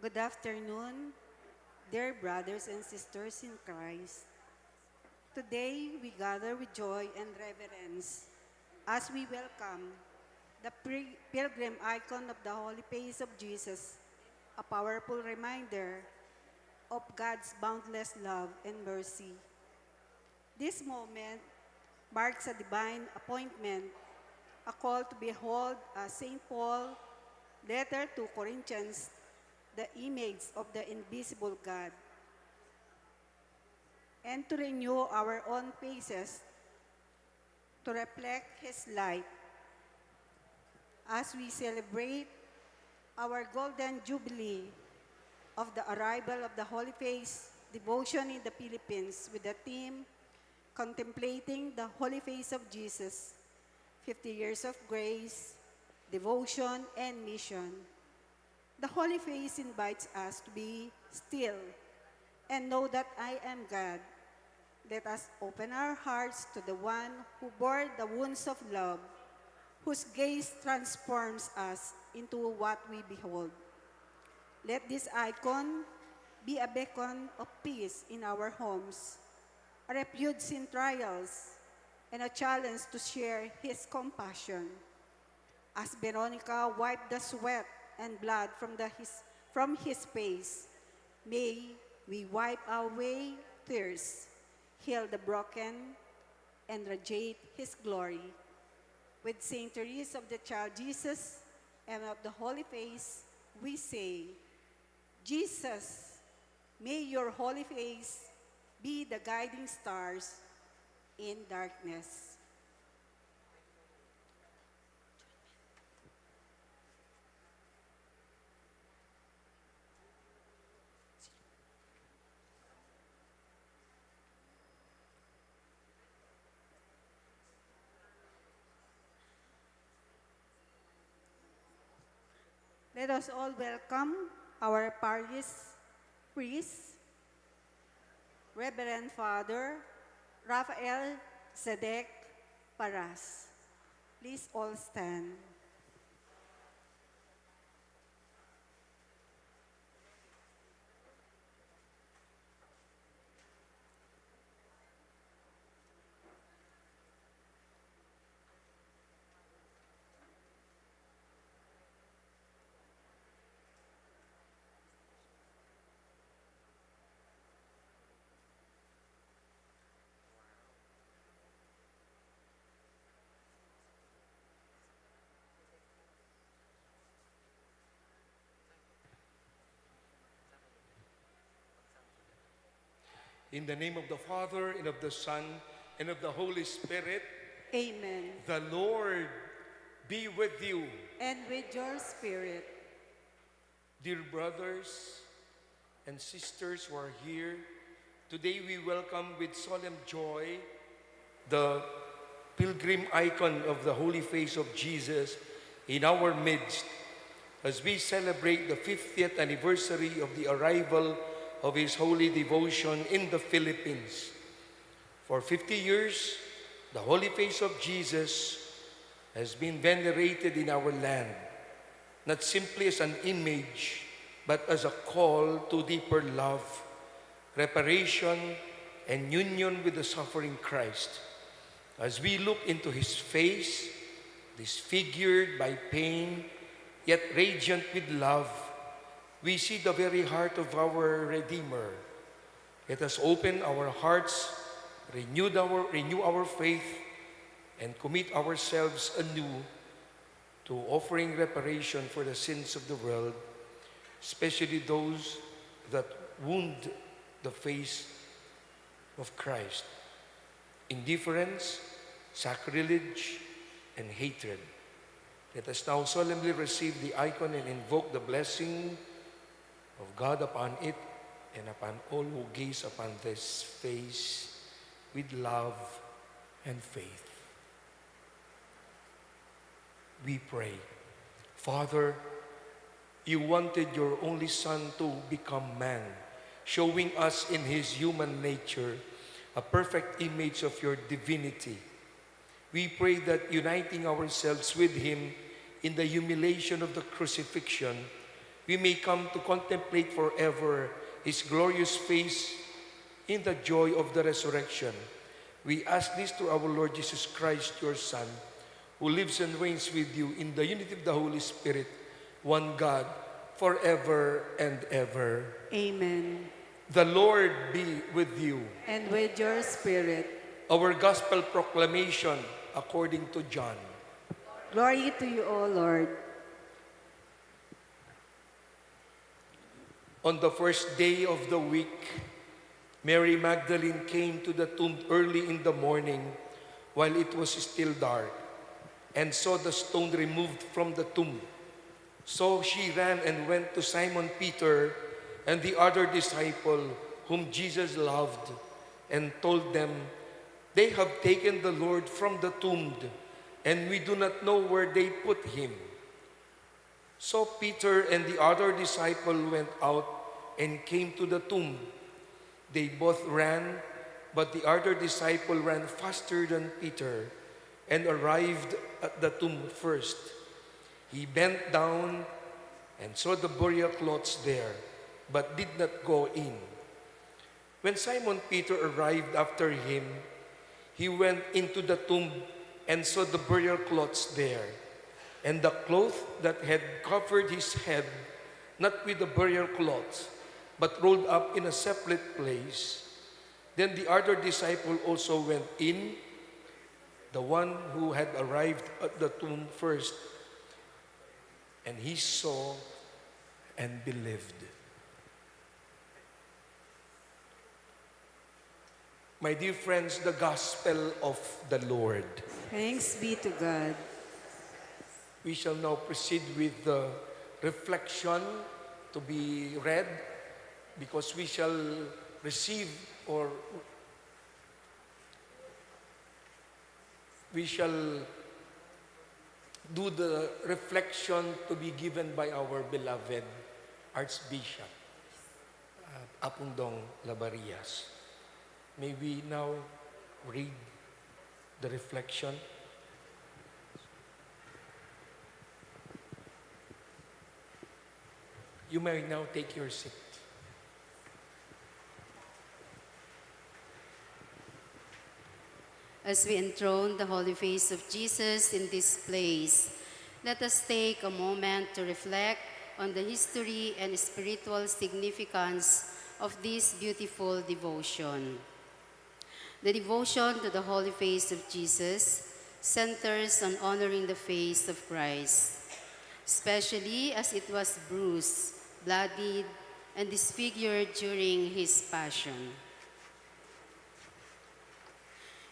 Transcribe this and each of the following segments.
Good afternoon, dear brothers and sisters in Christ. Today, we gather with joy and reverence as we welcome the pilgrim icon of the holy face of Jesus, a powerful reminder of God's boundless love and mercy. This moment marks a divine appointment, a call to behold as St. Paul, letter to Corinthians, the image of the invisible God, and to renew our own faces to reflect His light as we celebrate our Golden Jubilee of the arrival of the Holy Face devotion in the Philippines with the theme Contemplating the Holy Face of Jesus, 50 Years of Grace, Devotion, and Mission. The Holy Face invites us to be still and know that I am God. Let us open our hearts to the one who bore the wounds of love, whose gaze transforms us into what we behold. Let this icon be a beacon of peace in our homes, a refuge in trials, and a challenge to share His compassion. As Veronica wiped the sweat and blood from his face, may we wipe away tears, heal the broken, and radiate His glory. With Saint Therese of the Child Jesus and of the Holy Face, we say, Jesus, may your holy face be the guiding stars in darkness. Let us all welcome our parish priest, Reverend Father Rafael Zedek Paras. Please all stand. In the name of the Father, and of the Son, and of the Holy Spirit, Amen. the Lord be with you. And with your spirit, Dear brothers and sisters who are here, today we welcome with solemn joy the pilgrim icon of the Holy Face of Jesus in our midst as we celebrate the 50th anniversary of the arrival of His holy devotion in the Philippines. For 50 years, the Holy Face of Jesus has been venerated in our land, not simply as an image, but as a call to deeper love, reparation, and union with the suffering Christ. As we look into His face, disfigured by pain, yet radiant with love, we see the very heart of our Redeemer. Let us open our hearts, renew our faith, and commit ourselves anew to offering reparation for the sins of the world, especially those that wound the face of Christ. Indifference, sacrilege, and hatred. Let us now solemnly receive the icon and invoke the blessing of God upon it and upon all who gaze upon this face with love and faith. We pray. Father, you wanted your only Son to become man, showing us in His human nature a perfect image of your divinity. We pray that uniting ourselves with Him in the humiliation of the crucifixion, we may come to contemplate forever His glorious face in the joy of the resurrection. We ask this through our Lord Jesus Christ, your Son, who lives and reigns with you in the unity of the Holy Spirit, one God, forever and ever. Amen. The Lord be with you. And with your spirit. Our Gospel proclamation according to John. Glory to you, O Lord. On the first day of the week, Mary Magdalene came to the tomb early in the morning while it was still dark and saw the stone removed from the tomb. So she ran and went to Simon Peter and the other disciple whom Jesus loved and told them, "They have taken the Lord from the tomb and we do not know where they put him." So Peter and the other disciple went out and came to the tomb. They both ran, but the other disciple ran faster than Peter and arrived at the tomb first. He bent down and saw the burial cloths there, but did not go in. When Simon Peter arrived after him, he went into the tomb and saw the burial cloths there, and the cloth that had covered his head, not with the burial cloths, but rolled up in a separate place. Then the other disciple also went in, the one who had arrived at the tomb first, and he saw and believed. My dear friends, the Gospel of the Lord. Thanks be to God. We shall now proceed with the reflection to be read, because we shall receive, or we shall do the reflection to be given by our beloved Archbishop Apundong Labarias. May we now read the reflection. You may now take your seat. As we enthrone the holy face of Jesus in this place, let us take a moment to reflect on the history and spiritual significance of this beautiful devotion. The devotion to the holy face of Jesus centers on honoring the face of Christ, especially as it was bruised, bloodied, and disfigured during his passion.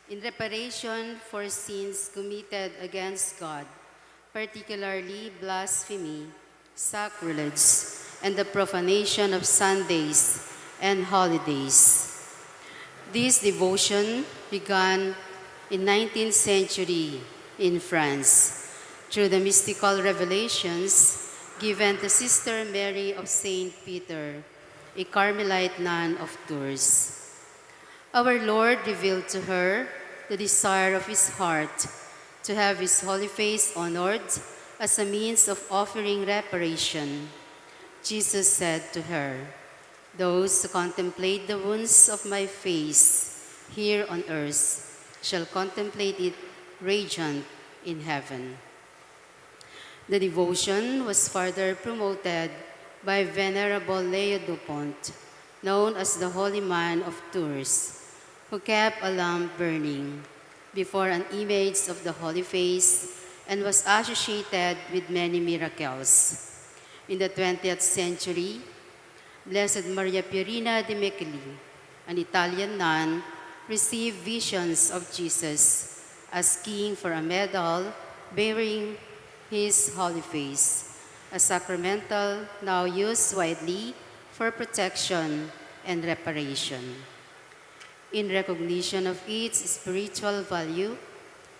In reparation for sins committed against God, particularly blasphemy, sacrilege, and the profanation of Sundays and holidays. This devotion began in 19th century in France through the mystical revelations given to Sister Mary of St. Peter, a Carmelite nun of Tours. Our Lord revealed to her the desire of his heart to have his holy face honored as a means of offering reparation. Jesus said to her, "Those who contemplate the wounds of my face here on earth shall contemplate it radiant in heaven." The devotion was further promoted by Venerable Leo Dupont, known as the Holy Man of Tours, who kept a lamp burning before an image of the Holy Face and was associated with many miracles. In the 20th century, Blessed Maria Pierina de Meceli, an Italian nun, received visions of Jesus asking for a medal bearing his holy face, a sacramental now used widely for protection and reparation. In recognition of its spiritual value,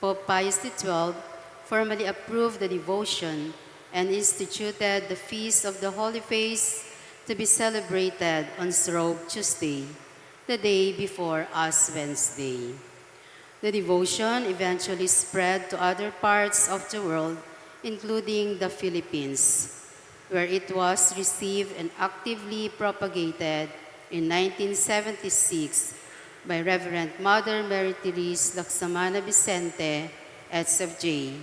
Pope Pius XII formally approved the devotion and instituted the Feast of the Holy Face to be celebrated on Shrove Tuesday, the day before Ash Wednesday. The devotion eventually spread to other parts of the world, including the Philippines. where it was received and actively propagated in 1976 by Reverend Mother Mary Therese Laksamana Vicente, SFJ,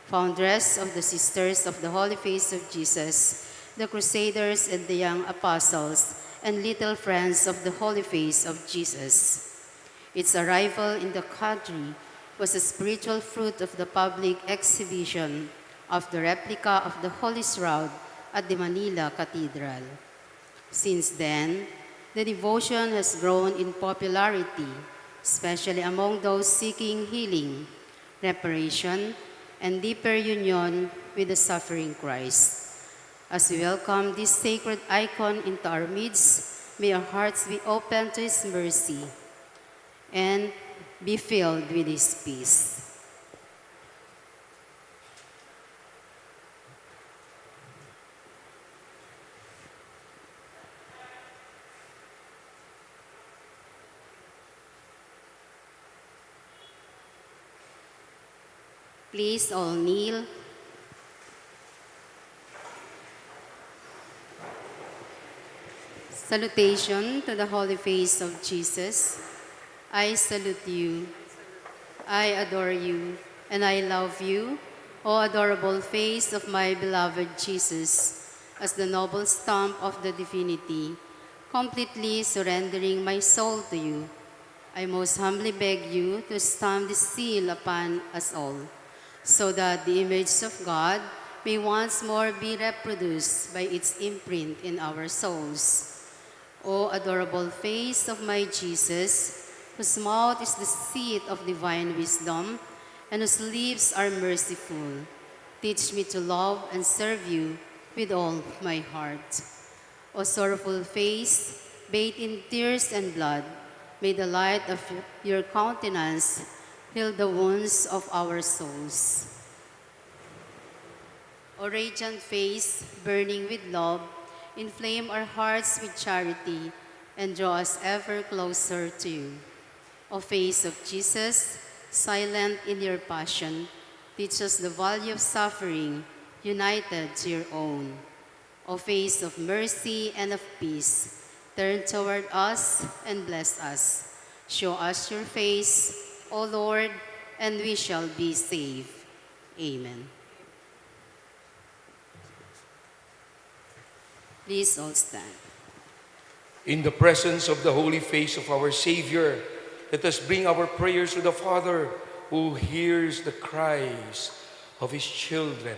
foundress of the Sisters of the Holy Face of Jesus, the Crusaders and the Young Apostles, and Little Friends of the Holy Face of Jesus. Its arrival in the country was a spiritual fruit of the public exhibition of the replica of the Holy Shroud at the Manila Cathedral. Since then, the devotion has grown in popularity, especially among those seeking healing, reparation, and deeper union with the suffering Christ. As we welcome this sacred icon into our midst, may our hearts be open to His mercy and be filled with His peace. Please all kneel. Salutation to the Holy Face of Jesus. I salute you. I adore you, and I love you, O adorable face of my beloved Jesus, as the noble stamp of the divinity, completely surrendering my soul to you. I most humbly beg you to stamp this seal upon us all, so that the image of God may once more be reproduced by its imprint in our souls. O adorable face of my Jesus, whose mouth is the seat of divine wisdom, and whose lips are merciful, teach me to love and serve you with all my heart. O sorrowful face, bathed in tears and blood, may the light of your countenance heal the wounds of our souls. O radiant face, burning with love, inflame our hearts with charity and draw us ever closer to you. O face of Jesus, silent in your passion, teach us the value of suffering, united to your own. O face of mercy and of peace, turn toward us and bless us. Show us your face, O Lord, and we shall be saved. Amen. Please all stand. In the presence of the holy face of our Savior, let us bring our prayers to the Father who hears the cries of His children.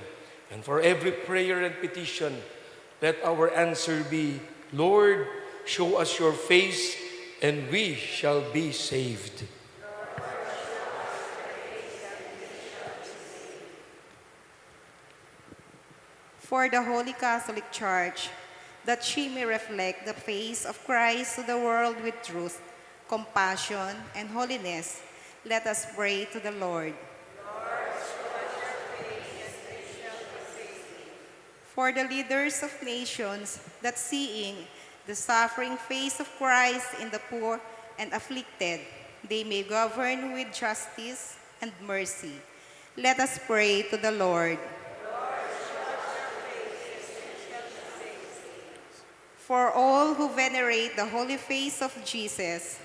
And for every prayer and petition, let our answer be, Lord, show us your face, and we shall be saved. For the Holy Catholic Church, that she may reflect the face of Christ to the world with truth, compassion, and holiness, let us pray to the Lord. For the leaders of nations, that seeing the suffering face of Christ in the poor and afflicted, they may govern with justice and mercy. Let us pray to the Lord. For all who venerate the holy face of Jesus,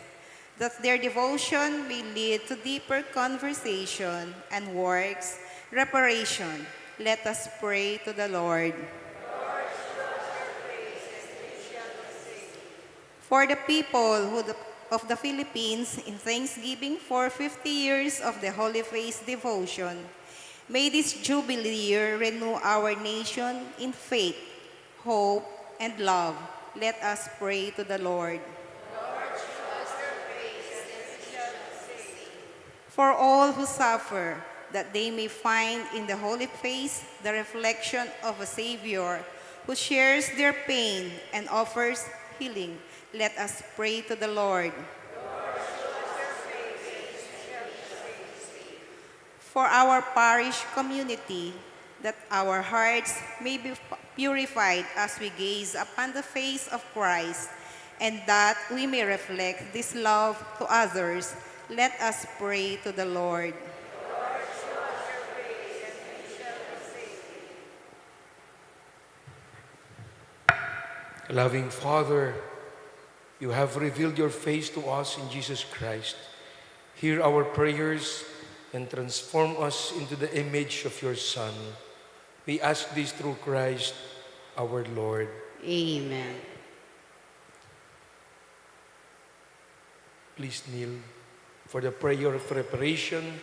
that their devotion may lead to deeper conversation and works, reparation, let us pray to the Lord. For the people of the Philippines in thanksgiving for 50 years of the Holy Face devotion, may this Jubilee year renew our nation in faith, hope, and love. Let us pray to the Lord. For all who suffer, that they may find in the Holy Face the reflection of a Savior who shares their pain and offers healing. Let us pray to the Lord. For our parish community, that our hearts may be purified as we gaze upon the face of Christ, and that we may reflect this love to others. Let us pray to the Lord. Loving Father, you have revealed your face to us in Jesus Christ. Hear our prayers and transform us into the image of your Son. We ask this through Christ our Lord. Amen. Please kneel for the prayer of preparation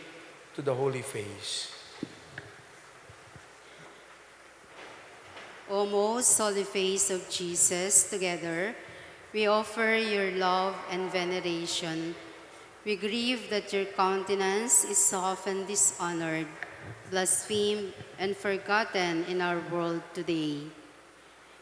to the Holy Face. O most holy face of Jesus, together we offer your love and veneration. We grieve that your countenance is often dishonored, blasphemed, and forgotten in our world today.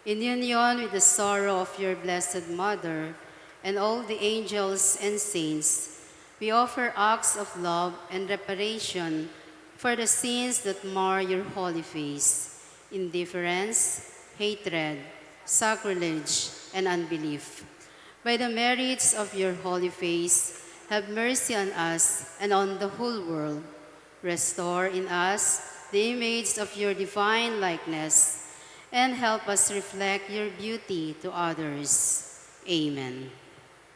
In union with the sorrow of your Blessed Mother and all the angels and saints, we offer acts of love and reparation for the sins that mar your holy face: indifference, hatred, sacrilege, and unbelief. By the merits of your holy face, have mercy on us and on the whole world. Restore in us the image of your divine likeness, and help us reflect your beauty to others. Amen.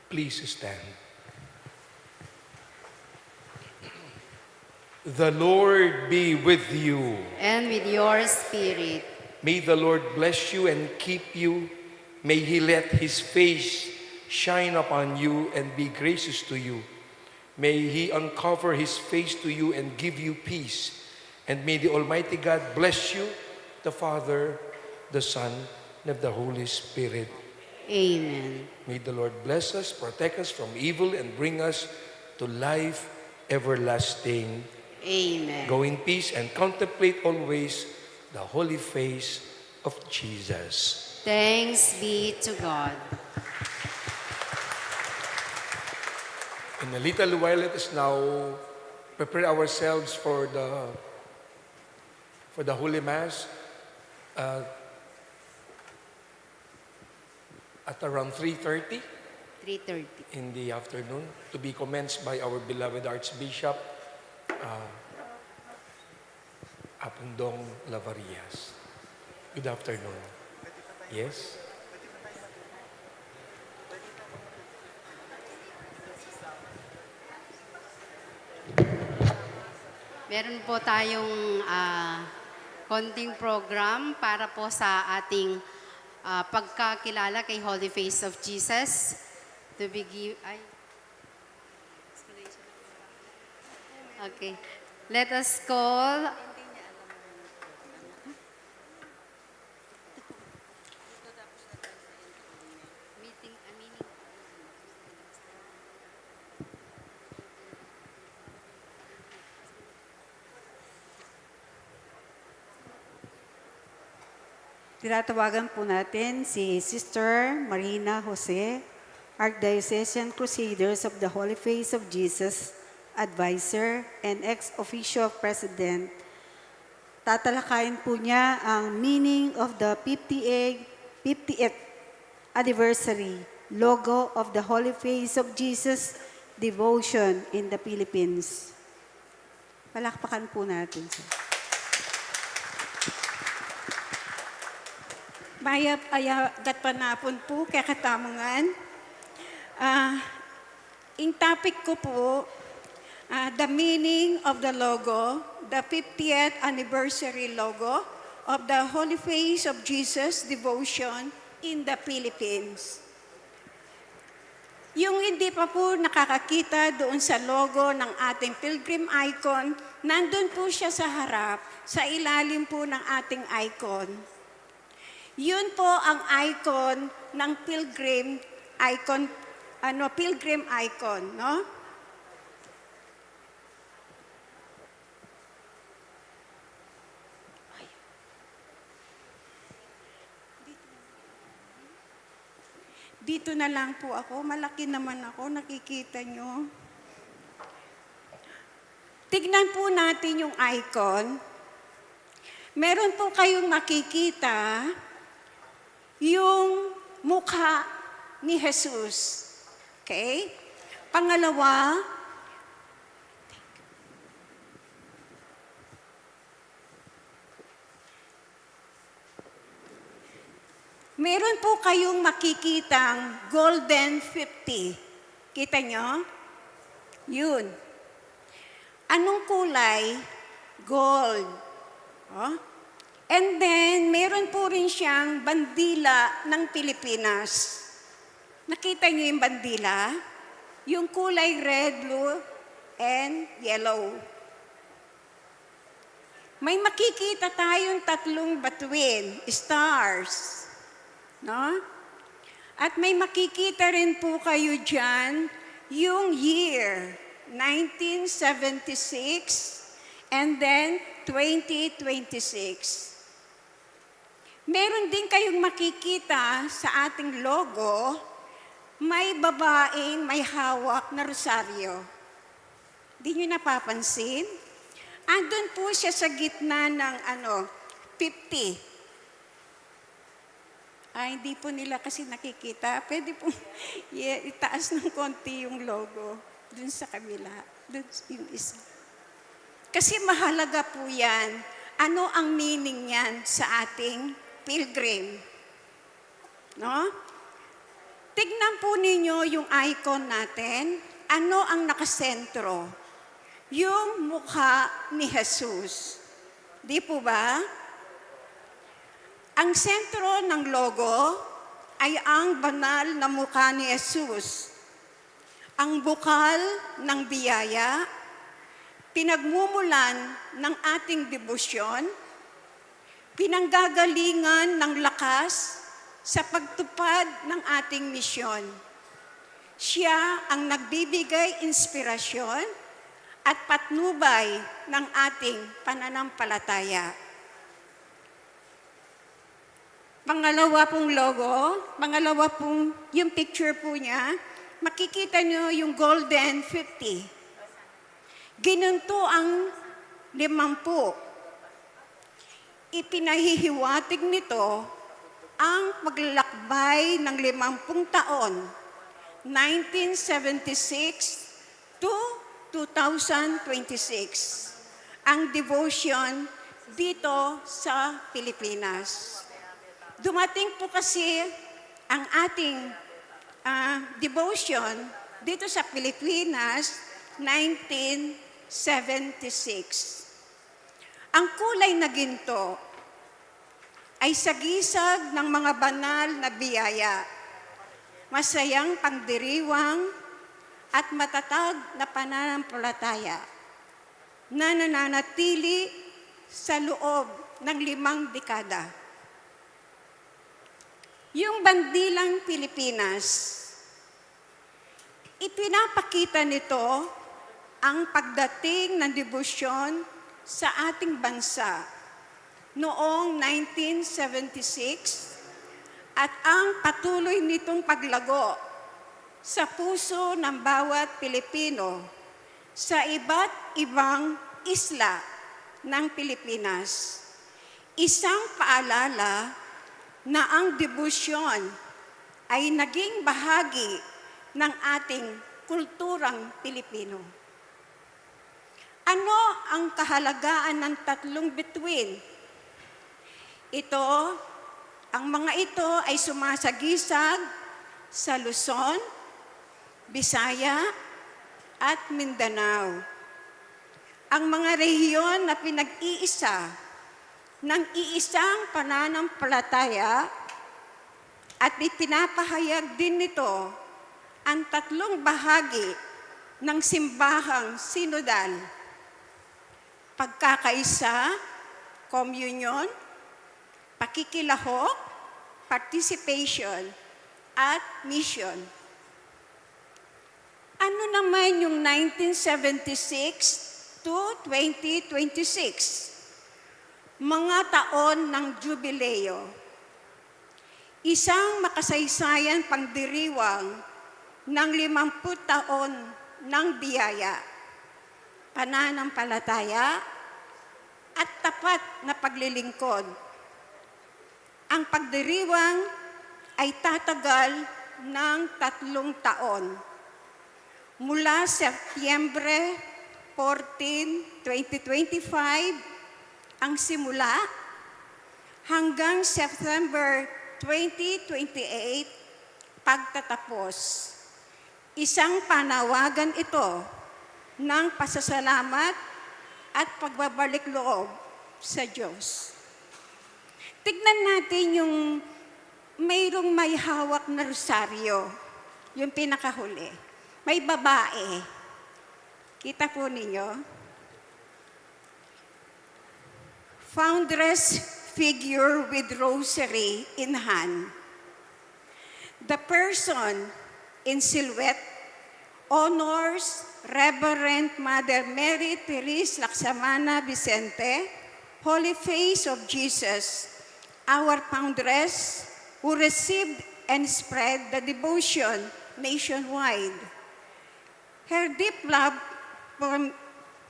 Please stand. The Lord be with you. And with your spirit, May the Lord bless you and keep you. May He let His face shine upon you and be gracious to you. May He uncover His face to you and give you peace. And may the Almighty God bless you, the Father, the Son, and the Holy Spirit. amen. May the Lord bless us, protect us from evil, and bring us to life everlasting. Amen. Go in peace and contemplate always the holy face of Jesus. Thanks be to God. In a little while, let us now prepare ourselves for the Holy Mass at around 3:30 3:30. in the afternoon, to be commenced by our beloved Archbishop Apundong Lavarias. Good afternoon. Yes? Meron po tayong konting program para po sa ating pagkakilala kay Holy Face of Jesus. To begin, okay. Let us call Tinatawagan po natin si Sister Marina Jose, Archdiocesan Crusaders of the Holy Face of Jesus, Advisor and ex-officio President. Tatalakayin po niya ang meaning of the 58th anniversary logo of the Holy Face of Jesus devotion in the Philippines. Palakpakan po natin siya. Mayap ayagat panapon po kaya katamangan. Ang topic ko po, the meaning of the logo, the 50th anniversary logo of the Holy Face of Jesus devotion in the Philippines. Yung hindi pa po nakakakita doon sa logo ng ating pilgrim icon, nandun po siya sa harap, sa ilalim po ng ating icon. Yun po ang icon ng pilgrim icon, pilgrim icon, no? Dito na lang po ako, malaki naman ako, nakikita nyo. Tignan po natin yung icon. Meron po kayong makikita yung mukha ni Jesus. Okay? Pangalawa, Meron po kayong makikitang Golden 50. Kita nyo? Yun. Anong kulay? Gold. Oh. And then, meron po rin siyang bandila ng Pilipinas. Nakita niyo yung bandila? Yung kulay red, blue, and yellow. May makikita tayong tatlong batuin, stars. No? At may makikita rin po kayo dyan yung year, 1976, and then 2026. Meron din kayong makikita sa ating logo, may babaeng may hawak na rosaryo. Di nyo napapansin? Andun po siya sa gitna ng 50. Ay, hindi po nila kasi nakikita. Pwede po itaas ng konti yung logo dun sa kabila. Dun yung isa. Kasi mahalaga po yan. Ano ang meaning yan sa ating pilgrim? No? Tignan po ninyo yung icon natin. Ano ang nakasentro? Yung mukha ni Jesus. Di po ba? Ang sentro ng logo ay ang banal na mukha ni Jesus. Ang bukal ng biyaya, pinagmumulan ng ating debosyon, pinanggagalingan ng lakas sa pagtupad ng ating misyon. Siya ang nagbibigay inspirasyon at patnubay ng ating pananampalataya. Pangalawa pong logo, pangalawa pong yung picture po niya, makikita nyo yung Golden 50. Ginunto ang 50. Ipinahihiwatig nito ang paglalakbay ng 50 taon, 1976 to 2026. Ang devotion dito sa Pilipinas. Dumating po kasi ang ating devotion dito sa Pilipinas, 1976. Ang kulay na ginto ay sagisag ng mga banal na biyaya, masayang pangdiriwang at matatag na pananampalataya na nananatili sa loob ng 5 dekada. Yung bandilang Pilipinas, ipinapakita nito ang pagdating ng debosyon sa ating bansa noong 1976 at ang patuloy nitong paglago sa puso ng bawat Pilipino sa iba't ibang isla ng Pilipinas. Isang paalala na ang debosyon ay naging bahagi ng ating kulturang Pilipino. Ano ang kahalagaan ng tatlong bituin? Ang mga ito ay sumasagisag sa Luzon, Visaya, at Mindanao. Ang mga rehiyon na pinag-iisa ng iisang pananampalataya at ipinapahayag din nito ang tatlong bahagi ng simbahang sinodal. Pagkakaisa, communion, pakikilahok, participation, at mission. Ano naman yung 1976 to 2026? Mga taon ng jubileo. Isang makasaysayan pangdiriwang ng 50 taon ng biyaya, pananampalataya, at tapat na paglilingkod. Ang pagdiriwang ay tatagal ng 3 taon. Mula Setyembre 14, 2025, ang simula hanggang September 2028 pagtatapos. Isang panawagan ito ng pasasalamat at pagbabalik loob sa Diyos. Tignan natin yung mayroong may hawak na rosaryo, yung pinakahuli. May babae. Kita po ninyo? Foundress figure with rosary in hand. The person in silhouette honors Reverend Mother Mary Therese Laksamana Vicente, Holy Face of Jesus, our foundress who received and spread the devotion nationwide. Her deep love for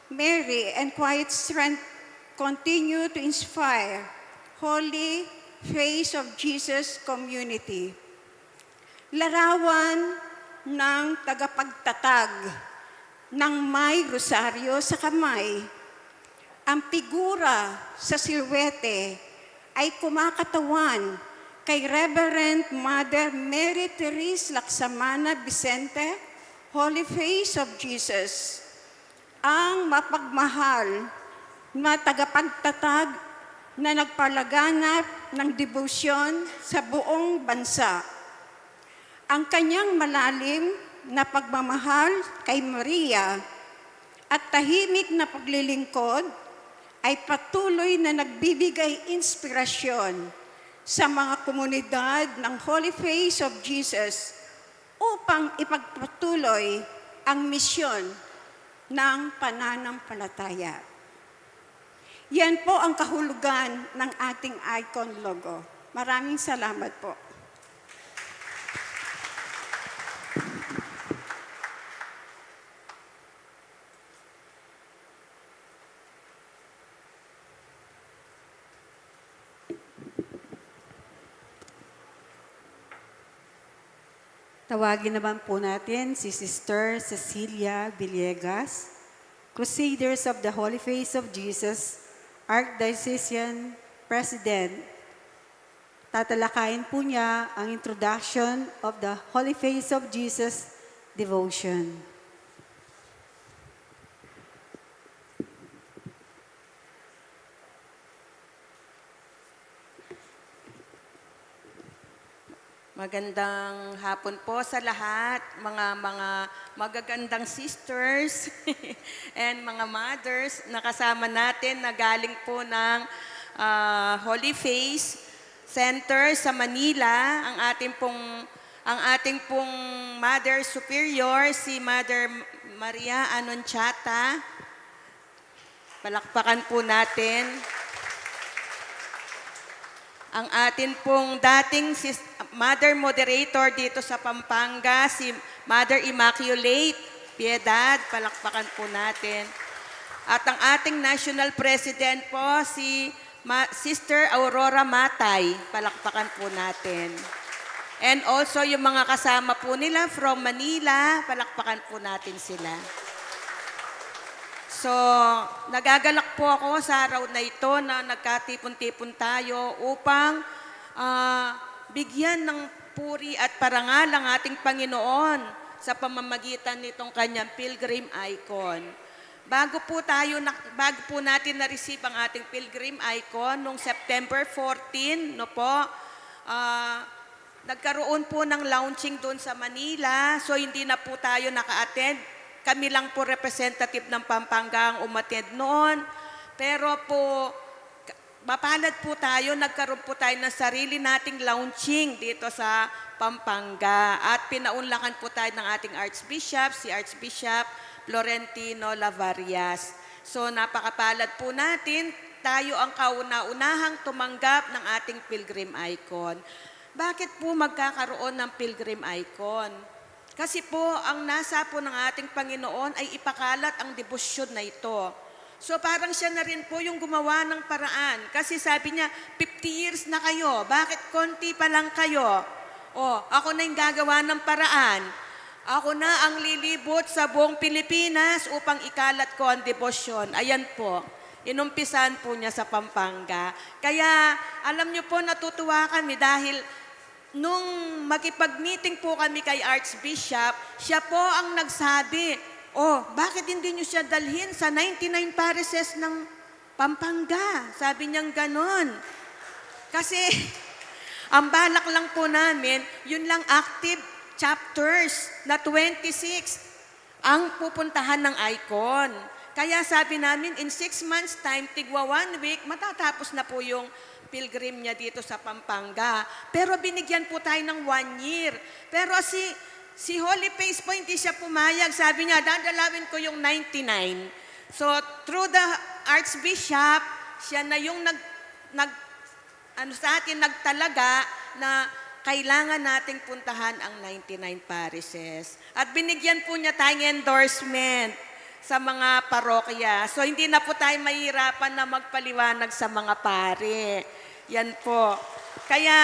Mary and quiet strength continue to inspire Holy Face of Jesus community. Larawan ng tagapagtatag ng may rosaryo sa kamay. Ang figura sa silhouette ay kumakatawan kay Reverend Mother Mary Therese Laksamana Vicente, Holy Face of Jesus, ang mapagmahal na tagapagtatag na nagpalaganap ng debosyon sa buong bansa. Ang kanyang malalim na pagmamahal kay Maria at tahimik na paglilingkod ay patuloy na nagbibigay inspirasyon sa mga komunidad ng Holy Face of Jesus upang ipagpatuloy ang misyon ng pananampalataya. Yan po ang kahulugan ng ating icon logo. Maraming salamat po. Tawagin naman po natin si Sister Cecilia Villegas, Crusaders of the Holy Face of Jesus, Archdiocesan President. Tatalakayin po niya ang introduction of the Holy Face of Jesus devotion. Magandang hapon po sa lahat, mga magagandang sisters and mga mothers na kasama natin na galing po ng Holy Face Center sa Manila. Ang ating pong Mother Superior, si Mother Maria Anonciata. Palakpakan po natin. Ang atin pong dating Mother Moderator dito sa Pampanga, si Mother Immaculate Piedad, palakpakan po natin. At ang ating National President po, si Sister Aurora Matay, palakpakan po natin. And also yung mga kasama po nila from Manila, palakpakan po natin sila. So, nagagalak po ako sa araw na ito na nagkatipon-tipon tayo upang bigyan ng puri at parangal ang ating Panginoon sa pamamagitan nitong kanyang pilgrim icon. Bago po natin na-receive ang ating pilgrim icon noong September 14, nagkaroon po ng launching doon sa Manila, so hindi na po tayo naka-attend. Kami lang po representative ng Pampanga ang umattend noon. Pero po, mapalad po tayo, nagkaroon po tayo ng sarili nating launching dito sa Pampanga. At pinaunlakan po tayo ng ating Archbishop, si Archbishop Florentino Lavarias. So napakapalad po natin, tayo ang kauna-unahang tumanggap ng ating pilgrim icon. Bakit po magkakaroon ng pilgrim icon? Kasi po, ang nasa po ng ating Panginoon ay ipakalat ang debosyon na ito. So parang siya na rin po yung gumawa ng paraan. Kasi sabi niya, 50 years na kayo, bakit konti pa lang kayo? Ako na yung gagawa ng paraan. Ako na ang lilibot sa buong Pilipinas upang ikalat ko ang debosyon. Ayan po, inumpisan po niya sa Pampanga. Kaya alam niyo po, natutuwa kami dahil nung makipag-meeting po kami kay Archbishop, siya po ang nagsabi, bakit hindi nyo siya dalhin sa 99 parishes ng Pampanga? Sabi niyang ganon. Kasi ang balak lang po namin, yun lang active chapters na 26 ang pupuntahan ng ICON. Kaya sabi namin, in 6 months time, tigwa 1 week, matatapos na po yung pilgrim niya dito sa Pampanga. Pero binigyan po tayo ng 1 year. Pero si Holy Face po, hindi siya pumayag. Sabi niya, dadalawin ko yung 99. So, through the Archbishop, siya na yung sa atin nagtalaga na kailangan nating puntahan ang 99 parishes. At binigyan po niya tayong endorsement sa mga parokya. So, hindi na po tayo mahirapan na magpaliwanag sa mga pare. Yan po. Kaya,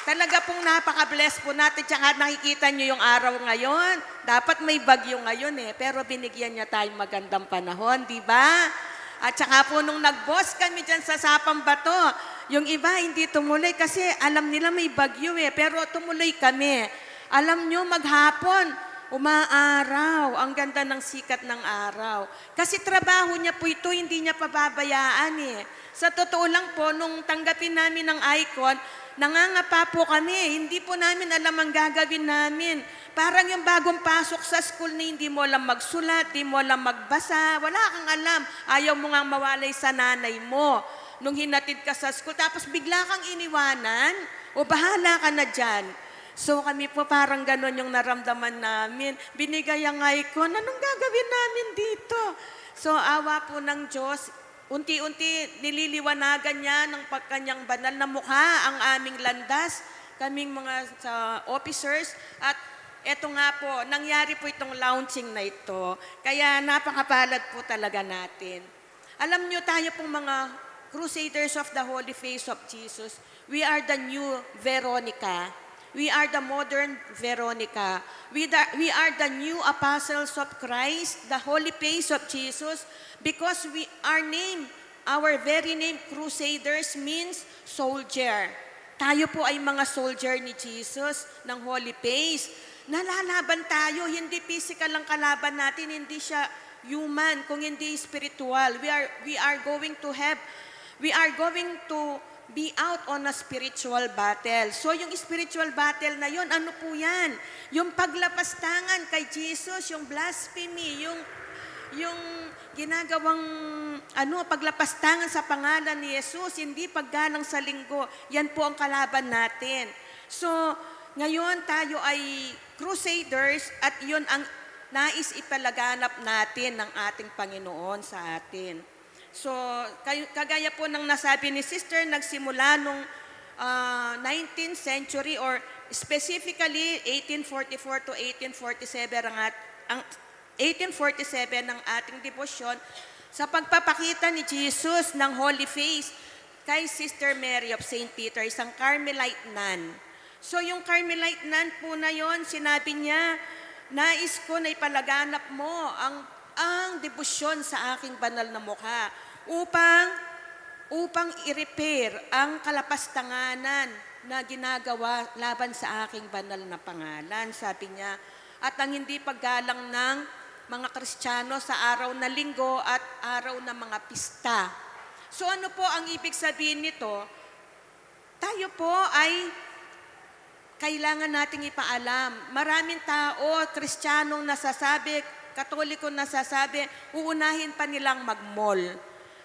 talaga pong napaka-bless po natin. Tsaka nakikita nyo yung araw ngayon. Dapat may bagyo ngayon pero binigyan niya tayong magandang panahon, di ba? At tsaka po nung nag-boss kami dyan sa Sapang Bato, yung iba hindi tumuloy kasi alam nila may bagyo pero tumuloy kami. Alam nyo, maghapon, umaaraw. Ang ganda ng sikat ng araw. Kasi trabaho niya po ito, hindi niya pababayaan Sa totoo lang po, nung tanggapin namin ng ICON, nangangapa po kami. Hindi po namin alam ang gagawin namin. Parang yung bagong pasok sa school na hindi mo alam magsulat, hindi mo alam magbasa, wala kang alam. Ayaw mo nga mawalay sa nanay mo nung hinatid ka sa school. Tapos bigla kang iniwanan, bahala ka na dyan. So kami po parang ganon yung naramdaman namin. Binigay ang ICON, anong gagawin namin dito? So awa po ng Diyos, unti-unti nililiwanagan niya ng pagkanyang banal na mukha ang aming landas, kaming mga officers. At eto nga po, nangyari po itong launching na ito. Kaya napakapalad po talaga natin. Alam niyo tayo pong mga Crusaders of the Holy Face of Jesus, we are the new Veronica. We are the modern Veronica. We are the new apostles of Christ, the Holy Face of Jesus, because our very name, Crusaders, means soldier. Tayo po ay mga soldier ni Jesus ng Holy Face. Nalalaban tayo, hindi physical ang kalaban natin, hindi siya human, kung hindi spiritual. We are going to be out on a spiritual battle. So yung spiritual battle na yon, ano po yan? Yung paglapastangan kay Jesus, yung blasphemy, yung ginagawang paglapastangan sa pangalan ni Jesus, hindi paggalang sa linggo. Yan po ang kalaban natin. So ngayon tayo ay Crusaders at yun ang nais ipalaganap natin ng ating Panginoon sa atin. So, kagaya po ng nasabi ni Sister, nagsimula nung 19th century or specifically 1844 to 1847 ang 1847 ng ating debosyon sa pagpapakita ni Jesus ng Holy Face kay Sister Mary of St. Peter, isang Carmelite nun. So, yung Carmelite nun po na yon, sinabi niya, nais ko na ipalaganap mo ang debosyon sa aking banal na mukha upang i-repair ang kalapastanganan na ginagawa laban sa aking banal na pangalan, sabi niya. At ang hindi paggalang ng mga Kristiyano sa araw na linggo at araw na mga pista. So ano po ang ibig sabihin nito? Tayo po ay kailangan nating ipaalam. Maraming tao, Kristiyanong nasasabi, Katoliko nasasabi, uunahin pa nilang mag-mall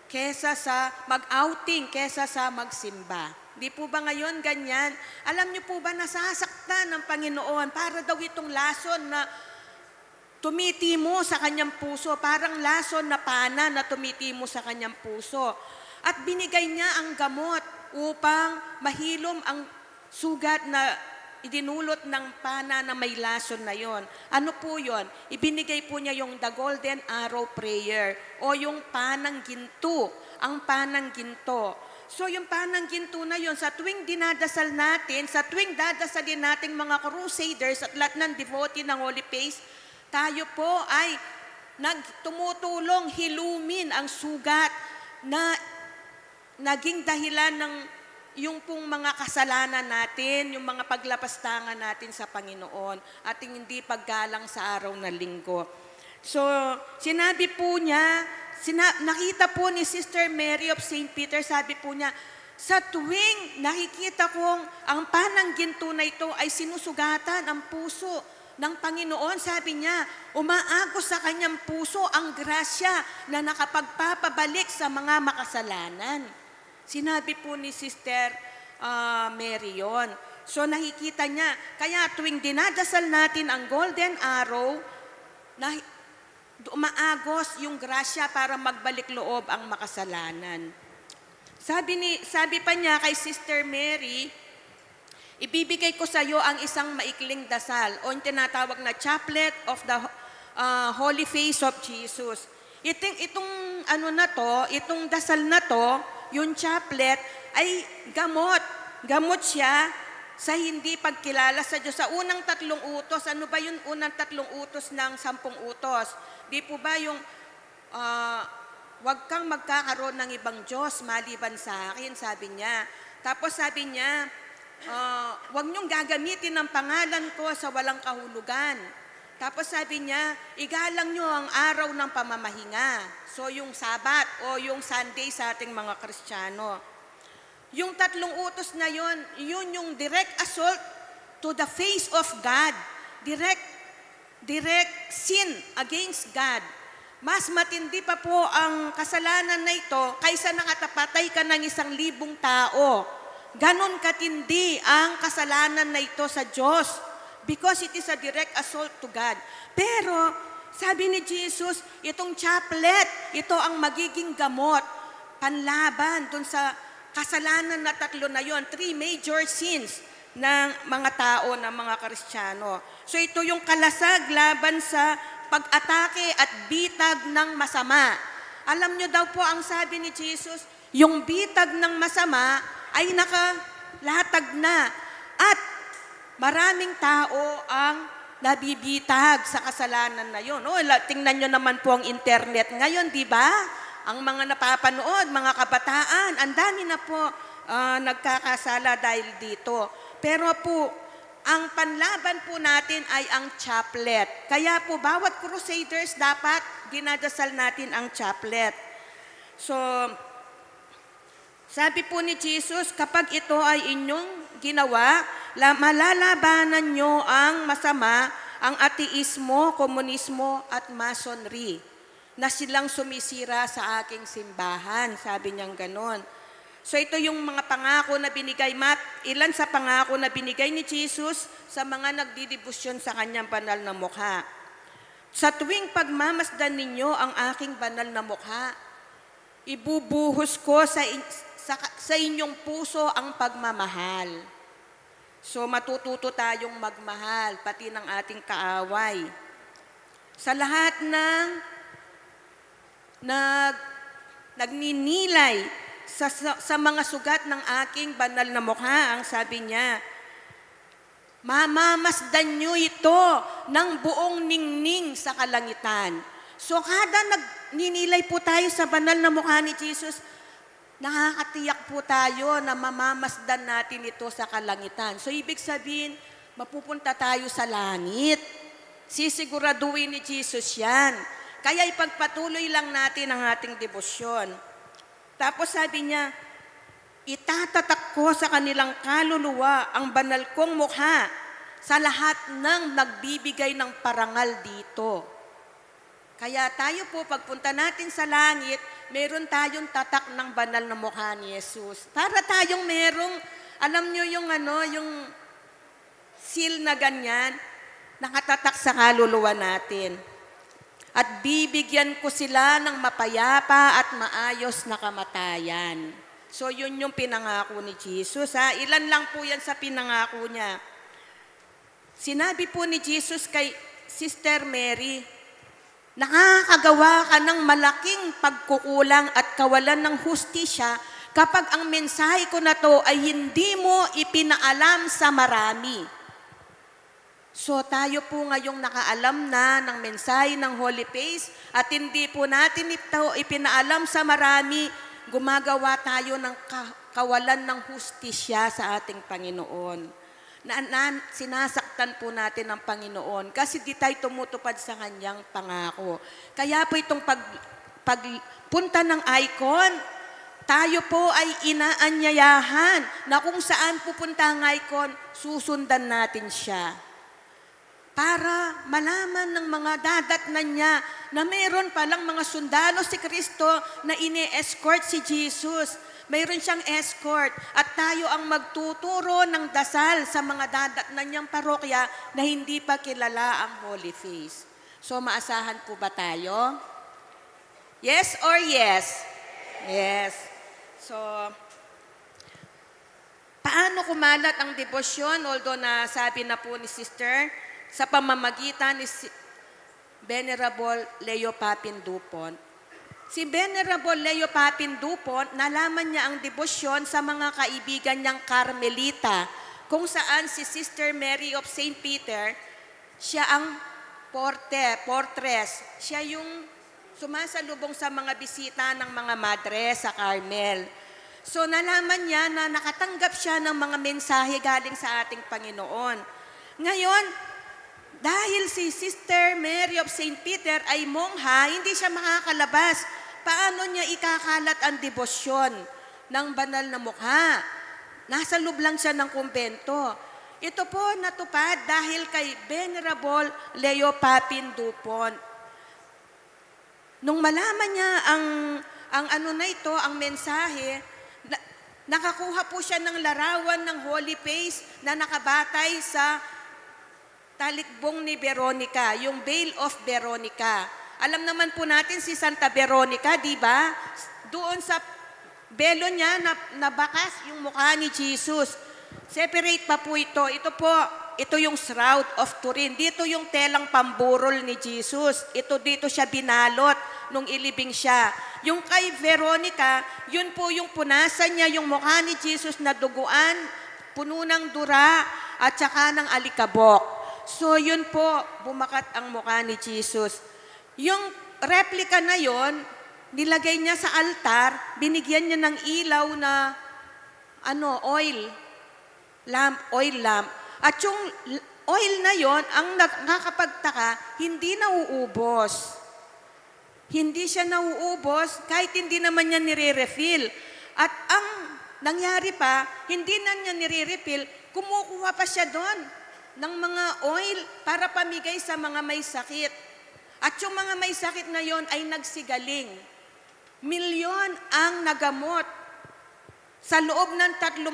kesa sa mag-outing, kesa sa magsimba. Di po ba ngayon ganyan? Alam niyo po ba nasasaktan ng Panginoon para daw itong lason na tumitimo sa kanyang puso, parang lason na pana na tumitimo sa kanyang puso. At binigay niya ang gamot upang mahilom ang sugat na idinulot ng pana na may lason na yon. Ano po yon? Ibinigay po niya yung the golden arrow prayer o yung panang ginto, ang panang ginto. So yung panang ginto na yon, sa tuwing dinadasal natin, sa tuwing dadasalin nating mga Crusaders at lahat ng devotee ng Holy Face, tayo po ay tumutulong hilumin ang sugat na naging dahilan ng yung pong mga kasalanan natin, yung mga paglapastangan natin sa Panginoon, ating hindi paggalang sa araw na linggo. So, sinabi po niya, nakita po ni Sister Mary of St. Peter, sabi po niya, sa tuwing nakikita kong ang pananggin tunay ito ay sinusugatan ang puso ng Panginoon, sabi niya, umaagos sa kanyang puso ang grasya na nakapagpapabalik sa mga makasalanan. Sinabi po ni Sister Mary yun. So nakikita niya, kaya tuwing dinadasal natin ang golden arrow, umaagos yung grasya para magbalik loob ang makasalanan. Sabi pa niya kay Sister Mary, ibibigay ko sa iyo ang isang maikling dasal o yung tinatawag na chaplet of the Holy Face of Jesus. Itong dasal na to, yung chaplet ay gamot. Gamot siya sa hindi pagkilala sa Diyos. Sa unang 3 utos, ano ba yung unang 3 utos ng 10 utos? Di po ba yung huwag kang magkakaroon ng ibang Diyos maliban sa akin, sabi niya. Tapos sabi niya, huwag niyong gagamitin ang pangalan ko sa walang kahulugan. Tapos sabi niya, igalang niyo ang araw ng pamamahinga. So yung Sabat o yung Sunday sa ating mga Kristiyano. Yung 3 utos na yun yung direct assault to the face of God. Direct sin against God. Mas matindi pa po ang kasalanan na ito kaysa nakatapatay ka ng 1,000 tao. Ganon katindi ang kasalanan na ito sa Diyos because it is a direct assault to God. Pero sabi ni Jesus, itong chaplet, ito ang magiging gamot, panlaban dun sa kasalanan na 3 na yon, 3 major sins ng mga tao, ng mga Kristiyano. So ito yung kalasag laban sa pag-atake at bitag ng masama. Alam nyo daw po ang sabi ni Jesus, yung bitag ng masama ay nakalatag na at maraming tao ang nabibitag sa kasalanan na yun. Tingnan nyo naman po ang internet ngayon, di ba? Ang mga napapanood, mga kabataan, ang dami na po nagkakasala dahil dito. Pero po, ang panlaban po natin ay ang chaplet. Kaya po, bawat crusaders dapat dinadasal natin ang chaplet. So, sabi po ni Jesus, kapag ito ay inyong ginawa, malalabanan nyo ang masama, ang ateismo, komunismo at masonry na silang sumisira sa aking simbahan. Sabi niyang ganon. So ito yung mga pangako na binigay, ilan sa pangako na binigay ni Jesus sa mga nagdidibusyon sa kanyang banal na mukha. Sa tuwing pagmamasdan ninyo ang aking banal na mukha, ibubuhos ko sa inyong puso ang pagmamahal. So matututo tayong magmahal, pati ng ating kaaway. Sa lahat ng nagninilay sa mga sugat ng aking banal na mukha, ang sabi niya, mamamasdan nyo ito ng buong ningning sa kalangitan. So kada nagninilay po tayo sa banal na mukha ni Jesus, nakakatiyak po tayo na mamamasdan natin ito sa kalangitan. So ibig sabihin, mapupunta tayo sa langit. Sisiguraduhin ni Jesus yan. Kaya ipagpatuloy lang natin ang ating debosyon. Tapos sabi niya, itatatak ko sa kanilang kaluluwa ang banal kong mukha sa lahat ng nagbibigay ng parangal dito. Kaya tayo po, pagpunta natin sa langit, meron tayong tatak ng banal na mukha ni Jesus. Para tayong merong, alam nyo yung seal na ganyan, nakatatak sa kaluluwa natin. At bibigyan ko sila ng mapayapa at maayos na kamatayan. So yun yung pinangako ni Jesus. Ilan lang po yan sa pinangako niya. Sinabi po ni Jesus kay Sister Mary, nakakagawa ka ng malaking pagkukulang at kawalan ng hustisya kapag ang mensahe ko na to ay hindi mo ipinaalam sa marami. So tayo po ngayong nakaalam na ng mensahe ng Holy Face at hindi po natin ito ipinaalam sa marami, gumagawa tayo ng kawalan ng hustisya sa ating Panginoon. Sinasaktan po natin ang Panginoon kasi di tayo tumutupad sa kanyang pangako. Kaya po itong pagpunta ng icon, tayo po ay inaanyayahan na kung saan pupunta ang icon, susundan natin siya. Para malaman ng mga dadatnan niya na mayroon palang mga sundalo si Kristo na ine-escort si Jesus. Mayroon siyang escort at tayo ang magtuturo ng dasal sa mga dadatnan niyang parokya na hindi pa kilala ang Holy Face. So maasahan po ba tayo? Yes or yes? Yes. So, paano kumalat ang debosyon? Although nasabi na po ni Sister, sa pamamagitan ni Venerable Leo Papin Dupont. Si Venerable Leo Papin Dupont, nalaman niya ang debosyon sa mga kaibigan niyang Carmelita, kung saan si Sister Mary of St. Peter, siya ang portress. Siya yung sumasalubong sa mga bisita ng mga madre sa Carmel. So nalaman niya na nakatanggap siya ng mga mensahe galing sa ating Panginoon. Ngayon, dahil si Sister Mary of St. Peter ay mongha, hindi siya makakalabas. Paano niya ikakalat ang debosyon ng banal na mukha? Nasa loob lang siya ng kumbento. Ito po natupad dahil kay Venerable Leo Papin Dupont. Nung malaman niya ang mensahe, nakakuha po siya ng larawan ng Holy Face na nakabatay sa talikbong ni Veronica, yung Veil of Veronica. Alam naman po natin si Santa Veronica, di ba? Doon sa belo niya, nabakas yung mukha ni Jesus. Separate pa po ito. Ito yung Shroud of Turin. Dito yung telang pamburol ni Jesus. Dito siya binalot nung ilibing siya. Yung kay Veronica, yun po yung punasan niya, yung mukha ni Jesus na duguan, puno ng dura, at saka ng alikabok. So yun po, bumakat ang mukha ni Jesus. Yung replika na yon, nilagay niya sa altar, binigyan niya ng ilaw na oil lamp. At yung oil na yon, ang nakakapagtaka, hindi nauubos. Hindi siya nauubos kahit hindi naman niya nire-refill. At ang nangyari pa, hindi na niya nire-refill, kumukuha pa siya doon ng mga oil para pamigay sa mga may sakit. At yung mga may sakit na yon ay nagsigaling. Milyon ang nagamot sa loob ng 30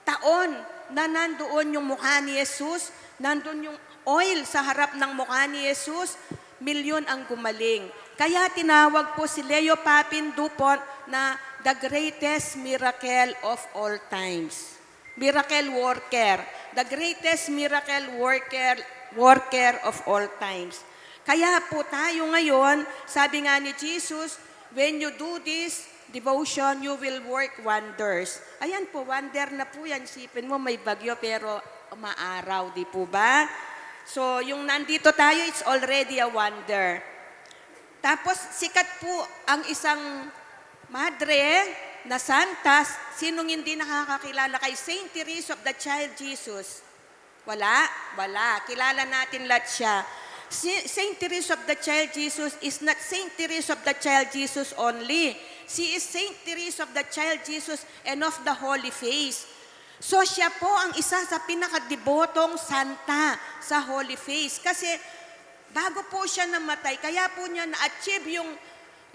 taon na nandoon yung mukha ni Jesus, nandoon yung oil sa harap ng mukha ni Jesus, milyon ang gumaling. Kaya tinawag po si Leo Papin Dupont na the greatest miracle of all times. Miracle worker. The greatest miracle worker of all times. Kaya po tayo ngayon, sabi nga ni Jesus, when you do this devotion, you will work wonders. Ayan po, wonder na po yan. Sipin mo may bagyo pero maaraw, di po ba? So, yung nandito tayo, it's already a wonder. Tapos, sikat po ang isang madre na santas, sinong hindi nakakakilala kay Saint Teresa of the Child Jesus? Wala? Kilala natin lahat siya. Saint Teresa of the Child Jesus is not Saint Teresa of the Child Jesus only. She is Saint Teresa of the Child Jesus and of the Holy Face. So siya po ang isa sa pinakadibotong santa sa Holy Face. Kasi bago po siya namatay, kaya po niya na-achieve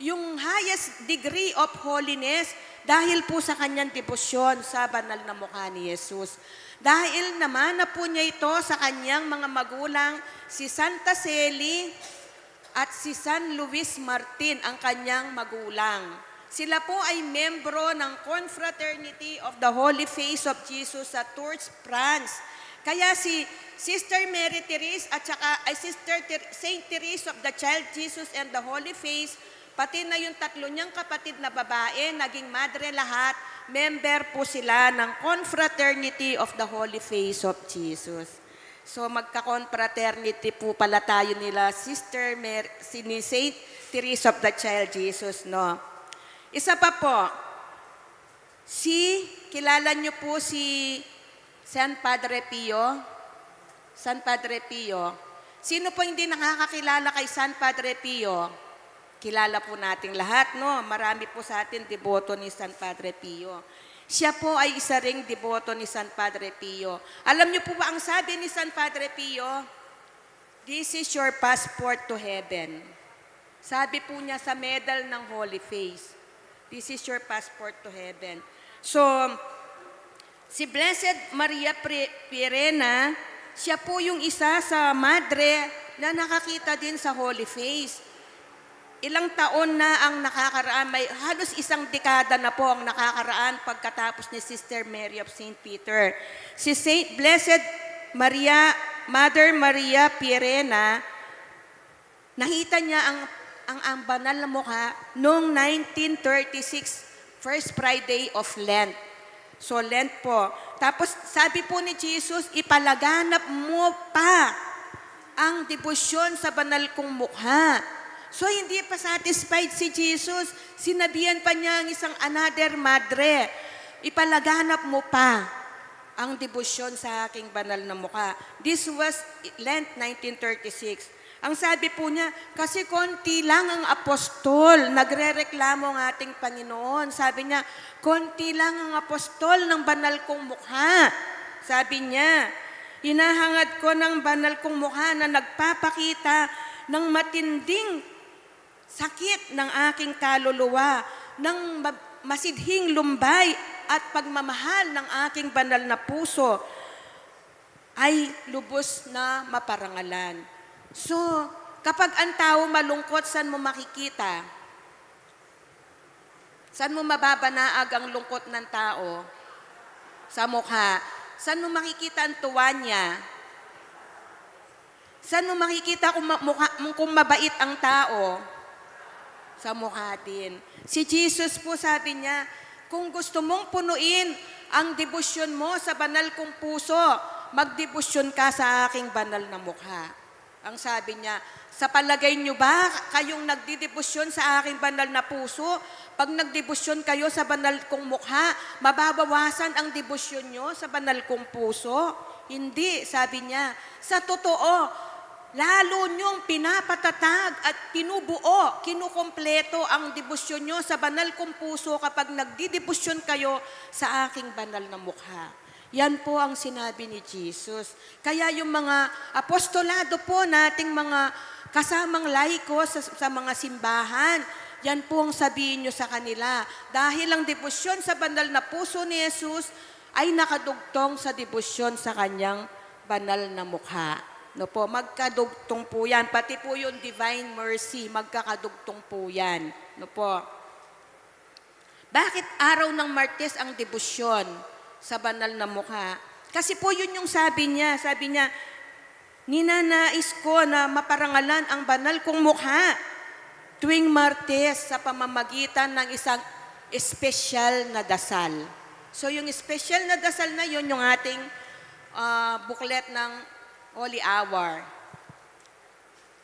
yung highest degree of holiness dahil po sa kanyang debosyon sa banal na mukha ni Jesus. Dahil naman na po niya ito sa kanyang mga magulang, si Santa Celi at si San Luis Martin, ang kanyang magulang. Sila po ay membro ng Confraternity of the Holy Face of Jesus sa Tours, France. Kaya si Sister Mary Therese at saka ay Saint Therese of the Child Jesus and the Holy Face, pati na yung 3 niyang kapatid na babae, naging madre lahat, member po sila ng Confraternity of the Holy Face of Jesus. So magka-confraternity po pala tayo nila, Sister Mary, ni Saint Therese of the Child Jesus, no? Isa pa po, kilala niyo po si San Padre Pio? San Padre Pio. Sino po hindi nakakakilala kay San Padre Pio? Kilala po nating lahat, no? Marami po sa atin deboto ni San Padre Pio. Siya po ay isa ring deboto ni San Padre Pio. Alam niyo po ba ang sabi ni San Padre Pio? This is your passport to heaven. Sabi po niya sa medal ng Holy Face. This is your passport to heaven. So, si Blessed Maria Pierena, siya po yung isa sa madre na nakakita din sa Holy Face. Ilang taon na ang nakakaraan, may halos isang dekada na po ang nakakaraan pagkatapos ni Sister Mary of St. Peter. Si Blessed Maria, Mother Maria Pierena, nakita niya ang banal na mukha noong 1936, first Friday of Lent. So Lent po. Tapos sabi po ni Jesus, ipalaganap mo pa ang debosyon sa banal kong mukha. So hindi pa satisfied si Jesus, sinabihan pa niya ang isang another madre, ipalaganap mo pa ang debosyon sa aking banal na mukha. This was Lent 1936. Ang sabi po niya, kasi konti lang ang apostol, nagrereklamo ang ating Panginoon. Sabi niya, konti lang ang apostol ng banal kong mukha. Sabi niya, hinahangad ko ng banal kong mukha na nagpapakita ng matinding sakit ng aking kaluluwa, ng masidhing lumbay at pagmamahal ng aking banal na puso ay lubos na maparangalan. So, kapag ang tao malungkot, saan mo makikita? Saan mo mababanaag ang lungkot ng tao? Sa mukha. Saan mo makikita ang tuwa niya? Saan mo makikita kung mabait ang tao? Sa mukha din. Si Jesus po sabi niya, kung gusto mong punuin ang debosyon mo sa banal kong puso, magdebosyon ka sa aking banal na mukha. Ang sabi niya, sa palagay niyo ba kayong nagdidebosyon sa aking banal na puso? Pag nagdebosyon kayo sa banal kong mukha, mababawasan ang debosyon niyo sa banal kong puso? Hindi, sabi niya. Sa totoo, lalo niyong pinapatatag at pinubuo, kinukompleto ang debosyon niyo sa banal kong puso kapag nagdidebosyon kayo sa aking banal na mukha. Yan po ang sinabi ni Jesus. Kaya yung mga apostolado po nating mga kasamang laiko sa mga simbahan, yan po ang sabihin nyo sa kanila. Dahil ang debosyon sa banal na puso ni Jesus ay nakadugtong sa debosyon sa kanyang banal na mukha. No po, magkadugtong po yan. Pati po yung divine mercy, magkakadugtong po yan. No po. Bakit araw ng Martes ang debosyon sa banal na mukha? Kasi po yun yung sabi niya. Sabi niya, ninanais ko na maparangalan ang banal kong mukha tuwing Martes sa pamamagitan ng isang espesyal na dasal. So yung espesyal na dasal na yun, yung ating booklet ng Holy Hour.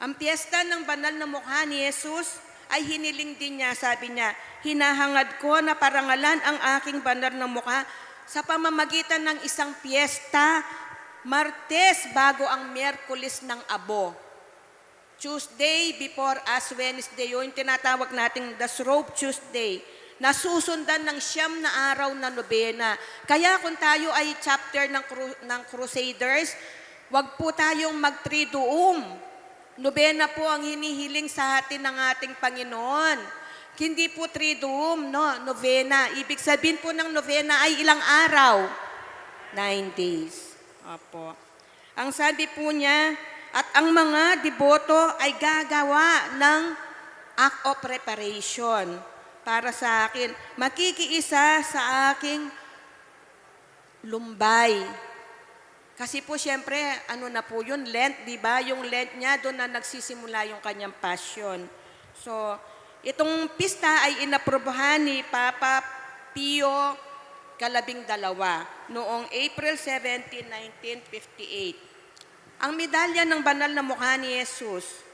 Ang piyesta ng banal na mukha ni Jesus ay hiniling din niya, sabi niya, hinahangad ko na parangalan ang aking banal na mukha sa pamamagitan ng isang piyesta, Martes bago ang Miyerkules ng Abo. Tuesday before Ash Wednesday, yung tinatawag nating the Shrove Tuesday, nasusundan ng 9 na araw na nobena. Kaya kung tayo ay chapter ng Crusaders, wag po tayong mag-triduum. Nobena po ang hinihiling sa atin ng ating Panginoon. Hindi po triduum, no? Novena. Ibig sabihin po ng novena ay ilang araw? 9 days. Opo. Ang sabi po niya, at ang mga deboto ay gagawa ng act of preparation para sa akin. Makikiisa sa aking lumbay. Kasi po siyempre, ano na po yun, Lent, di ba? Yung Lent niya, doon na nagsisimula yung kanyang passion. So, itong pista ay inaprobahan ni Papa Pio XII noong April 17, 1958. Ang medalya ng banal na mukha ni Jesus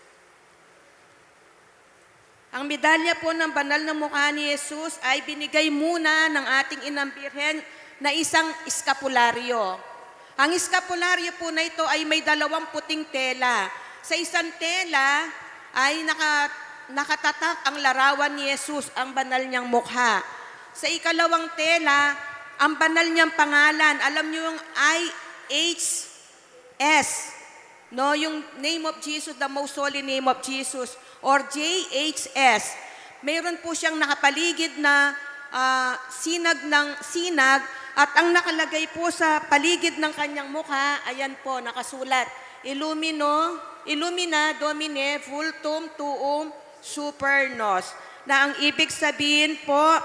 Ang medalya po ng banal na mukha ni Jesus ay binigay muna ng ating inang Birhen na isang eskapularyo. Ang eskapularyo po na ito ay may 2 puting tela. Sa isang tela ay nakatatak ang larawan ni Jesus, ang banal niyang mukha. Sa ikalawang tela, ang banal niyang pangalan. Alam niyo yung IHS, no, yung name of Jesus, the most holy name of Jesus, or JHS. Mayroon po siyang nakapaligid na sinag at ang nakalagay po sa paligid ng kanyang mukha, ayan po, nakasulat, Illumina Domine Vultum Tuum Super Nos, na ang ibig sabihin po,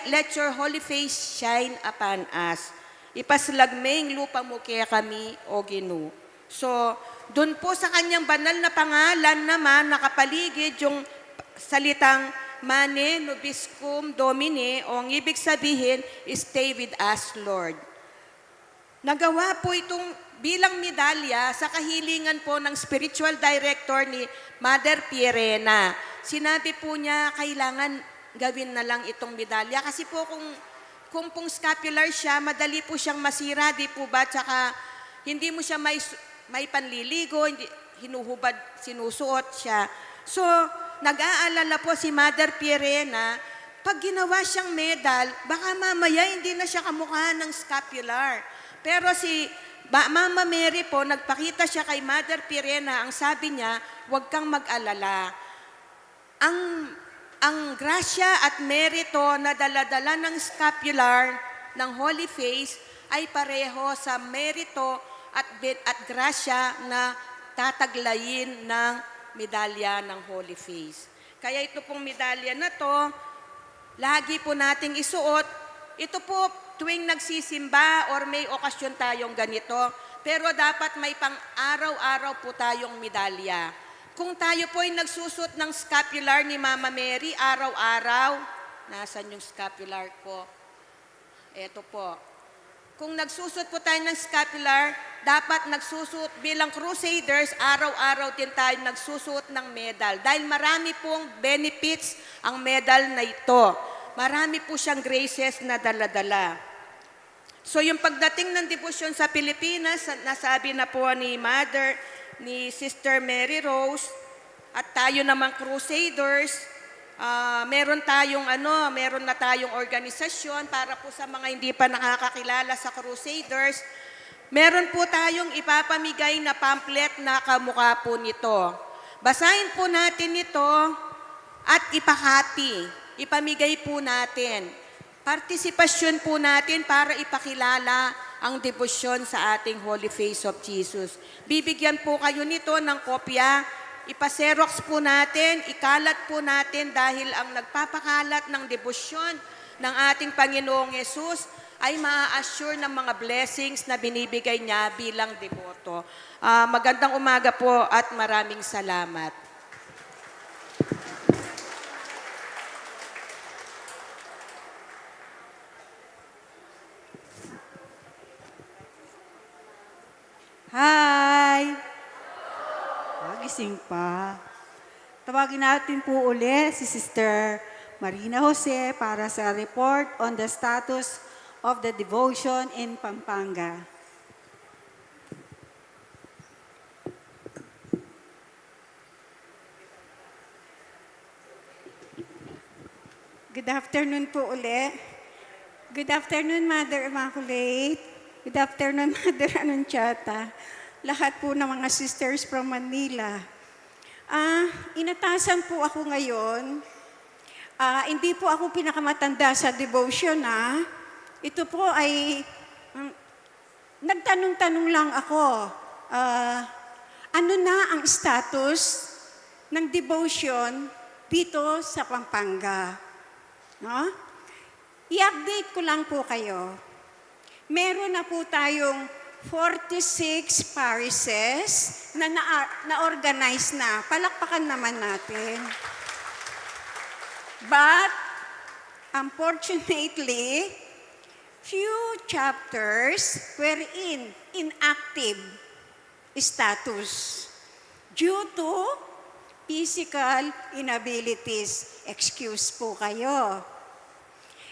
let your holy face shine upon us. Ipaslagmeng lupa mo kaya kami, O Ginoo. So, doon po sa kanyang banal na pangalan naman, nakapaligid yung salitang Mane Nobiscum Domine, o ang ibig sabihin, stay with us, Lord. Nagawa po itong bilang medalya sa kahilingan po ng spiritual director ni Mother Pierena. Sinabi po niya, kailangan gawin na lang itong medalya. Kasi po kung pong scapular siya, madali po siyang masira, di po ba? Tsaka hindi mo siya may panliligo, hindi, hinuhubad, sinusuot siya. So, nag-aalala po si Mother Pierena, pag ginawa siyang medal, baka mamaya hindi na siya kamukha ng scapular. Pero si Mama Mary po, nagpakita siya kay Mother Pierena, ang sabi niya, huwag kang mag-alala. Ang grasya at merito na daladala ng scapular ng Holy Face ay pareho sa merito at grasya na tataglayin ng medalya ng Holy Face. Kaya ito pong medalya na to, lagi po nating isuot. Ito po tuwing nagsisimba or may okasyon tayong ganito, pero dapat may pang-araw-araw po tayong medalya. Kung tayo po ay nagsusot ng scapular ni Mama Mary araw-araw, nasan yung scapular ko? Ito po. Kung nagsusot po tayo ng scapular, dapat nagsusot bilang crusaders, araw-araw din tayo nagsusot ng medal. Dahil marami pong benefits ang medal na ito. Marami po siyang graces na dala-dala. So yung pagdating ng debosyon sa Pilipinas, nasabi na po ni ni Sister Mary Rose, at tayo namang crusaders, meron na tayong organisasyon para po sa mga hindi pa nakakakilala sa crusaders. Meron po tayong ipapamigay na pamphlet na kamukha po nito. Basahin po natin ito at ipakopy. Ipamigay po natin. Partisipasyon po natin para ipakilala ang debosyon sa ating Holy Face of Jesus. Bibigyan po kayo nito ng kopya. Ipaserox po natin, ikalat po natin dahil ang nagpapakalat ng debosyon ng ating Panginoong Yesus ay maa-assure ng mga blessings na binibigay niya bilang deboto. Magandang umaga po at maraming salamat. Hi! Gising pa. Tawagin natin po uli si Sister Marina Jose para sa report on the status of the devotion in Pampanga. Good afternoon po uli. Good afternoon, Mother Immaculate. Good afternoon, Mother Anunciata. Lahat po ng mga sisters from Manila. Inatasan po ako ngayon. Hindi po ako pinakamatanda sa devotion, Ito po ay, nagtanong-tanong lang ako, ano na ang status ng devotion dito sa Pampanga? No? I-update ko lang po kayo. Meron na po tayong 46 parishes na-organize na. Palakpakan naman natin. But, unfortunately, few chapters were in inactive status due to physical inabilities. Excuse po kayo.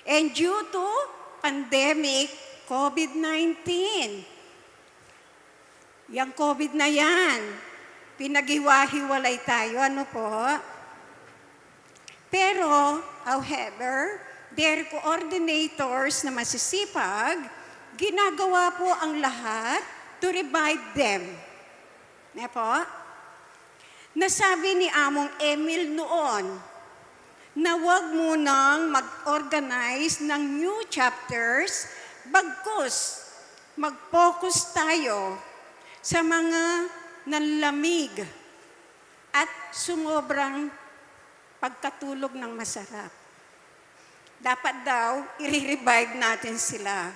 And due to pandemic, COVID-19, yung COVID na yan, pinaghiwa-hiwalay tayo, ano po? Pero, however, their coordinators na masisipag, ginagawa po ang lahat to revive them. Ne po? Nasabi ni Among Emil noon na huwag munang mag-organize ng new chapters, bagkus mag-focus tayo sa mga nanlamig at sumobrang pagkatulog ng masarap. Dapat daw, i-revive natin sila.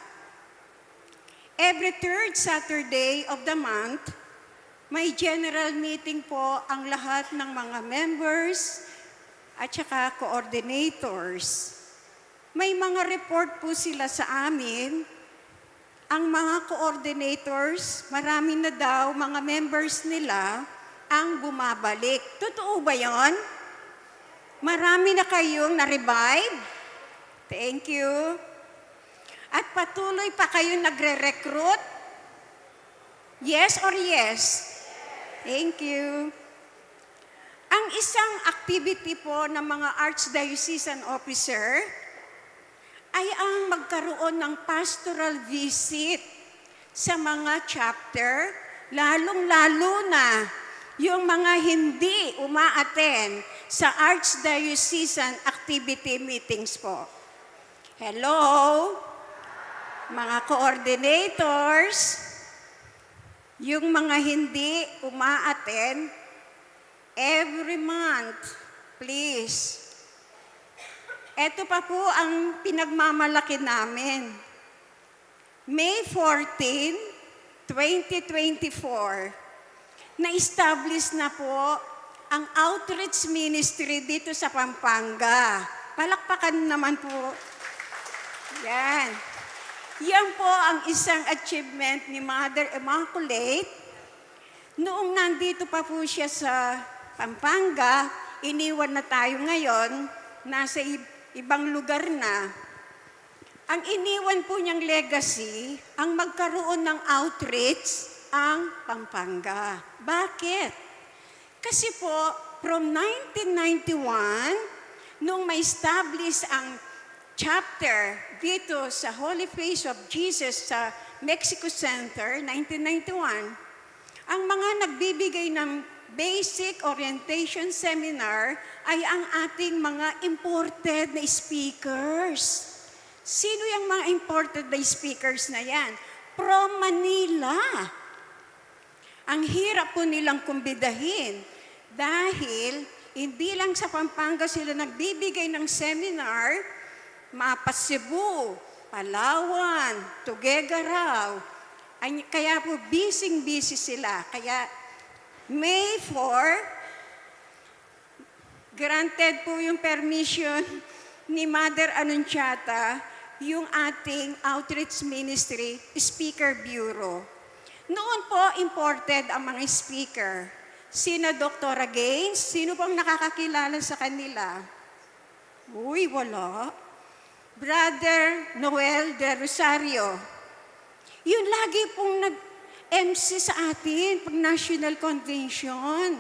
Every third Saturday of the month, may general meeting po ang lahat ng mga members at saka coordinators. May mga report po sila sa amin. Ang mga coordinators, marami na daw mga members nila ang bumabalik. Totoo ba yon? Marami na kayong na-revive? Thank you. At patuloy pa kayong nagre-recruit? Yes or yes? Thank you. Ang isang activity po ng mga archdiocesan officer ay ang magkaroon ng pastoral visit sa mga chapter, lalong-lalo na yung mga hindi umaattend sa archdiocesan activity meetings po. Hello, mga coordinators, yung mga hindi umaattend, every month, please. Ito pa po ang pinagmamalaki namin. May 14, 2024, na-establish na po ang outreach ministry dito sa Pampanga. Palakpakan naman po. Yan. Yan po ang isang achievement ni Mother Immaculate. Noong nandito pa po siya sa Pampanga, iniwan na tayo ngayon, nasa ibang lugar na. Ang iniwan po niyang legacy, ang magkaroon ng outreach ang Pampanga. Bakit? Kasi po, from 1991, nung ma-establish ang chapter dito sa Holy Face of Jesus sa Mexico Center, 1991, ang mga nagbibigay ng basic orientation seminar ay ang ating mga imported na speakers. Sino yung mga imported na speakers na yan? From Manila. Ang hirap po nilang kumbidahin dahil hindi lang sa Pampanga sila nagbibigay ng seminar, mapa Cebu, Palawan, Tuguegarao. Kaya po busy sila. Kaya May 4, granted po yung permission ni Mother Anunciata, yung ating outreach ministry, speaker bureau. Noon po, imported ang mga speaker. Sina Dr. Gaines, sino pong nakakakilala sa kanila? Uy, wala. Brother Noel de Rosario. Yun lagi pong nag-MC sa atin pag National Convention.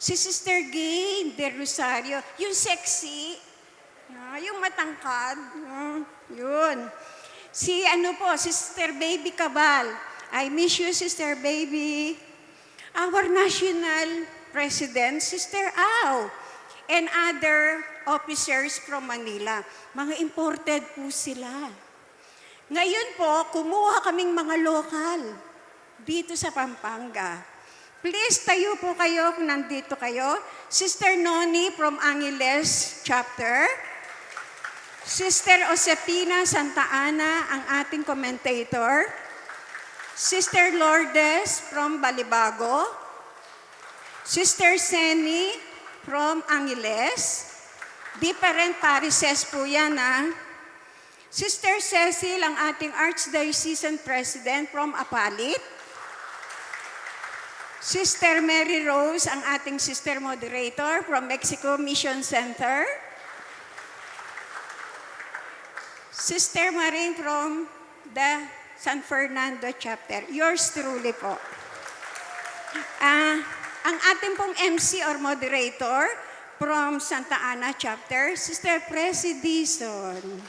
Si Sister Gain de Rosario, yung sexy, yung matangkad, yun. Si Sister Baby Cabal, I miss you, Sister Baby. Our National President, Sister Au, and other officers from Manila. Mga imported po sila. Ngayon po, kumuha kaming mga lokal dito sa Pampanga. Please, tayo po kayo kung nandito kayo. Sister Noni from Angeles Chapter. Sister Josepina Santa Ana, ang ating commentator. Sister Lourdes from Balibago. Sister Seni from Angeles. Different parishes po yan, Sister Cecil, ang ating Archdiocesan President from Apalit. Sister Mary Rose, ang ating sister moderator from Mexico Mission Center. Sister Maring from the San Fernando chapter. Yours truly po. Ang ating pong MC or moderator from Santa Ana chapter, Sister Presi Dizon.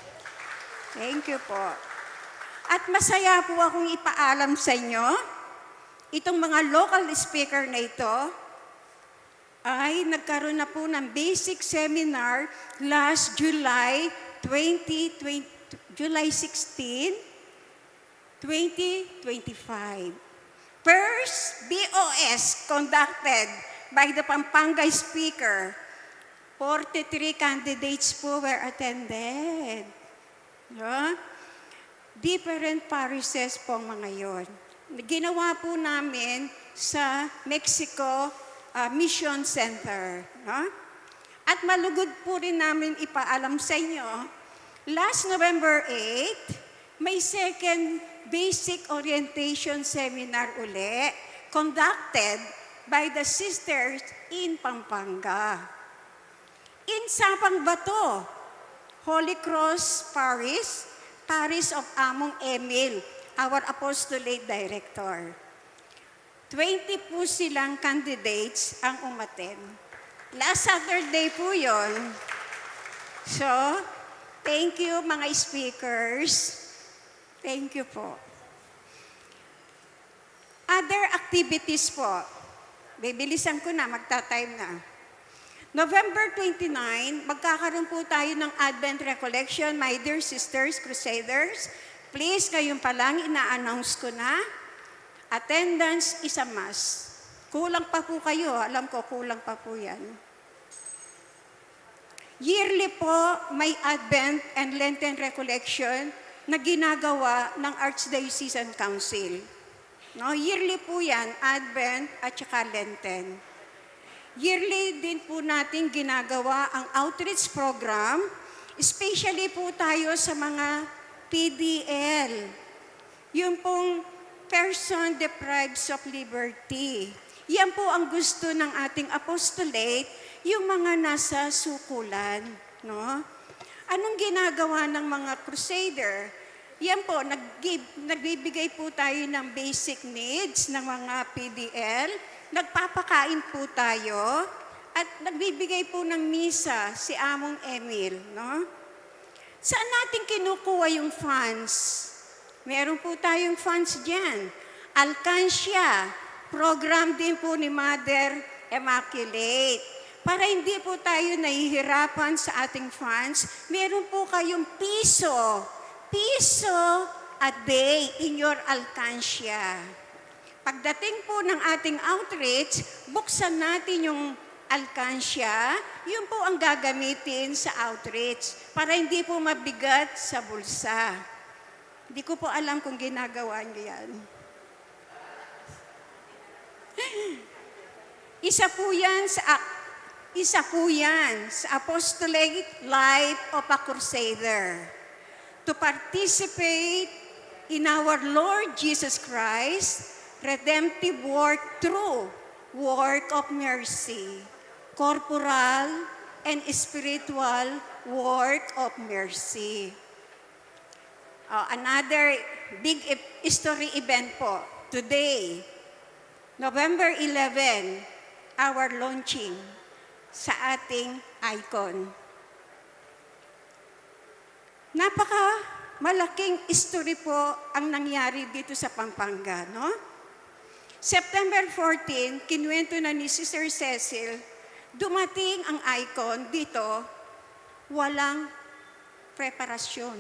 Thank you po. At masaya po akong ipaalam sa inyo, itong mga local speaker na ito ay nagkaroon na po ng basic seminar last July 16, 2025. First BOS conducted by the Pampanga speaker. 43 candidates po were attended. No? Different parishes po mga yon. Ginawa po namin sa Mexico Mission Center. No? At malugod po rin namin ipaalam sa inyo, last November 8, may second basic orientation seminar uli conducted by the sisters in Pampanga. In Sapang Bato, Holy Cross Parish, Parish of Among Emil, our apostolate director. 20 po silang candidates ang umattend. Last Saturday po yon. So, thank you mga speakers. Thank you po. Other activities po. Bibilisan ko na, magta-time na. November 29, magkakaroon po tayo ng Advent Recollection, my dear sisters, Crusaders. Please, ngayon pa lang, ina-announce ko na. Attendance is a must. Kulang pa po kayo, alam ko, kulang pa po yan. Yearly po, may Advent and Lenten Recollection na ginagawa ng Archdiocesan Council. No, yearly po yan, Advent at saka Lenten. Yearly din po natin ginagawa ang outreach program, especially po tayo sa mga PDL, yung pong person deprived of liberty. Yan po ang gusto ng ating apostolate, yung mga nasa sukulan. No? Anong ginagawa ng mga crusader? Yan po, nagbibigay po tayo ng basic needs ng mga PDL, nagpapakain po tayo, at nagbibigay po ng misa si Among Emil. No? Saan natin kinukuha yung funds? Meron po tayong funds dyan. Alcansya, program din po ni Mother Immaculate. Para hindi po tayo nahihirapan sa ating funds, meron po kayong piso a day in your alcansya. Pagdating po ng ating outreach, buksan natin yung alkansya, yun po ang gagamitin sa outreach para hindi po mabigat sa bulsa. Hindi ko po alam kung ginagawa niyo yan. Isa po yan sa apostolic life of a crusader. To participate in our Lord Jesus Christ, redemptive work through work of mercy, corporal and spiritual work of mercy. Another big history event po, today, November 11, our launching sa ating icon. Malaking history po ang nangyari dito sa Pampanga, no? September 14, kinuwento na ni Sister Cecil, dumating ang icon dito, walang preparasyon.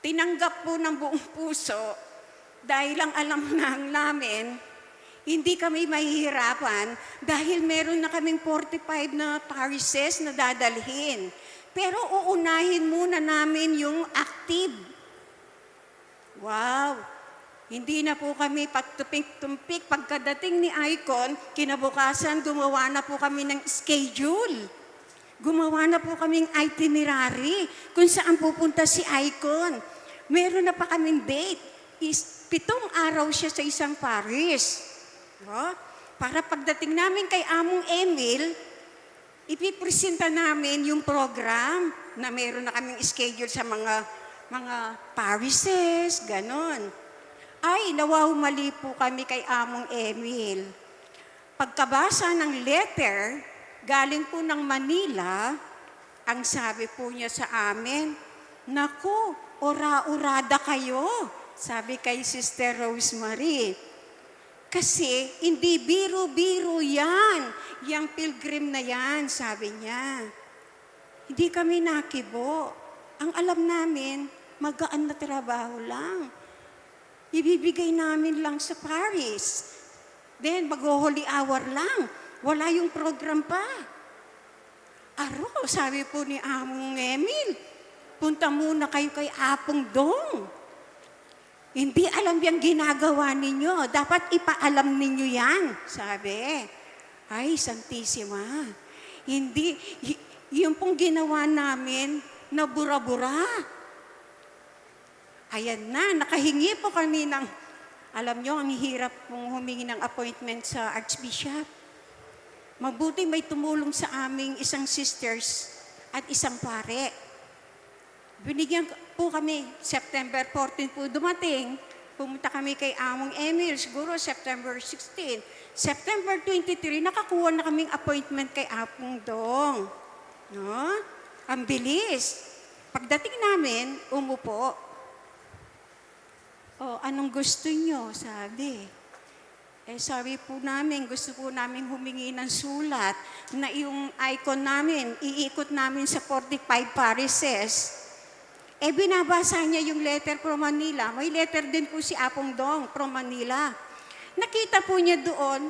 Tinanggap po ng buong puso dahil ang alam namin, hindi kami mahihirapan dahil meron na kaming 45 na parishes na dadalhin. Pero uunahin muna namin yung active. Wow! Hindi na po kami pagtumpik-tumpik. Pagkadating ni Icon, kinabukasan gumawa na po kami ng schedule. Gumawa na po kaming itinerary kung saan pupunta si Icon. Meron na pa kaming date. 7 araw siya sa isang parish. Oh, para pagdating namin kay Among Emil, ipipresenta namin yung program na meron na kaming schedule sa mga parishes, ganon. Ay, nawahumali po kami kay Among Emil. Pagkabasa ng letter, galing po ng Manila, ang sabi po niya sa amin, naku, ora-urada kayo, sabi kay Sister Rosemary. Kasi hindi biro-biro yan, yung pilgrim na yan, sabi niya. Hindi kami nakibo. Ang alam namin, magaan na trabaho lang. Ibibigay namin lang sa Paris. Then, mag-holy hour lang. Wala yung program pa. Aro, sabi po ni Among Emil, punta muna kayo kay Apong Dong. Hindi alam yung ginagawa ninyo. Dapat ipaalam ninyo yan, sabi. Ay, Santissima. Hindi, yung pong ginawa namin na bura-bura. Ayan na, nakahingi po kami ng, alam nyo, ang hirap pong humingi ng appointment sa Archbishop. Mabuti may tumulong sa aming isang sisters at isang pare. Binigyan po kami, September 14 po dumating. Pumunta kami kay Among Emil, siguro September 16. September 23, nakakuha na kaming appointment kay Apong Dong. No? Ang bilis. Pagdating namin, umupo. O, anong gusto nyo? Sabi. Sabi po namin, gusto po namin humingi ng sulat na yung icon namin, iikot namin sa 45 parishes. Binabasa niya yung letter from Manila. May letter din po si Apong Dong from Manila. Nakita po niya doon,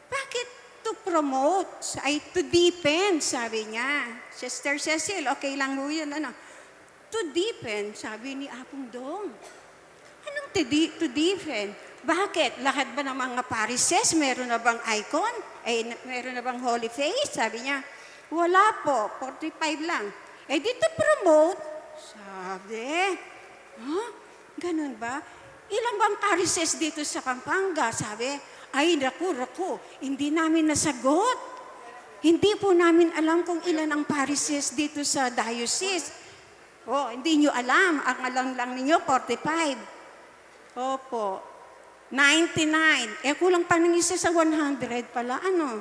bakit to promote? Ay, to deepen, sabi niya. Sister Cecil, okay lang mo yun, ano? To deepen, sabi ni Apong Dong. Anong to deepen? Bakit? Lahat ba ng mga parishes, meron na bang icon? Meron na bang holy face? Sabi niya, wala po, 45 lang. Dito promote, sabi. Huh? Ganun ba? Ilang bang parishes dito sa Pampanga? Sabi, ay, naku, hindi namin nasagot. Hindi po namin alam kung ilan ang parishes dito sa diocese. Hindi nyo alam. Ang alam lang ninyo, 45. Opo. 99. Kulang pa ng isa sa 100 pala. Ano?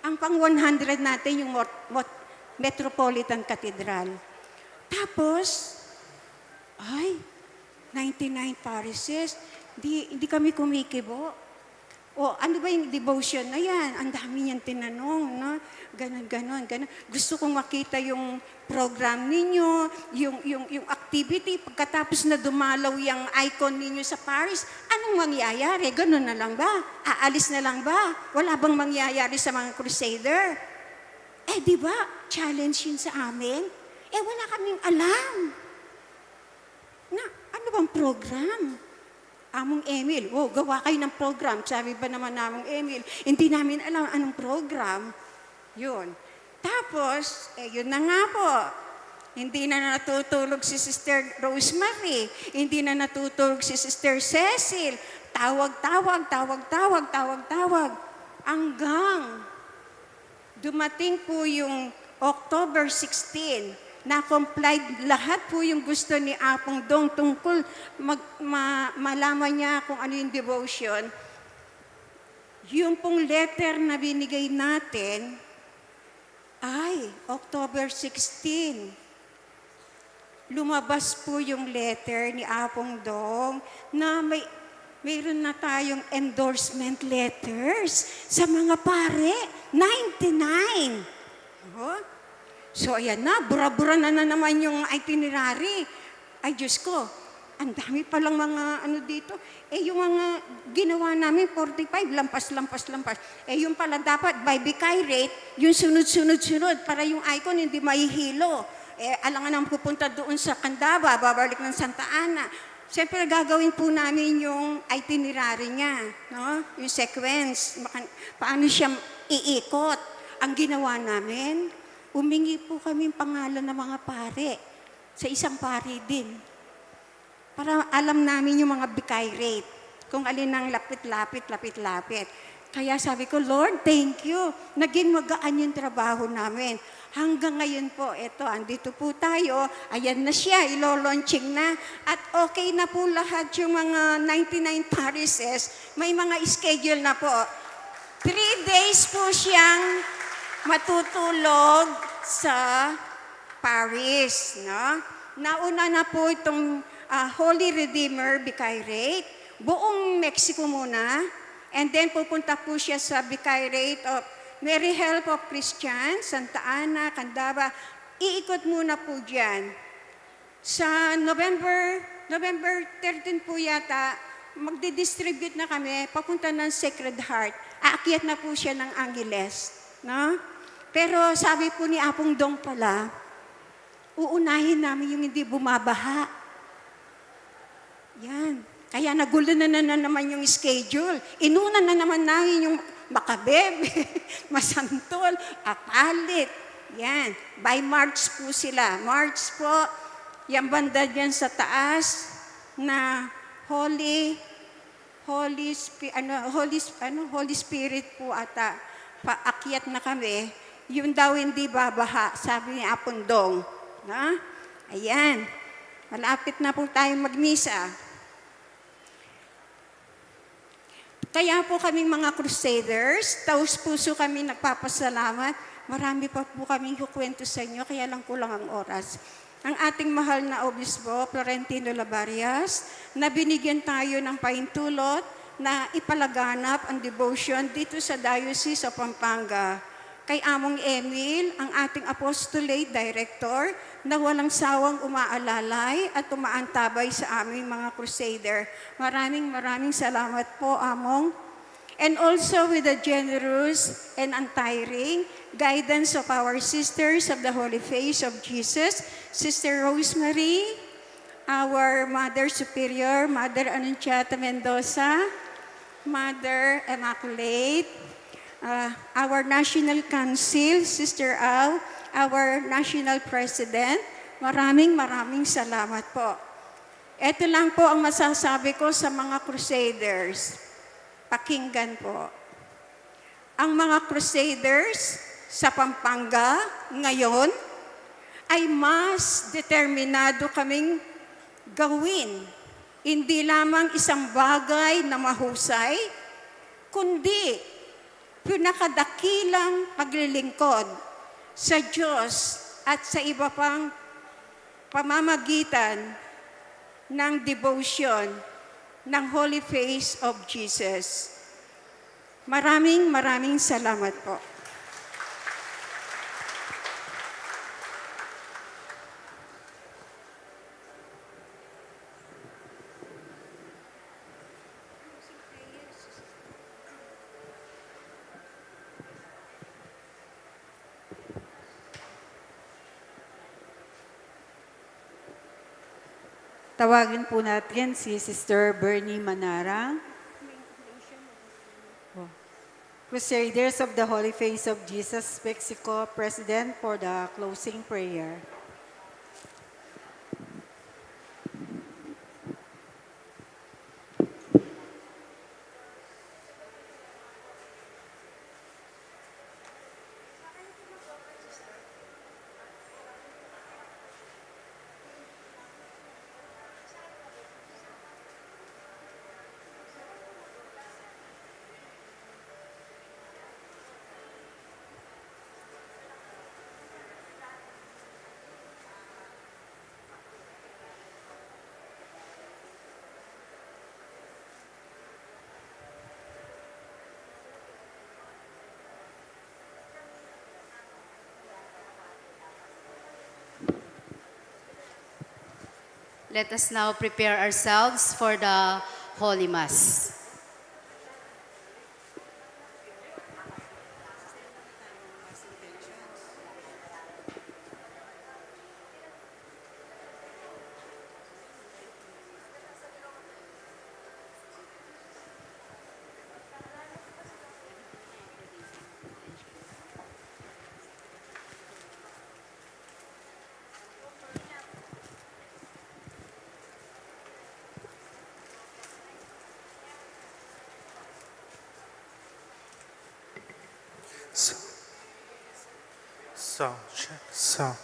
Ang pang 100 natin yung Metropolitan Cathedral. Tapos, 99 parishes. Hindi kami kumikibo. Ano ba yung devotion na yan? Ang dami niyang tinanong, no? Ganon. Gusto kong makita yung program ninyo, yung activity. Pagkatapos na dumalaw yung icon ninyo sa Paris, anong mangyayari? Ganon na lang ba? Aalis na lang ba? Wala bang mangyayari sa mga crusader? Di ba? Challenge yun sa amin. Wala kaming alam. Na, ano bang program? Among Emil, gawa kayo ng program. Sabi ba naman Among Emil, hindi namin alam anong program. Yun. Tapos, yun na nga po. Hindi na natutulog si Sister Rosemary. Hindi na natutulog si Sister Cecil. Tawag. Hanggang dumating po yung October 16, na-complied lahat po yung gusto ni Apong Dong tungkol malaman niya kung ano yung devotion. Yung pong letter na binigay natin ay October 16. Lumabas po yung letter ni Apong Dong na mayroon na tayong endorsement letters sa mga pare. 99. So, ayan na, bura-bura na naman yung itinerary. Ay, Diyos ko, ang dami palang mga ano dito. Yung mga ginawa namin, 45, lampas. Yung pala dapat, by vicariate, yung sunod-sunod, para yung icon hindi mahihilo. Alangan naman pupunta doon sa Candaba, babalik ng Santa Ana. Siyempre, gagawin po namin yung itinerary niya, no? Yung sequence, paano siya iikot. Ang ginawa namin, umingi po kami pangalan ng mga pare sa isang pare din. Para alam namin yung mga vicariate. kung alin ang lapit-lapit, lapit-lapit. Kaya sabi ko, Lord, thank you. Naging magaan yung trabaho namin. Hanggang ngayon po, eto, andito po tayo. Ayan na siya, ilo-launching na. At okay na po lahat yung mga 99 parishes. May mga schedule na po. 3 days po siyang matutulog sa Paris. No? Nauna na po itong Holy Redeemer Vicariate. Buong Mexico muna. And then pupunta po siya sa Vicariate of Mary Help of Christians, Santa Ana, Candaba. Iikot muna po dyan. Sa November 13 po yata, magdi-distribute na kami, papunta ng Sacred Heart. Aakyat na po siya ng Angeles. No? Pero sabi po ni Apong Dong pala, uunahin namin yung hindi bumabaha. Yan. Kaya nagulo na naman yung schedule. Inuna na naman namin yung Makabebe, Masantol, Apalit. Yan. By March po sila. March po, yung banda dyan sa taas na Holy Spirit po ata. Paakyat na kami. Yun daw hindi babaha, sabi ni Apondong. Na? Ayan. Malapit na po tayong magmisa. Kaya po kaming mga crusaders, taos puso kami nagpapasalamat. Marami pa po kaming kukwento sa inyo, kaya lang kulang ang oras. Ang ating mahal na Obispo, Florentino Labarias, na binigyan tayo ng paintulot na ipalaganap ang devotion dito sa Diocese of Pampanga. Kay Among Emil, ang ating apostolate director, na walang sawang umaalalay at umaantabay sa aming mga crusader. Maraming salamat po, Among. And also with the generous and untiring guidance of our sisters of the Holy Face of Jesus, Sister Rosemary, our Mother Superior, Mother Anunciata Mendoza, Mother Immaculate, our National Council, Sister Al, our National President, maraming salamat po. Ito lang po ang masasabi ko sa mga crusaders. Pakinggan po. Ang mga crusaders sa Pampanga ngayon ay mas determinado kaming gawin. Hindi lamang isang bagay na mahusay, kundi pinakadakilang paglilingkod sa Diyos at sa iba pang pamamagitan ng devotion ng Holy Face of Jesus. Maraming salamat po. Tawagin po natin si Sister Bernie Manarang. Crusaders of the Holy Face of Jesus, Mexico, President, for the closing prayer. Let us now prepare ourselves for the Holy Mass. Sound check. Sound.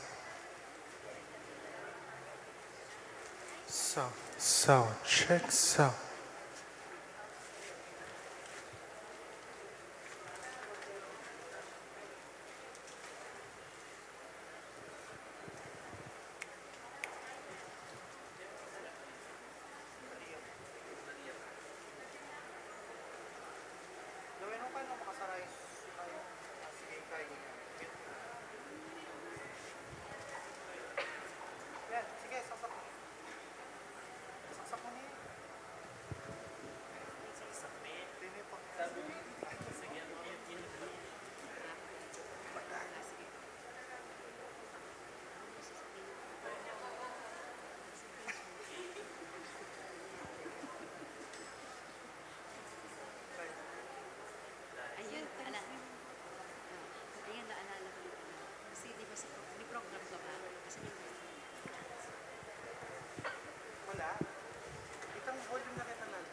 Sound check. Sound. Ayun, ayun, naalala ko yun. Kasi di ba may program ka ba? Kasi Wala. Itang volume na kita lang.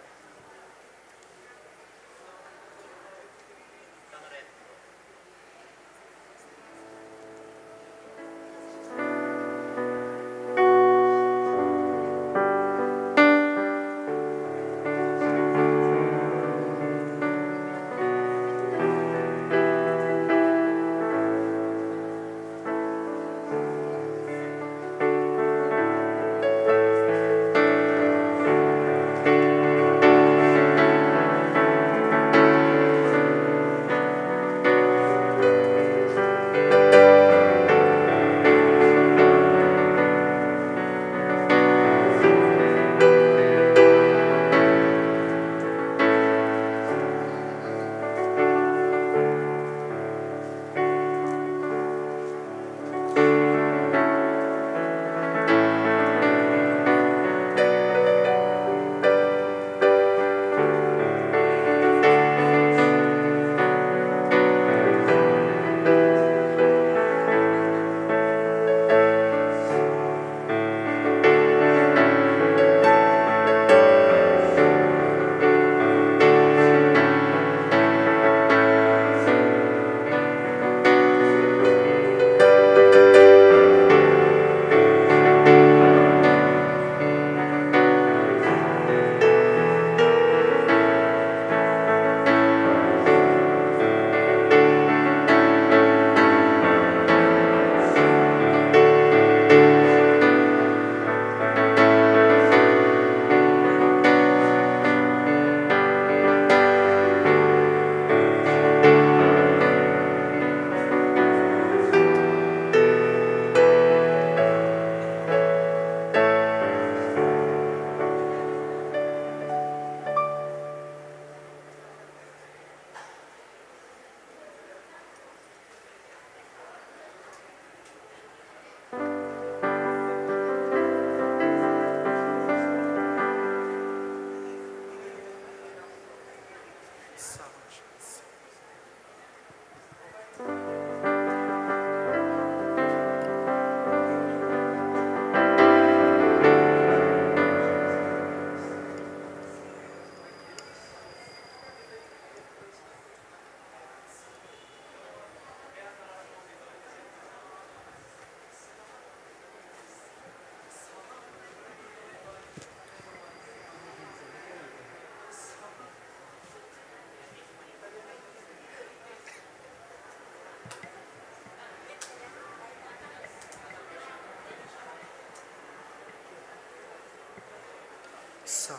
Sound.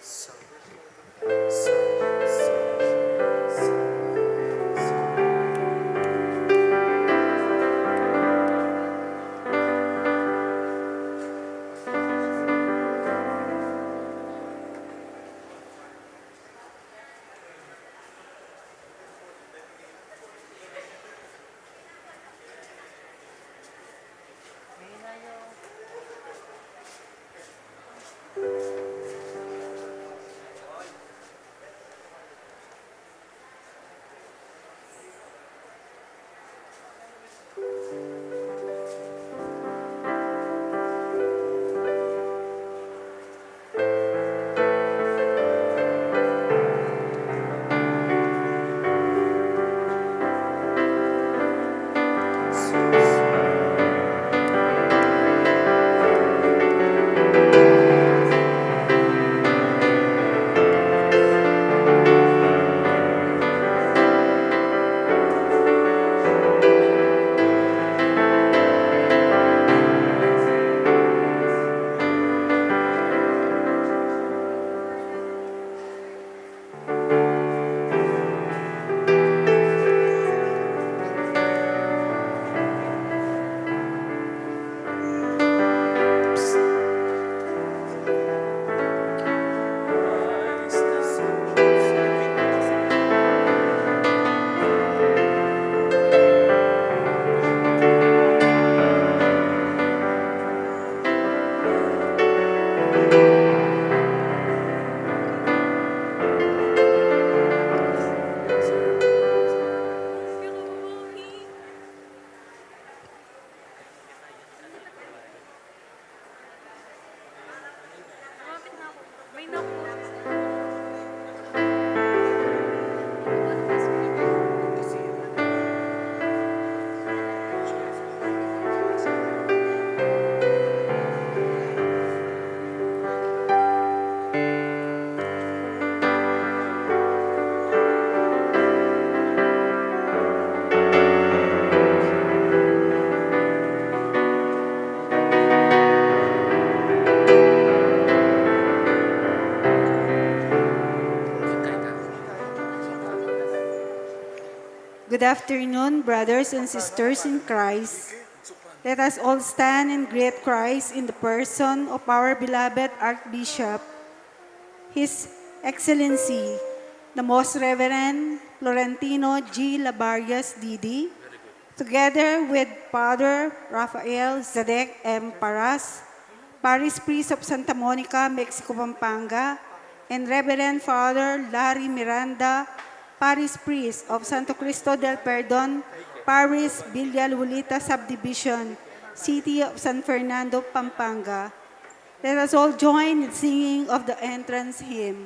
Sound. Sound. Good afternoon, brothers and sisters in Christ. Let us all stand and greet Christ in the person of our beloved Archbishop, His Excellency, the Most Reverend Florentino G. Labarias Didi, together with Father Rafael Zadek M. Paras, Parish Priest of Santa Monica, Mexico, Pampanga, and Reverend Father Larry Miranda, Parish Priest of Santo Cristo del Perdon, Parish Villa Lulita Subdivision, City of San Fernando, Pampanga. Let us all join in singing of the entrance hymn.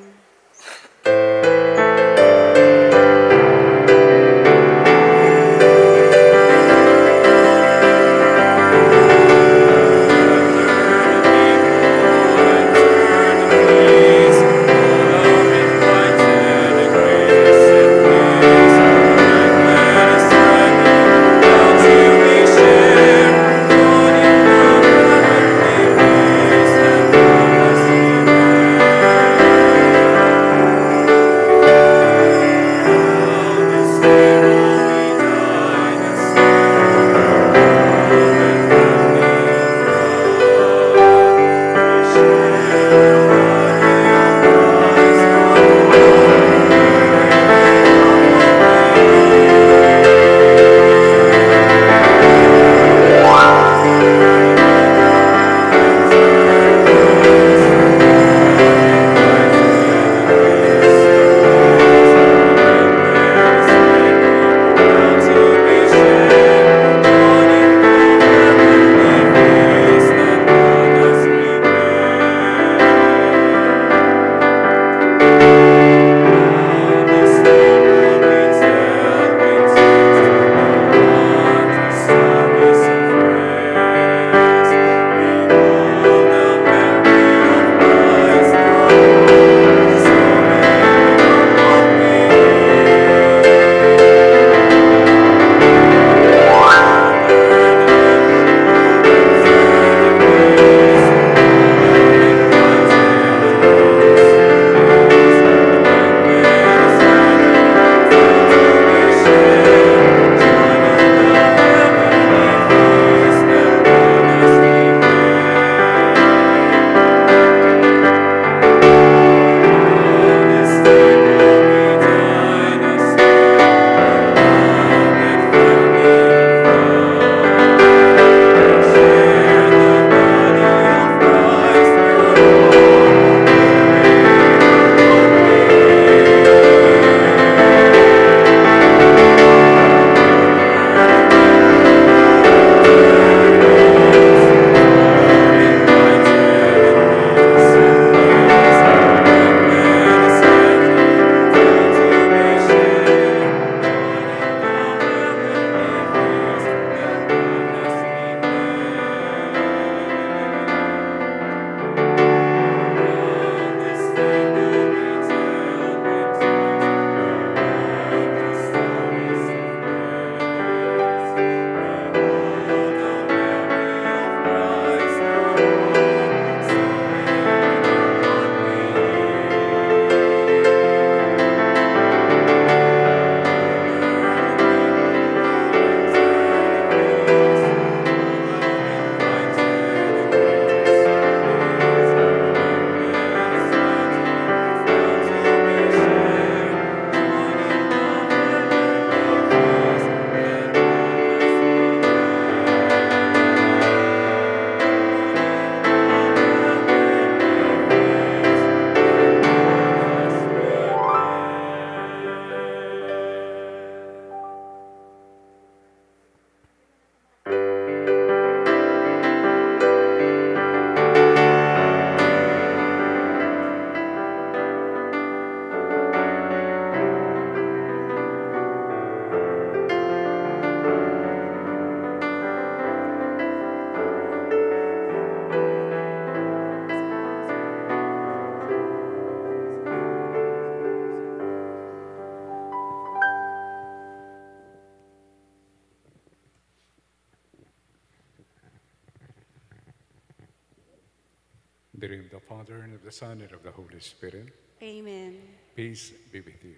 In the name of the Father, and of the Son, and of the Holy Spirit. Amen. Peace be with you.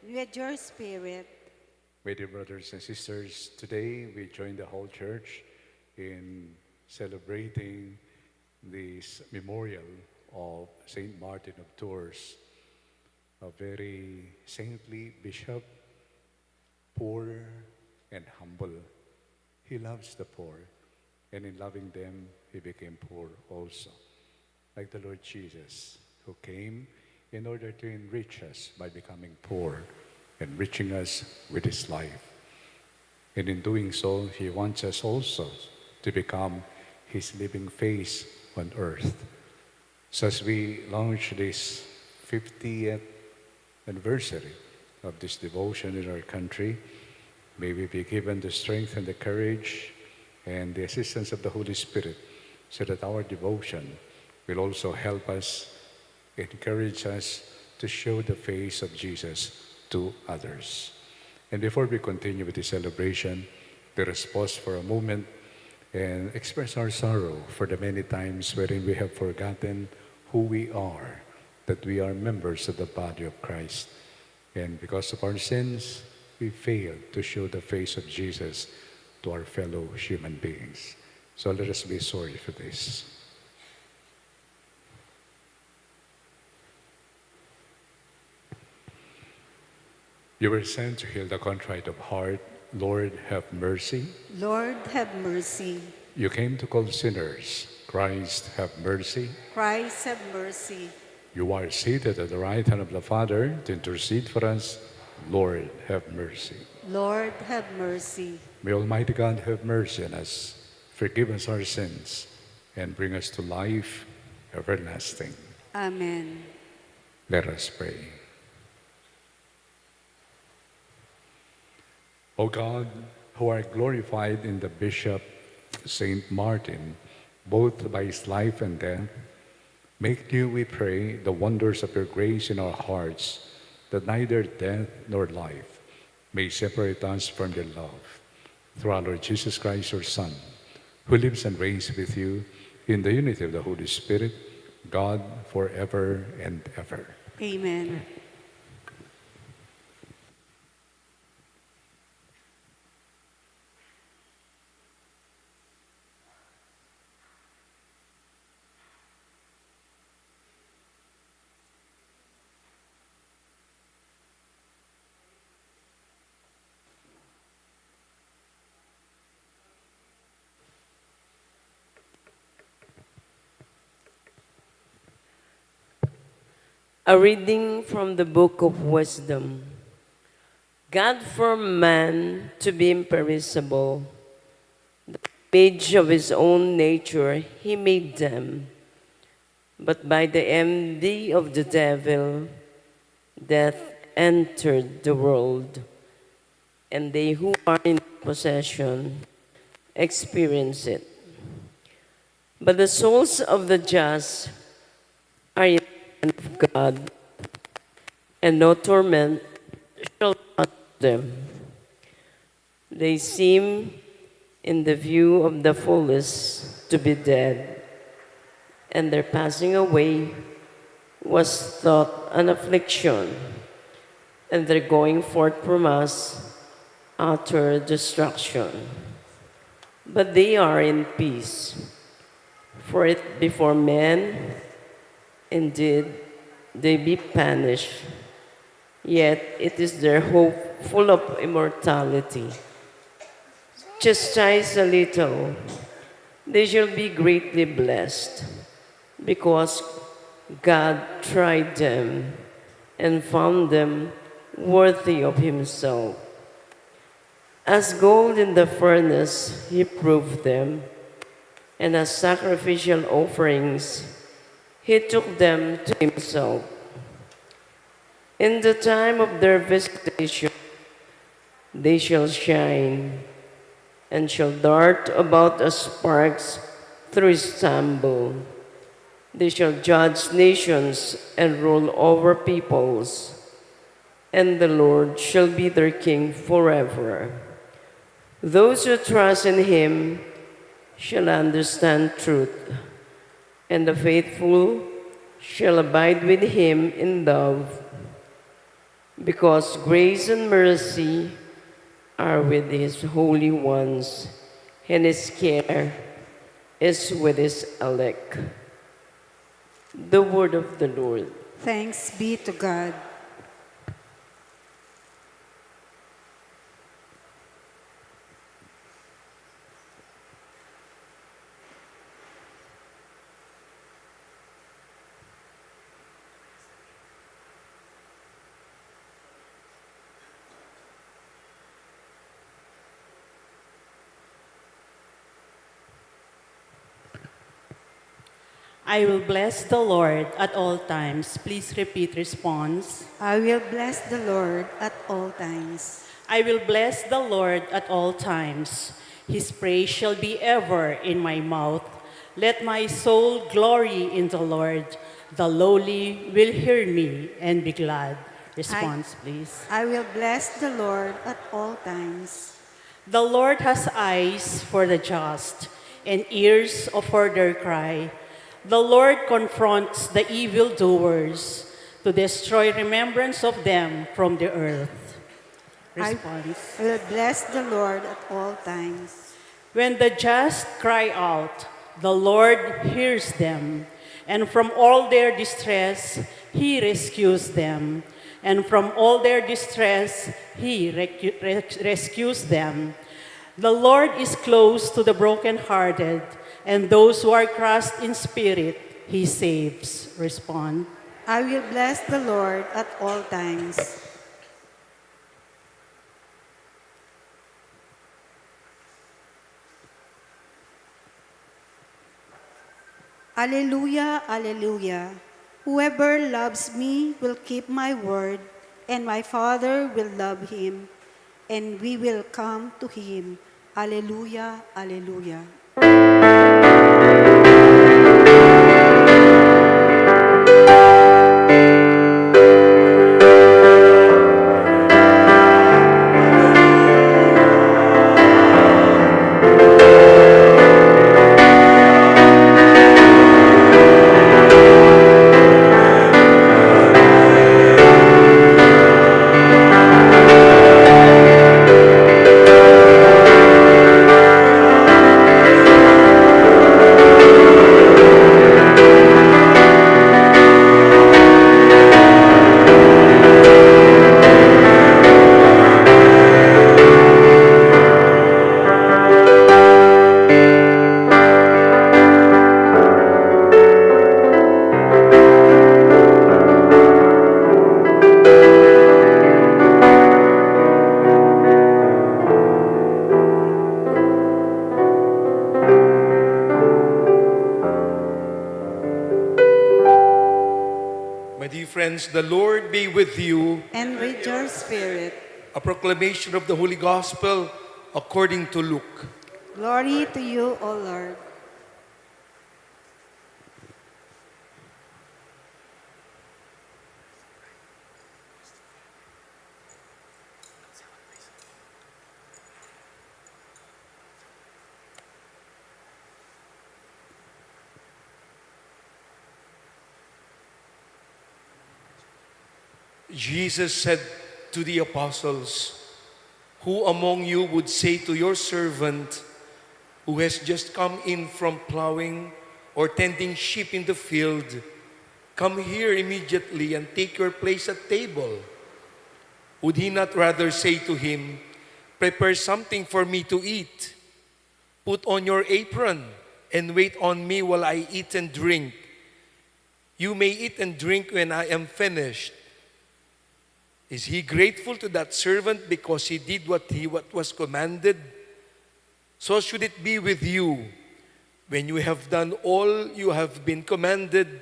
With your spirit. My dear brothers and sisters, today we join the whole church in celebrating this memorial of Saint Martin of Tours, a very saintly bishop, poor and humble. He loves the poor, and in loving them, he became poor also, like the Lord Jesus, who came in order to enrich us by becoming poor, enriching us with his life. And in doing so, he wants us also to become his living face on earth. So as we launch this 50th anniversary of this devotion in our country, may we be given the strength and the courage and the assistance of the Holy Spirit so that our devotion will also help us, encourage us to show the face of Jesus to others. And before we continue with the celebration, let us pause for a moment and express our sorrow for the many times wherein we have forgotten who we are, that we are members of the body of Christ. And because of our sins, we fail to show the face of Jesus to our fellow human beings. So let us be sorry for this. You were sent to heal the contrite of heart. Lord, have mercy. Lord, have mercy. You came to call sinners. Christ, have mercy. Christ, have mercy. You are seated at the right hand of the Father to intercede for us. Lord, have mercy. Lord, have mercy. May Almighty God have mercy on us, forgive us our sins, and bring us to life everlasting. Amen. Let us pray. O God, who are glorified in the Bishop Saint Martin, both by his life and death, make new, we pray, the wonders of your grace in our hearts, that neither death nor life may separate us from your love. Through our Lord Jesus Christ, your Son, who lives and reigns with you in the unity of the Holy Spirit, God, forever and ever. Amen. A reading from the Book of Wisdom. God formed man to be imperishable. The image of his own nature, he made them. But by the envy of the devil, death entered the world, and they who are in possession experience it. But the souls of the just are in the hand of God, and no torment shall touch them. They seem, in the view of the foolish, to be dead, and their passing away was thought an affliction, and their going forth from us utter destruction. But they are in peace, for it before men, indeed, they be punished, yet it is their hope full of immortality. Chastise a little, they shall be greatly blessed, because God tried them and found them worthy of himself. As gold in the furnace, he proved them, and as sacrificial offerings, he took them to himself. In the time of their visitation, they shall shine and shall dart about as sparks through Istanbul. They shall judge nations and rule over peoples, and the Lord shall be their king forever. Those who trust in him shall understand truth, and the faithful shall abide with him in love, because grace and mercy are with his holy ones, and his care is with his elect. The word of the Lord. Thanks be to God. I will bless the Lord at all times. Please repeat response. I will bless the Lord at all times. I will bless the Lord at all times. His praise shall be ever in my mouth. Let my soul glory in the Lord. The lowly will hear me and be glad. Response, please. I will bless the Lord at all times. The Lord has eyes for the just and ears for their cry. The Lord confronts the evildoers to destroy remembrance of them from the earth. Response. I will bless the Lord at all times. When the just cry out, the Lord hears them, and from all their distress, he rescues them. And from all their distress, he rescues them. The Lord is close to the brokenhearted, and those who are crushed in spirit, he saves. Respond. I will bless the Lord at all times. Alleluia, alleluia. Whoever loves me will keep my word, and my Father will love him, and we will come to him. Alleluia, alleluia. My dear friends, the Lord be with you. And with your spirit. A proclamation of the Holy Gospel according to Luke. Glory to you, O Lord. Jesus said to the apostles, "Who among you would say to your servant who has just come in from plowing or tending sheep in the field, 'Come here immediately and take your place at table'? Would he not rather say to him, 'Prepare something for me to eat. Put on your apron and wait on me while I eat and drink. You may eat and drink when I am finished'? Is he grateful to that servant because he did what was commanded? So should it be with you. When you have done all you have been commanded,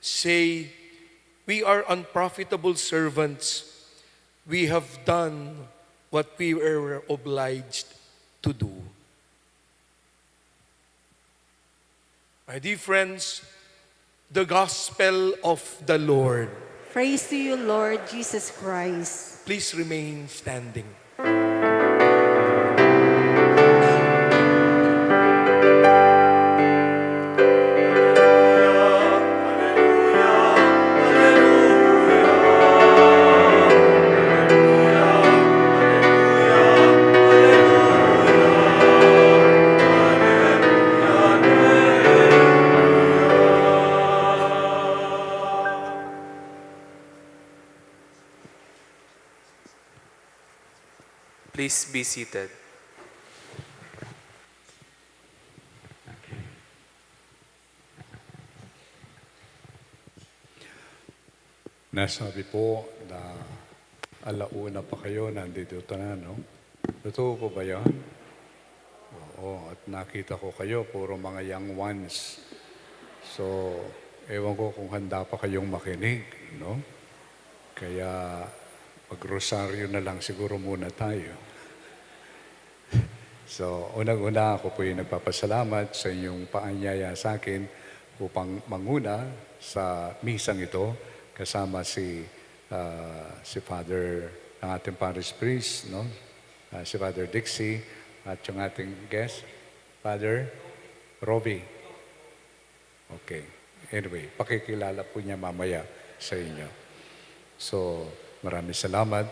say, 'We are unprofitable servants. We have done what we were obliged to do.'" My dear friends, the gospel of the Lord. Praise to you, Lord Jesus Christ. Please remain standing. Please be seated. Nasabi po na alauna pa kayo, nandito na, no? Totoo po ba yan? Oo, at nakita ko kayo, puro mga young ones. So, ewan ko kung handa pa kayong makinig, no? Kaya, mag-rosaryo na lang siguro muna tayo. So, unang-una ako po yung nagpapasalamat sa inyong paanyaya sa akin upang manguna sa misang ito kasama si Father, ang ating parish priest, no? Si Father Dixie at yung ating guest, Father Robbie. Okay. Anyway, pakikilala po niya mamaya sa inyo. So, maraming salamat.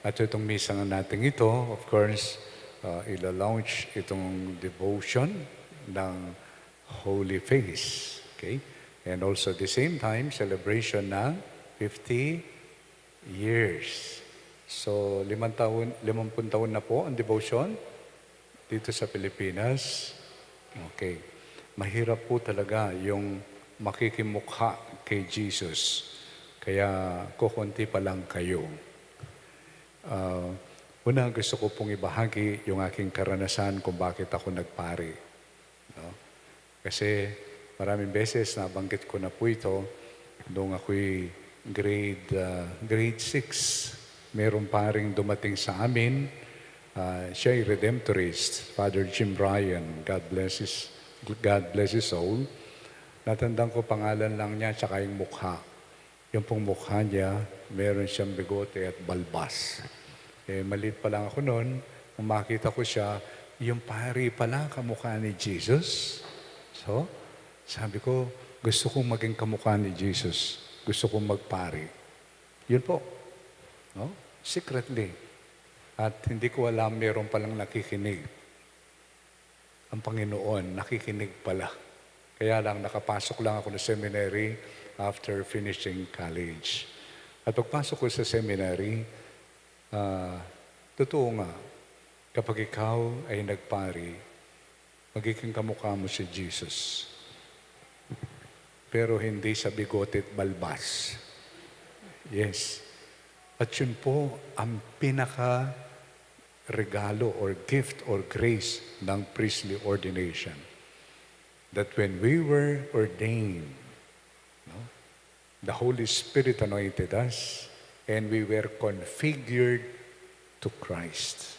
At itong misang natin ito, of course, ila-launch itong devotion ng Holy Face. Okay? And also at the same time, celebration ng 50 years. So, 50 taon na po ang devotion dito sa Pilipinas. Okay. Mahirap po talaga yung makikimukha kay Jesus. Kaya kukunti pa lang kayo. Una, gusto ko pong ibahagi yung aking karanasan kung bakit ako nagpari. No? Kasi maraming beses nabanggit ko na po ito noong ako'y grade 6. Meron paring dumating sa amin. Siya ay Redemptorist, Father Jim Bryan. God bless his soul. Natandang ko pangalan lang niya tsaka yung mukha. Yung pong mukha niya, meron siyang bigote at balbas. Maliit pa lang ako noon, nung makita ko siya, yung pari pala kamukha ni Jesus. So, sabi ko, gusto kong maging kamukha ni Jesus. Gusto kong magpari. Yun po. No? Secretly. At hindi ko alam, meron palang nakikinig. Ang Panginoon, nakikinig pala. Kaya lang, nakapasok lang ako na seminary after finishing college. At pagpasok ko sa seminary, totoo nga, kapag ikaw ay nagpari, magiging kamukha mo si Jesus. Pero hindi sa bigote at balbas. Yes. At yun po ang pinaka-regalo or gift or grace ng priestly ordination. That when we were ordained, no, the Holy Spirit anointed us and we were configured to Christ.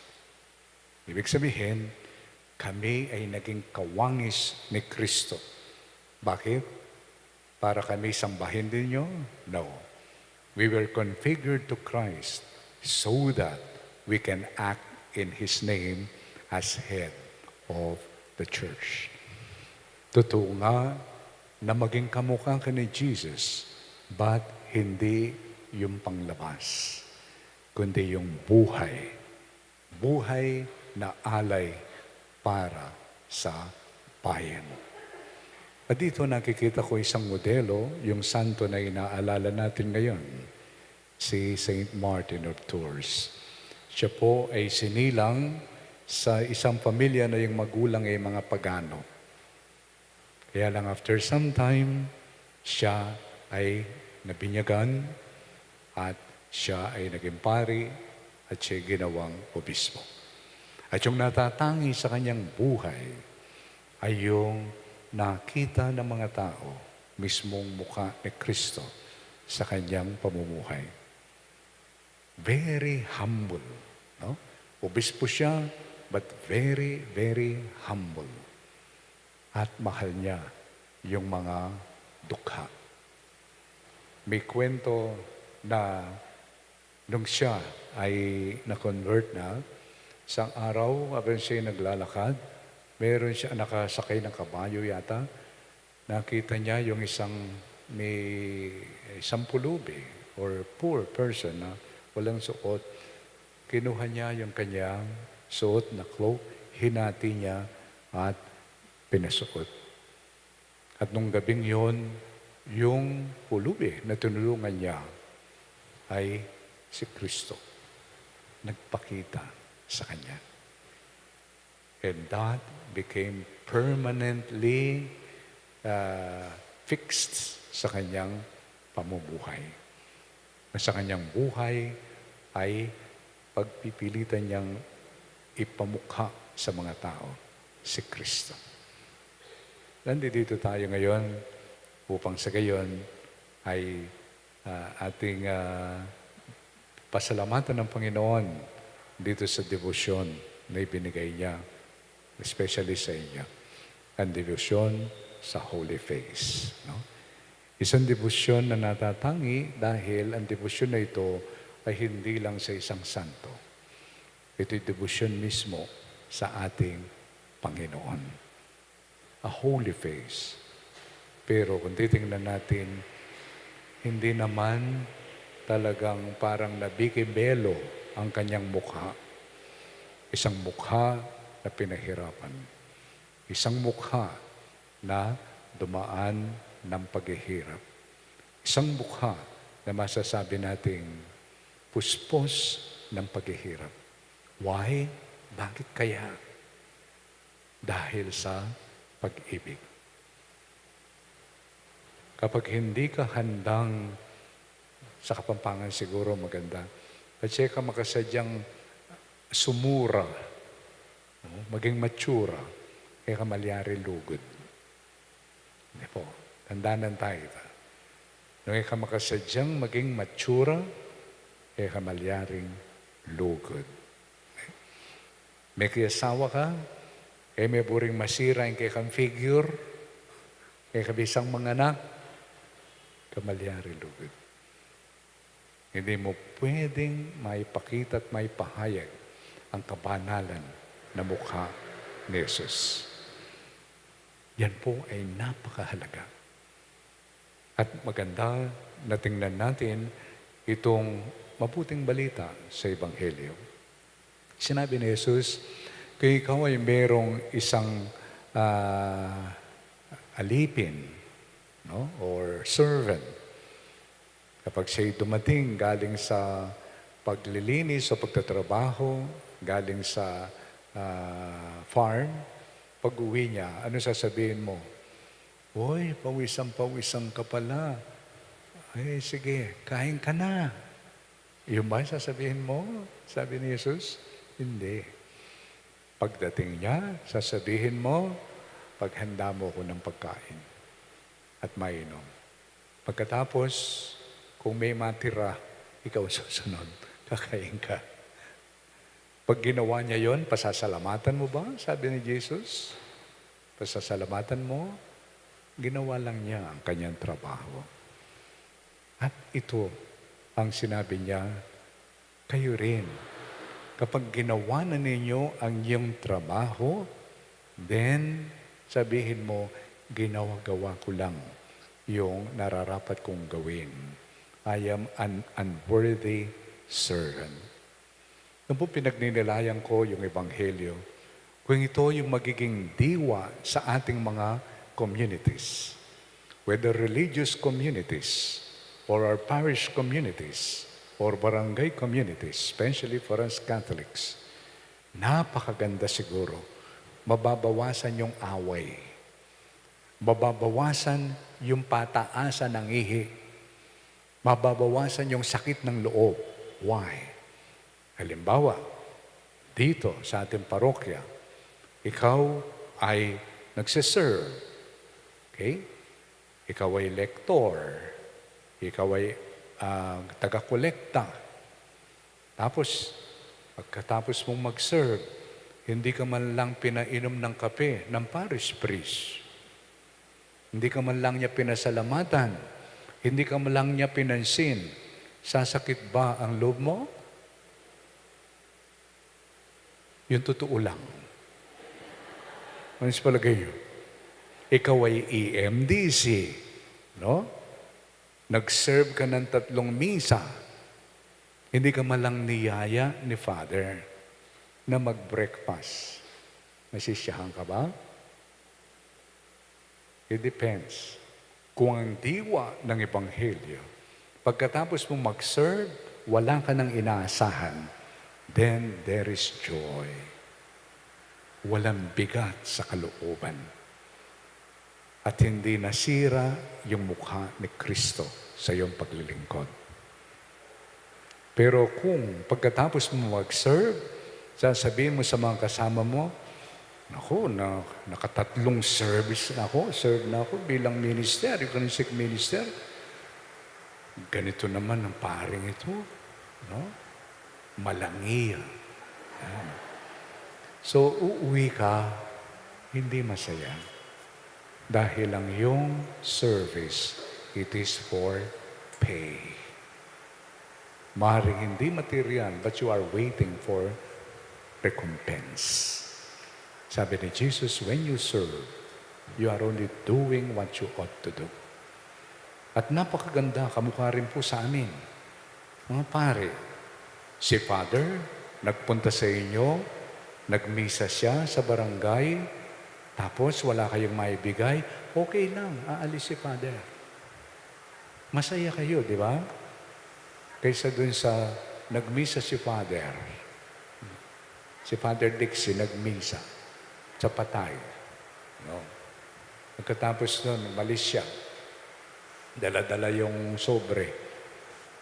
Ibig sabihin, kami ay naging kawangis ni Kristo. Bakit? Para kami sambahin din niyo? No. We were configured to Christ so that we can act in His name as head of the church. Totoo nga na maging kamukha ka ni Jesus, but hindi yung panglabas, kundi yung buhay. Buhay na alay para sa bayan. At dito nakikita ko isang modelo, yung santo na inaalala natin ngayon, si Saint Martin of Tours. Siya po ay sinilang sa isang pamilya na yung magulang ay mga pagano. Kaya lang after some time, siya ay nabinyagan at siya ay naging pari at siya ginawang obispo. At yung natatangi sa kanyang buhay ay yung nakita ng mga tao mismong mukha ni Kristo sa kanyang pamumuhay. Very humble. No? Obispo siya, but very, very humble. At mahal niya yung mga dukha. May kwento na nung siya ay na-convert na, isang araw, habang siya naglalakad, meron siya nakasakay ng kabayo yata. Nakita niya yung isang pulubi or poor person na walang suot. Kinuha niya yung kanyang suot na cloak, hinati niya at pinasuot. At nung gabing yon, yung pulubi na tinulungan niya ay si Kristo. Nagpakita sa Kanya. And that became permanently fixed sa Kanyang pamumuhay. Na sa Kanyang buhay ay pagpipilitan niyang ipamukha sa mga tao si Kristo. Nandito tayo ngayon upang sa gayon ay ating pasalamatan ng Panginoon dito sa debosyon na ibinigay niya, especially sa inyo, ang debosyon sa Holy Face. No? Isang debosyon na natatangi dahil ang debosyon na ito ay hindi lang sa isang santo. Ito'y debosyon mismo sa ating Panginoon. A holy face. Pero kung titingnan natin, hindi naman talagang parang nabikibelo ang kanyang mukha. Isang mukha na pinahirapan. Isang mukha na dumaan ng paghihirap. Isang mukha na masasabi nating puspos ng paghihirap. Why? Bakit kaya? Dahil sa pag-ibig. Kapag hindi ka handang sa Kapampangan siguro maganda, kasi ka makasadyang sumura, maging matura, kaya ka malyari lugod. Hindi po, tandaanan tayo. Nung ka makasadyang maging matura, kaya ka malyaring lugod. May kiyasawa ka, may buring masira yung kay kang figure, kay kabisang mga anak, kamalyari lugod. Hindi mo pwedeng maipakita at maipahayag ang kabanalan na mukha ni Jesus. Yan po ay napakahalaga. At maganda na tingnan natin itong mabuting balita sa Ebanghelyo. Sinabi ni Jesus, kung ikaw ay merong isang alipin, no? Or servant, kapag siya'y dumating galing sa paglilinis o pagtatrabaho, galing sa farm, pag-uwi niya, ano sasabihin mo? Hoy, pawisang ka pala. Ay, sige, kain ka na. Yung ba sasabihin mo? Sabi ni Jesus, hindi. Pagdating niya, sasabihin mo, paghanda mo ko ng pagkain at mainom. Pagkatapos, kung may matira, ikaw susunod, kakain ka. Pag ginawa niya yon, pasasalamatan mo ba? Sabi ni Jesus, pasasalamatan mo, ginawa lang niya ang kanyang trabaho. At ito ang sinabi niya, kayo rin. Kapag ginawa na ninyo ang iyong trabaho, then sabihin mo, ginawa-gawa ko lang yung nararapat kong gawin. I am an unworthy servant. Nung po pinagninilayan ko yung Ebanghelyo, kung ito yung magiging diwa sa ating mga communities, whether religious communities, or our parish communities, or barangay communities, especially for us Catholics, napakaganda siguro. Mababawasan yung away. Mababawasan yung pataasan ng ihi. Mababawasan yung sakit ng loob. Why? Halimbawa, dito sa ating parokya, ikaw ay nagsiserve. Okay? Ikaw ay lektor. Ikaw ay taga-kolekta. Tapos, pagkatapos mong mag-serve, hindi ka man lang pinainom ng kape ng parish priest. Hindi ka man lang niya pinasalamatan. Hindi ka man lang niya pinansin. Sasakit ba ang loob mo? Yung totoo lang. Ano sa palagay nyo? Ikaw ay EMDC. No? Nag-serve ka ng 3 misa. Hindi ka man lang niyaya ni Father na mag-breakfast. Nasisiyahan ka ba? It depends. Kung ang diwa ng Ebanghelyo, pagkatapos mong mag-serve, wala ka nang inaasahan, then there is joy. Walang bigat sa kalooban. At hindi nasira yung mukha ni Kristo sa iyong paglilingkod. Pero kung pagkatapos mo mag-serve, sasabihin mo sa mga kasama mo, ako, nakatatlong service na ako, serve na ako bilang minister, Eucharistic minister. Ganito naman ang paring ito, no? Malangi. Yan. So, uuwi ka, hindi masaya. Dahil ang iyong service, it is for pay. Maring hindi material, but you are waiting for recompense. Sabi ni Jesus, when you serve, you are only doing what you ought to do. At napakaganda, kamukha rin po sa amin. Mga pare, si Father, nagpunta sa inyo, nagmisa siya sa barangay, tapos wala kayong maibigay, okay lang, aalis si Father. Masaya kayo, di ba? Kaysa dun sa nagmisa si Father. Si Father Dixie nagmisa sa Patay. No? Pagkatapos nun, malis siya. Dala-dala yung sobre.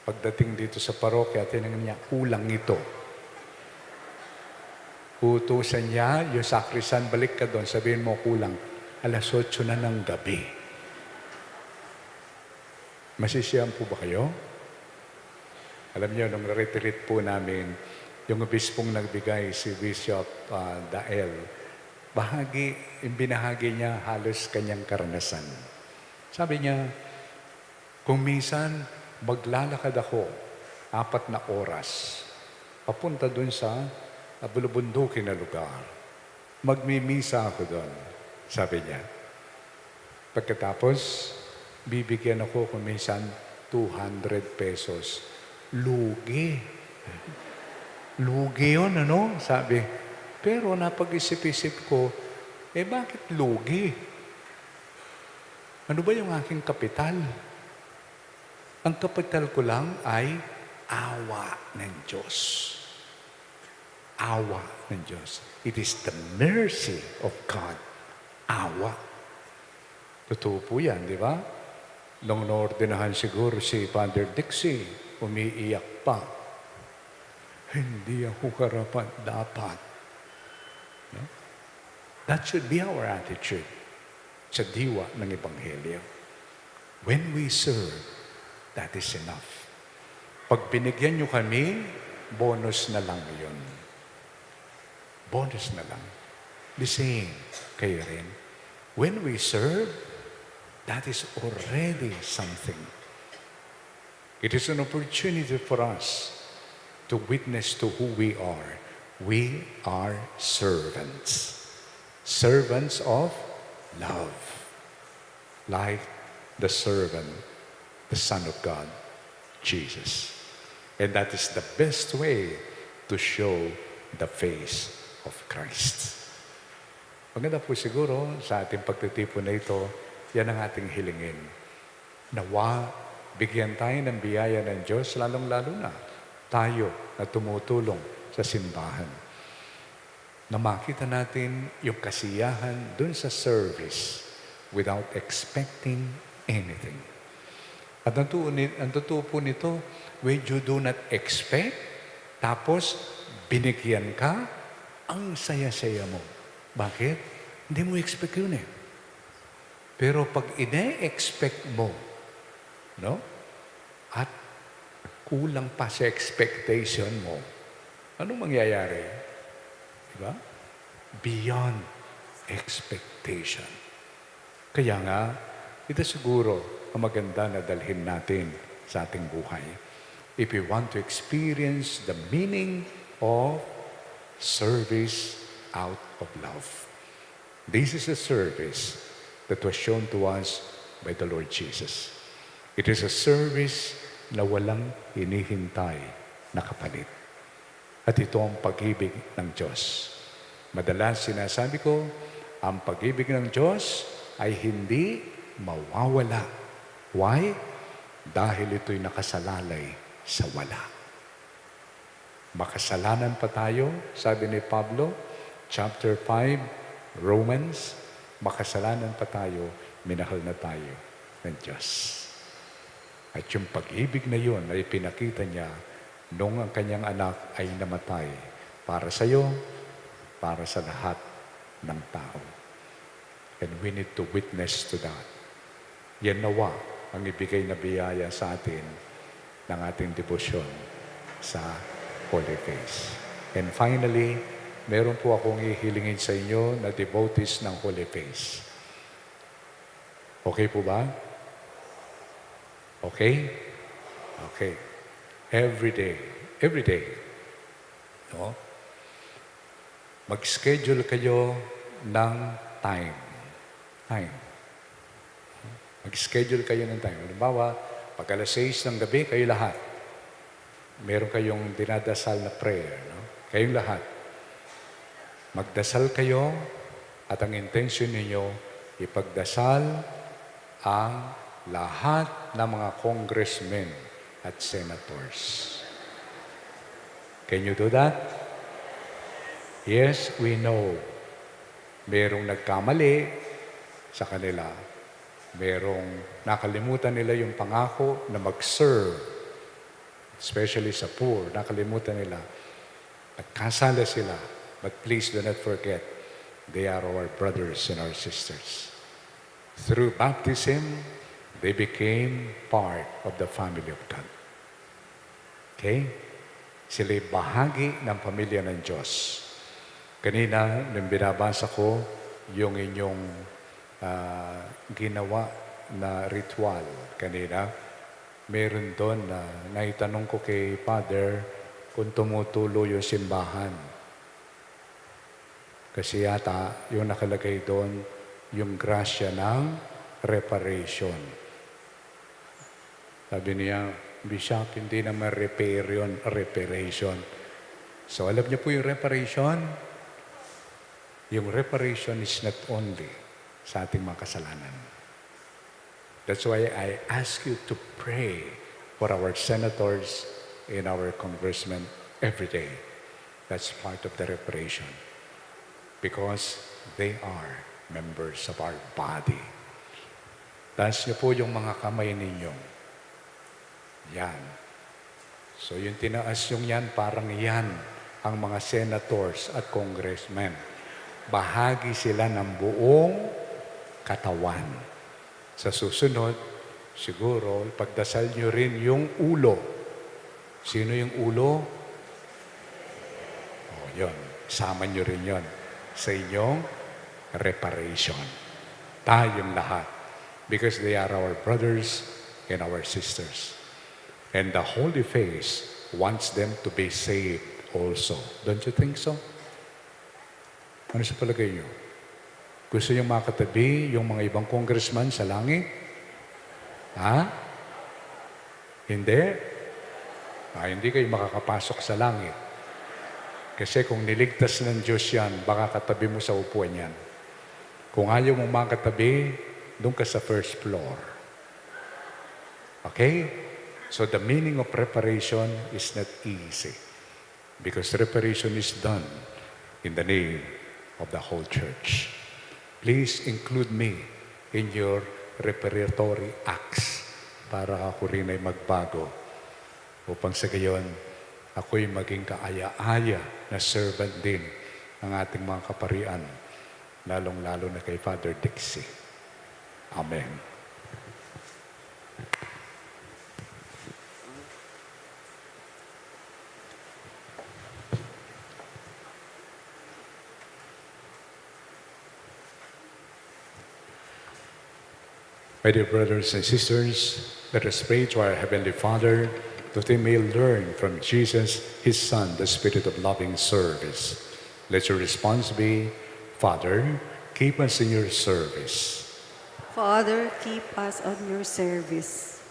Pagdating dito sa parokya, tinanong niya, kulang ito. Utusan niya, yung sakrisan, balik ka doon, sabihin mo, kulang. 8:00 na ng gabi. Masisiyahan po ba kayo? Alam niyo, nung retreat po namin, yung obispong nagbigay, si Bishop Dael, binahagi niya halos kanyang karanasan. Sabi niya, kung minsan maglalakad ako 4 na oras, papunta dun sa bulubundukin na lugar. Magmimisa ako doon, sabi niya. Pagkatapos, bibigyan ako kung minsan 200 pesos. Lugi. Lugi yun, ano? Sabi. Pero napag-isip-isip ko, bakit lugi? Ano ba yung aking kapital? Ang kapital ko lang ay awa ng Diyos. Awa ng Diyos. It is the mercy of God. Awa. Totoo po yan, di ba? Nung naordinahan siguro si Father Dixie, umiiyak pa. Hindi ako karapat dapat. No? That should be our attitude sa diwa ng Ebanghelyo. When we serve, that is enough. Pag binigyan nyo kami, bonus na lang yun. Bonus na lang. The same, kayo rin. When we serve, that is already something. It is an opportunity for us to witness to who we are. We are servants. Servants of love. Like the servant, the Son of God, Jesus. And that is the best way to show the face of Christ. Maganda po siguro sa ating pagtitipon na ito, yan ang ating hilingin. Nawa, bigyan tayo ng biyaya ng Diyos, lalong-lalo na tayo na tumutulong sa simbahan. Na makita natin yung kasiyahan dun sa service without expecting anything. At ang totoo po nito, when you do not expect, tapos binigyan ka, ang saya-saya mo. Bakit? Hindi mo expect yun eh. Pero pag ine-expect mo, no? At kulang pa sa expectation mo, anong mangyayari? Diba? Beyond expectation. Kaya nga, ito siguro ang maganda na dalhin natin sa ating buhay. If we want to experience the meaning of service out of love. This is a service that was shown to us by the Lord Jesus. It is a service na walang hinihintay na kapalit. At ito ang pag-ibig ng Diyos. Madalas sinasabi ko, ang pag-ibig ng Diyos ay hindi mawawala. Why? Dahil ito'y nakasalalay sa wala. Makasalanan pa tayo, sabi ni Pablo, chapter 5, Romans, makasalanan pa tayo, minahal na tayo ng Diyos. At yung pag-ibig na yun ay pinakita niya nung ang kanyang anak ay namatay para sa iyo, para sa lahat ng tao. And we need to witness to that. Yan nawa ang ibigay na biyaya sa atin ng ating debosyon sa Holy Face. And finally, meron po akong ihilingin sa inyo na devotees ng Holy Face. Okay po ba? Okay? Okay. Every day, no? Mag-schedule kayo ng time. Mag-schedule kayo ng time. Halimbawa, pag alas 6 ng gabi, kayo lahat. Meron kayong dinadasal na prayer, no? Kayong lahat. Magdasal kayo at ang intention ninyo, ipagdasal ang lahat ng mga congressmen at senators. Can you do that? Yes, we know. Merong nagkamali sa kanila. Merong nakalimutan nila yung pangako na mag-serve. Especially sa poor, nakalimutan nila. Nagkasala sila. But please do not forget, they are our brothers and our sisters. Through baptism, they became part of the family of God. Okay? Sila'y bahagi ng pamilya ng Diyos. Kanina, nung binabasa ko, yung inyong ginawa na ritual kanina, meron doon na naitanong ko kay Father kung tumutulo yung simbahan. Kasi yata, yung nakalagay doon, yung grasya ng reparation. Sabi niya, Bishop, hindi naman repair yun, reparation. So alam niyo po yung reparation? Yung reparation is not only sa ating mga kasalanan. That's why I ask you to pray for our senators and our congressmen every day. That's part of the reparation. Because they are members of our body. Taas niyo po yung mga kamay ninyo. Yan. So yung tinaas yung yan, parang yan ang mga senators at congressmen. Bahagi sila ng buong katawan. Sa susunod, siguro, pagdasal nyo rin yung ulo. Sino yung ulo? Oh, yun. Sama nyo rin yun sa inyong reparation. Tayong lahat. Because they are our brothers and our sisters. And the Holy Face wants them to be saved also. Don't you think so? Ano sa palagay nyo? Gusto nyo makatabi yung mga ibang congressman sa langit? Ha? Hindi? Hindi kayo makakapasok sa langit. Kasi kung niligtas ng Diyos yan, baka katabi mo sa upuan yan. Kung ayaw mo makatabi, doon ka sa first floor. Okay? So the meaning of reparation is not easy. Because reparation is done in the name of the whole church. Please include me in your reparatory acts para ako rin ay magbago upang sa gayon ako'y maging kaaya-aya na servant din ng ating mga kaparian, lalong-lalo na kay Father Dixie. Amen. My dear brothers and sisters, let us pray to our Heavenly Father that we may learn from Jesus, His Son, the spirit of loving service. Let your response be, Father, keep us in your service. Father, keep us on your service.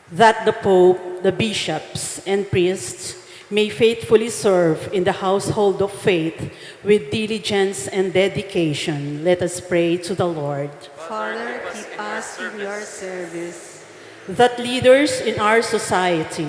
That the Pope, the bishops, and priests may faithfully serve in the household of faith with diligence and dedication. Let us pray to the Lord. Father, keep us in your service. That leaders in our society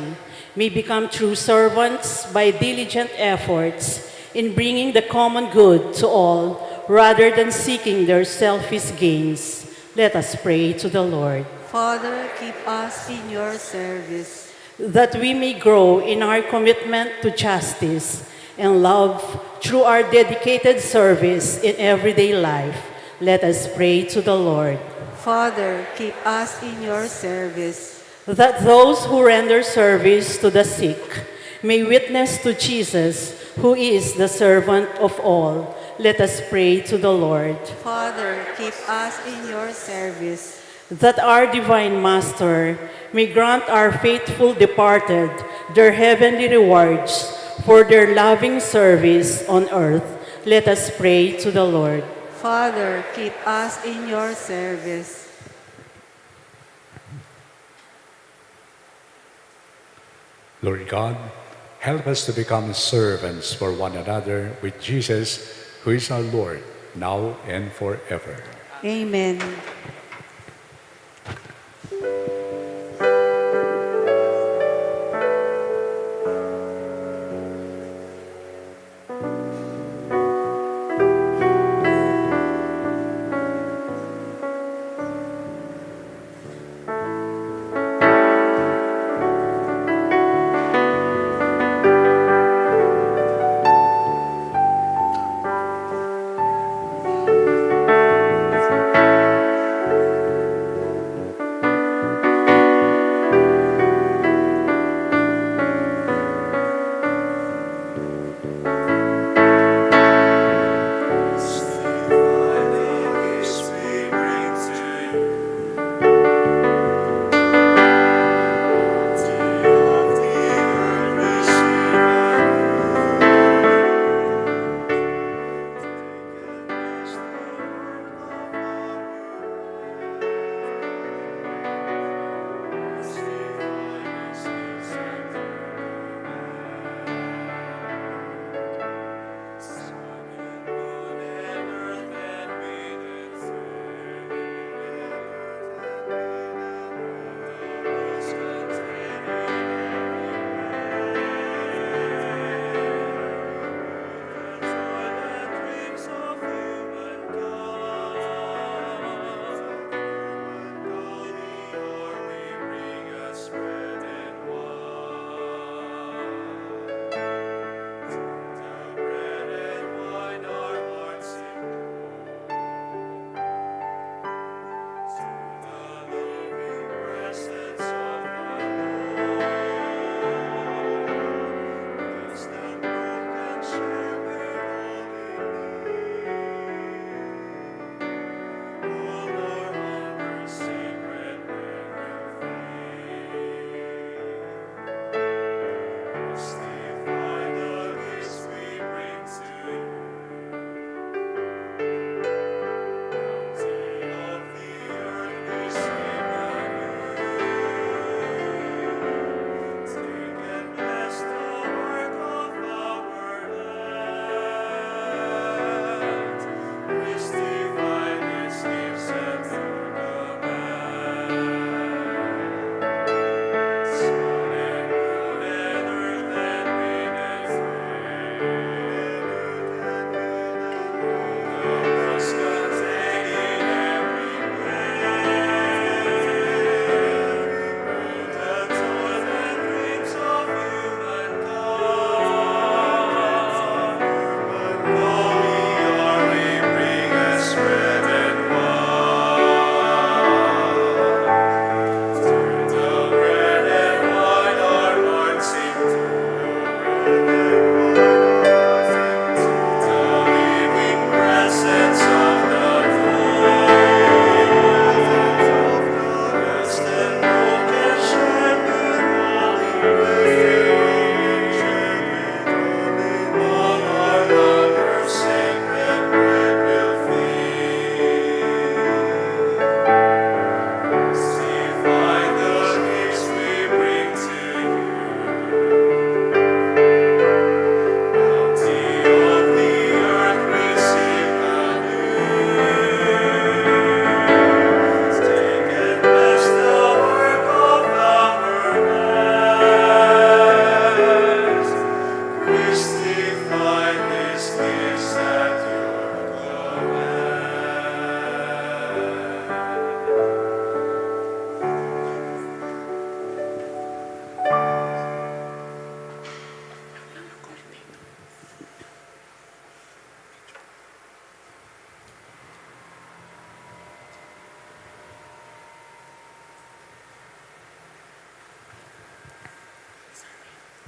may become true servants by diligent efforts in bringing the common good to all rather than seeking their selfish gains. Let us pray to the Lord. Father, keep us in your service. That we may grow in our commitment to justice and love through our dedicated service in everyday life. Let us pray to the Lord. Father, keep us in your service. That those who render service to the sick may witness to Jesus, who is the servant of all. Let us pray to the Lord. Father, keep us in your service. That our divine Master may grant our faithful departed their heavenly rewards for their loving service on earth. Let us pray to the Lord. Father, keep us in your service. Lord God, help us to become servants for one another with Jesus, who is our Lord, now and forever. Amen.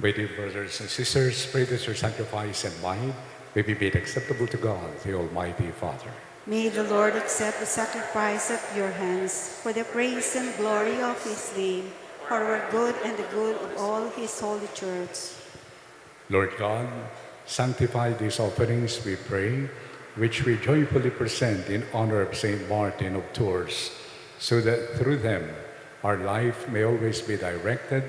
My dear brothers and sisters, pray that your sacrifice and mine may be made acceptable to God, the Almighty Father. May the Lord accept the sacrifice at your hands for the praise and glory of his name, for our good and the good of all his holy church. Lord God, sanctify these offerings, we pray, which we joyfully present in honor of Saint Martin of Tours, so that through them our life may always be directed,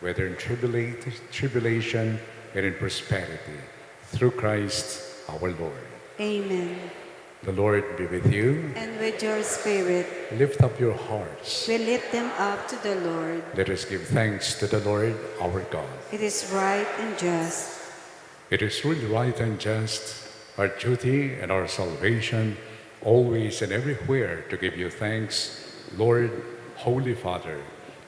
whether in tribulation and in prosperity, through Christ our Lord. Amen. The Lord be with you. And with your spirit, Lift up your hearts. we lift them up to the Lord. Let us give thanks to the Lord our God. It is right and just. It is really right and just, our duty and our salvation, always and everywhere to give you thanks, Lord, Holy Father,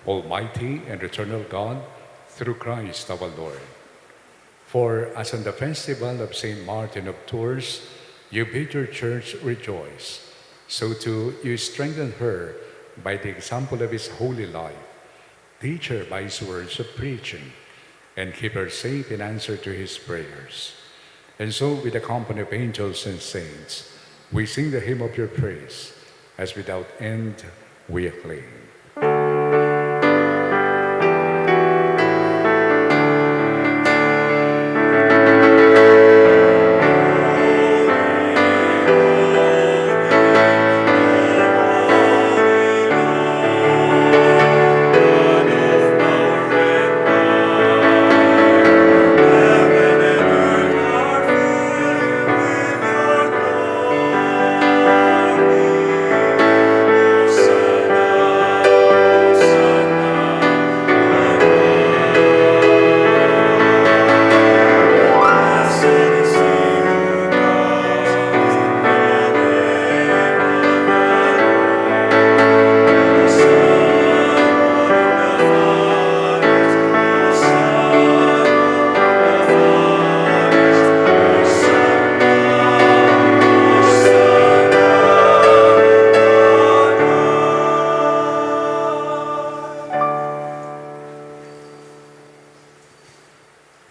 Almighty and eternal God, through Christ our Lord. For as on the festival of Saint Martin of Tours, you bid your church rejoice, so too you strengthen her by the example of his holy life. Teach her by his words of preaching, and keep her safe in answer to his prayers. And so, with the company of angels and saints, we sing the hymn of your praise, as without end we acclaim.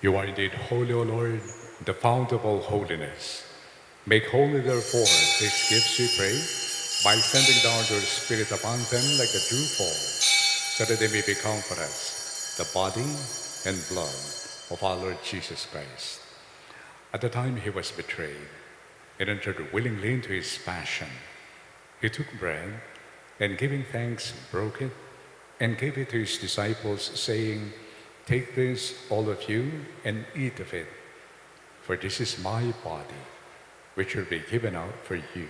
You are indeed holy, O Lord, the fount of all holiness. Make holy, therefore, these gifts, we pray, by sending down your Spirit upon them like a dew fall, so that they may become for us the body and blood of our Lord Jesus Christ. At the time he was betrayed and entered willingly into his passion, he took bread and, giving thanks, broke it and gave it to his disciples, saying, "Take this, all of you, and eat of it, for this is my body, which will be given out for you."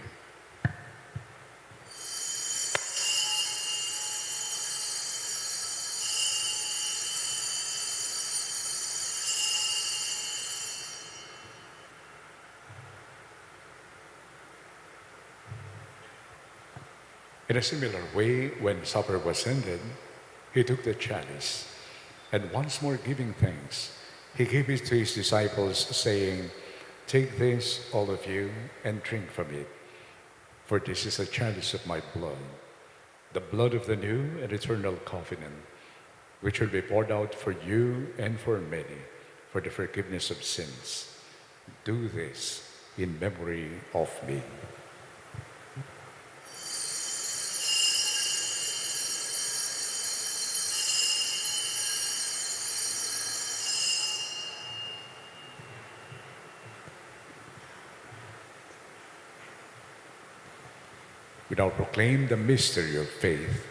In a similar way, when supper was ended, he took the chalice, and once more giving thanks, he gave it to his disciples, saying, "Take this, all of you, and drink from it, for this is a chalice of my blood, the blood of the new and eternal covenant, which will be poured out for you and for many for the forgiveness of sins. Do this in memory of me." We now proclaim the mystery of faith.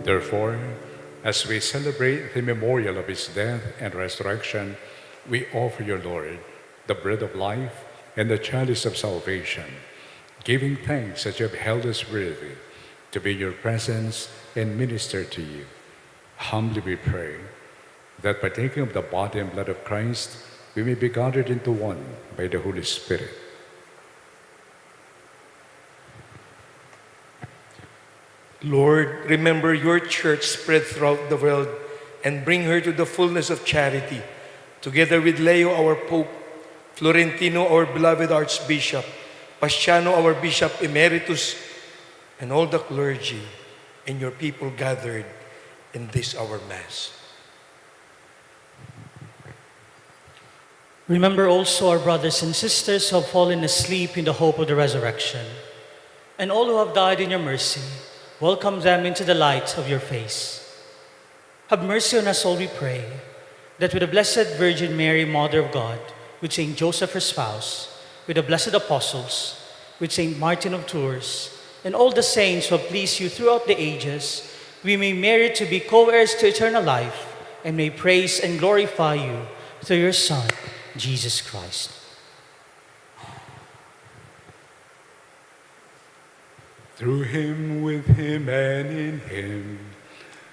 Therefore, as we celebrate the memorial of his death and resurrection, we offer you, Lord, the bread of life and the chalice of salvation, giving thanks that you have held us worthy to be in your presence and minister to you. Humbly we pray that, partaking of the body and blood of Christ, we may be gathered into one by the Holy Spirit. Lord, remember your church spread throughout the world and bring her to the fullness of charity, together with Leo, our Pope, Florentino, our beloved Archbishop, Pastiano, our Bishop Emeritus, and all the clergy and your people gathered in this our Mass. Remember also our brothers and sisters who have fallen asleep in the hope of the resurrection, and all who have died in your mercy. Welcome them into the light of your face. Have mercy on us all, we pray, that with the Blessed Virgin Mary, Mother of God, with Saint Joseph, her spouse, with the blessed apostles, with Saint Martin of Tours, and all the saints who have pleased you throughout the ages, we may merit to be co-heirs to eternal life, and may praise and glorify you through your Son, Jesus Christ. Through him, with him, and in him,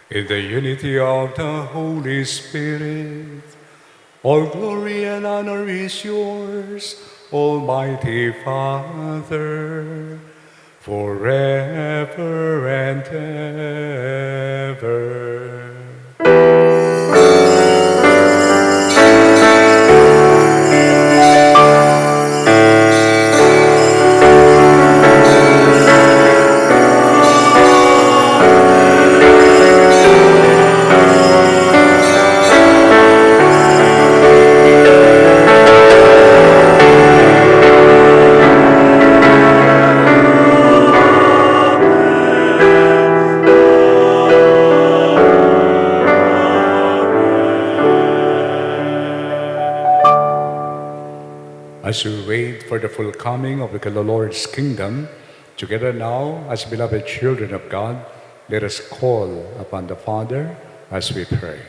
in the unity of the Holy Spirit, all glory and honor is yours, Almighty Father, forever and ever. As we wait for the full coming of the Lord's kingdom, together now, as beloved children of God, let us call upon the Father as we pray.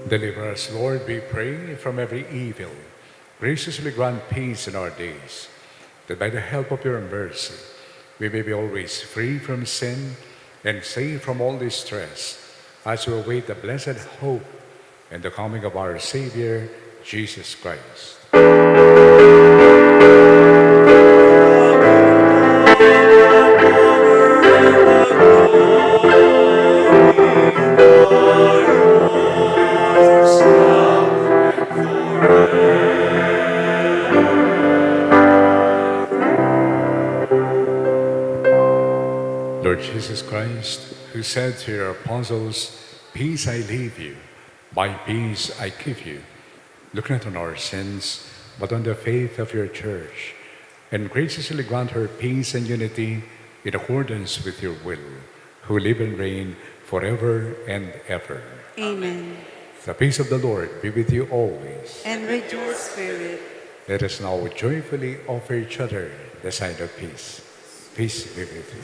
Deliver us, Lord, we pray, from every evil. Graciously grant peace in our days, that by the help of your mercy, we may be always free from sin and safe from all distress, as we await the blessed hope and the coming of our Savior, Jesus Christ. Lord Jesus Christ, who said to your apostles, "Peace I leave you, my peace I give you," look not on our sins, but on the faith of your church, and graciously grant her peace and unity in accordance with your will, who live and reign forever and ever. Amen. The peace of the Lord be with you always. And with your spirit. Let us now joyfully offer each other the sign of peace. Peace be with you.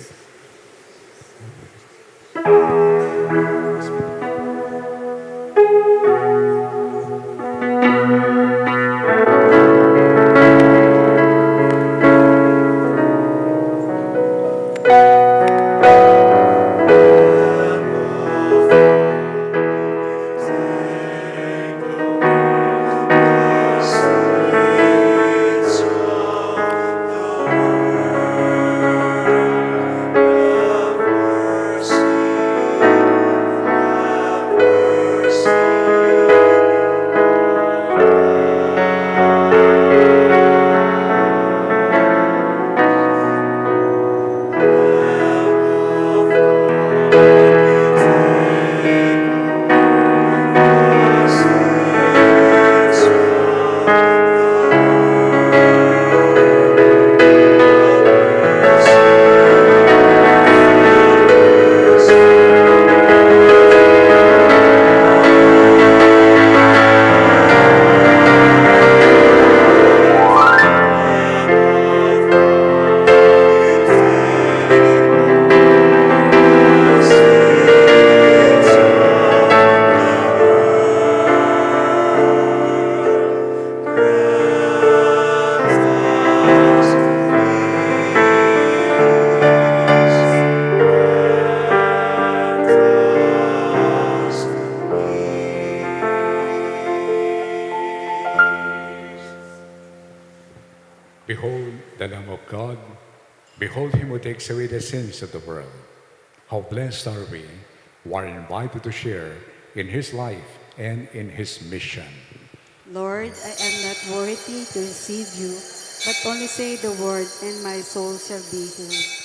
Behold the Lamb of God. Behold him who takes away the sins of the world. How blessed are we who are invited to share in his life and in his mission. Lord, I am not worthy to receive you, but only say the word, and my soul shall be healed.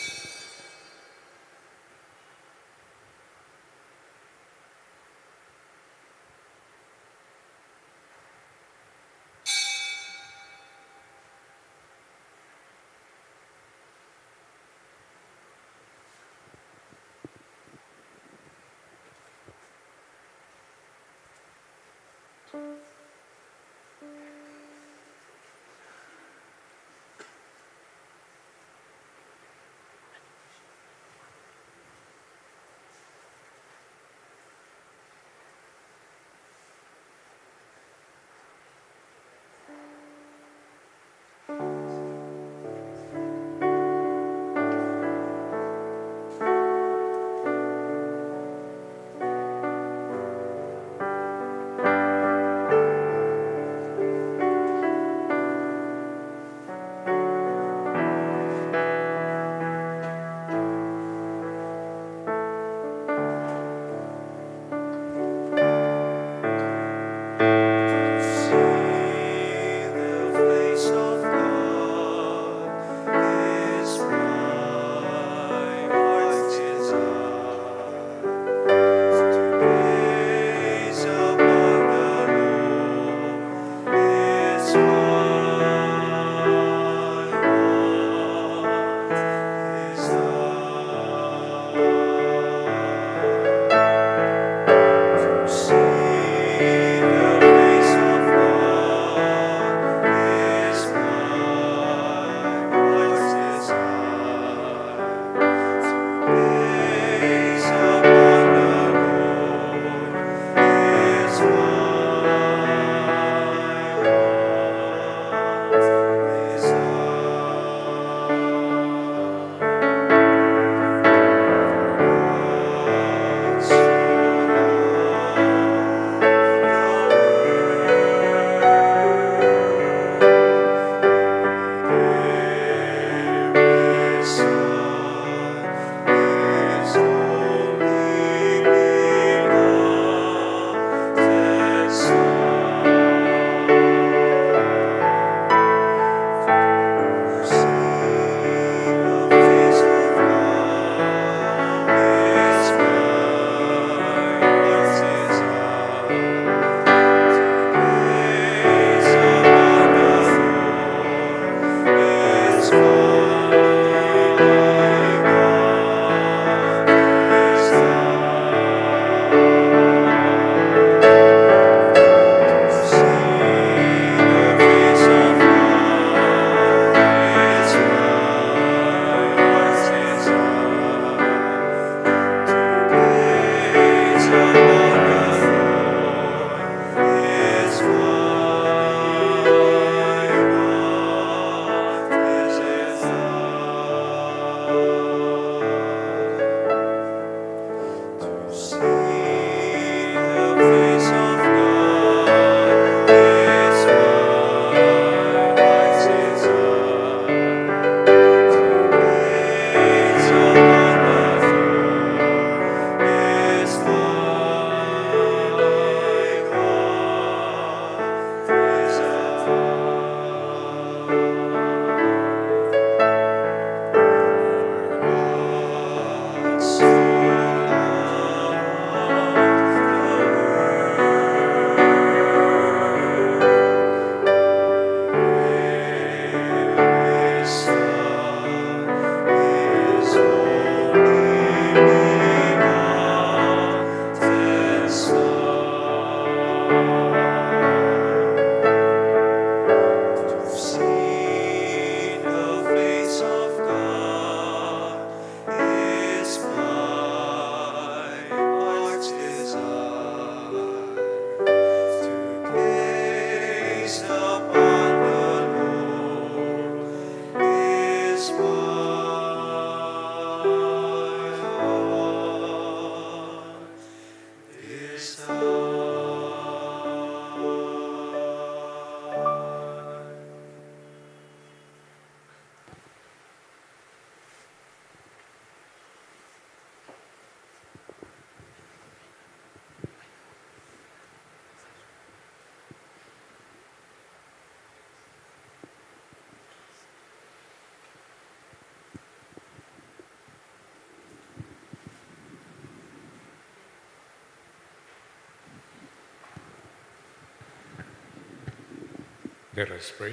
Let us pray.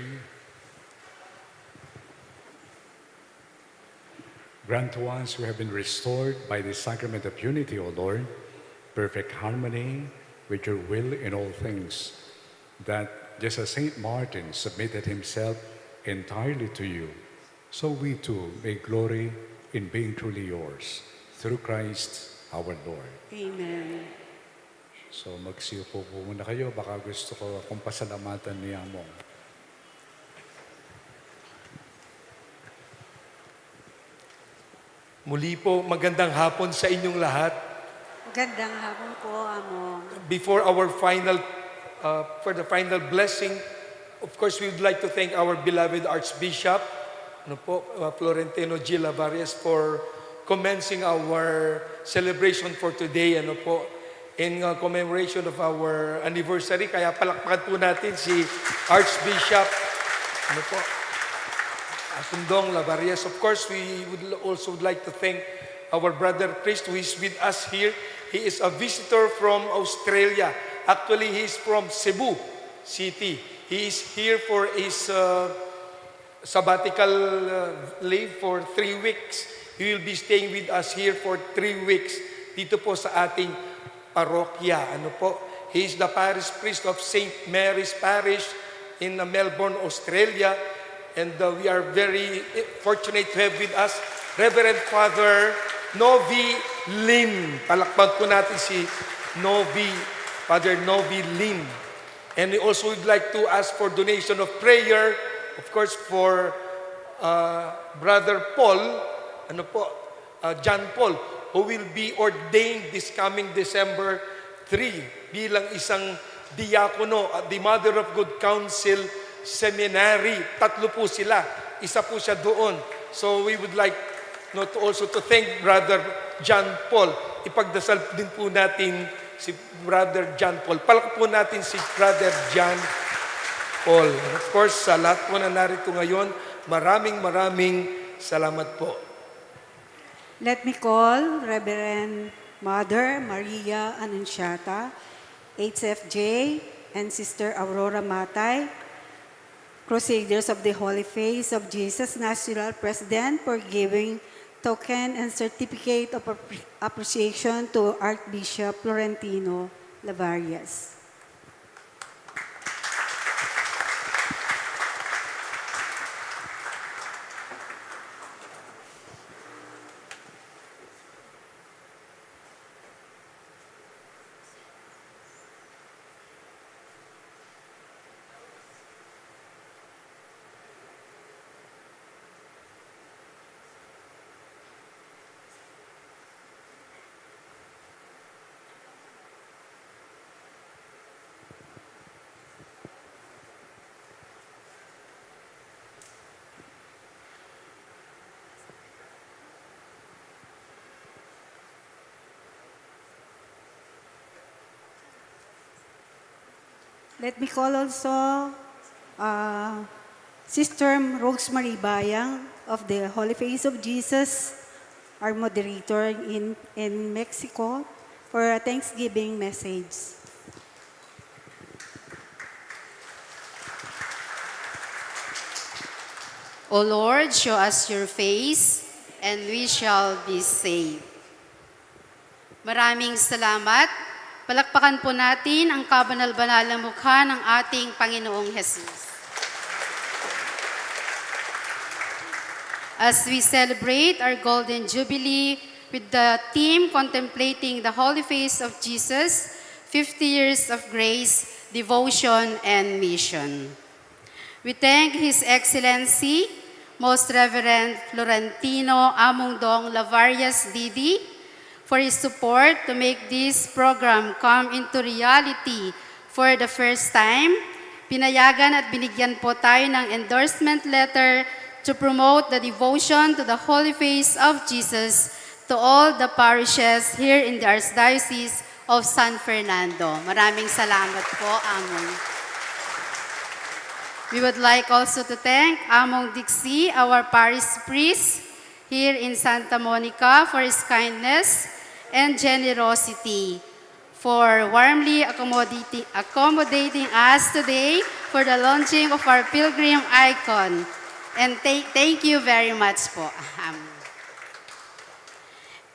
Grant to us who have been restored by the sacrament of unity, O Lord, perfect harmony with your will in all things, that just as Saint Martin submitted himself entirely to you, so we too may glory in being truly yours, through Christ our Lord. Amen. So magsiyo po muna kayo, baka gusto ko akong pasalamatan ni Among. Muli po, magandang hapon sa inyong lahat. Magandang hapon po, Among. Before for the final blessing, of course, we would like to thank our beloved Archbishop, Florentino G. Lavarias, for commencing our celebration for today, in commemoration of our anniversary. Kaya palakpakan po natin si Archbishop, Asundong Lavarias. Of course, we would also like to thank our brother priest who is with us here. He is a visitor from Australia. Actually, he is from Cebu City. He is here for his sabbatical leave for 3 weeks. He will be staying with us here for 3 weeks dito po sa ating parokya. He is the parish priest of St. Mary's Parish in Melbourne, Australia. And we are very fortunate to have with us Reverend Father Novi Lim. Palakpan po natin si Father Novi Lim. And we also would like to ask for donation of prayer, of course, for Brother Paul, John Paul, who will be ordained this coming December 3 bilang isang diakono at the Mother of Good Counsel Seminary. 3 po sila. Isa po siya doon. So we would like also to thank Brother John Paul. Ipagdasal din po natin si Brother John Paul. Palak po natin si Brother John Paul. And of course, sa lahat po na narito ngayon, maraming salamat po. Let me call Reverend Mother Maria Anunciata, HFJ, and Sister Aurora Matay, Crusaders of the Holy Face of Jesus National President, for giving token and certificate of appreciation to Archbishop Florentino Lavarias. Let me call also Sister Rosemary Bayang of the Holy Face of Jesus, our moderator in Mexico, for a Thanksgiving message. O Lord, show us your face, and we shall be saved. Maraming salamat. Palakpakan po natin ang kabanal-banal na mukha ng ating Panginoong Jesus. As we celebrate our Golden Jubilee with the theme contemplating the Holy Face of Jesus, 50 years of grace, devotion, and mission. We thank His Excellency, Most Reverend Florentino Amungdong Lavarias Didi, for his support to make this program come into reality for the first time. Pinayagan at binigyan po tayo ng endorsement letter to promote the devotion to the Holy Face of Jesus to all the parishes here in the Archdiocese of San Fernando. Maraming salamat po, Among. We would like also to thank Among Dixie, our parish priest here in Santa Monica, for his kindness and generosity for warmly accommodating us today for the launching of our pilgrim icon. And thank you very much po.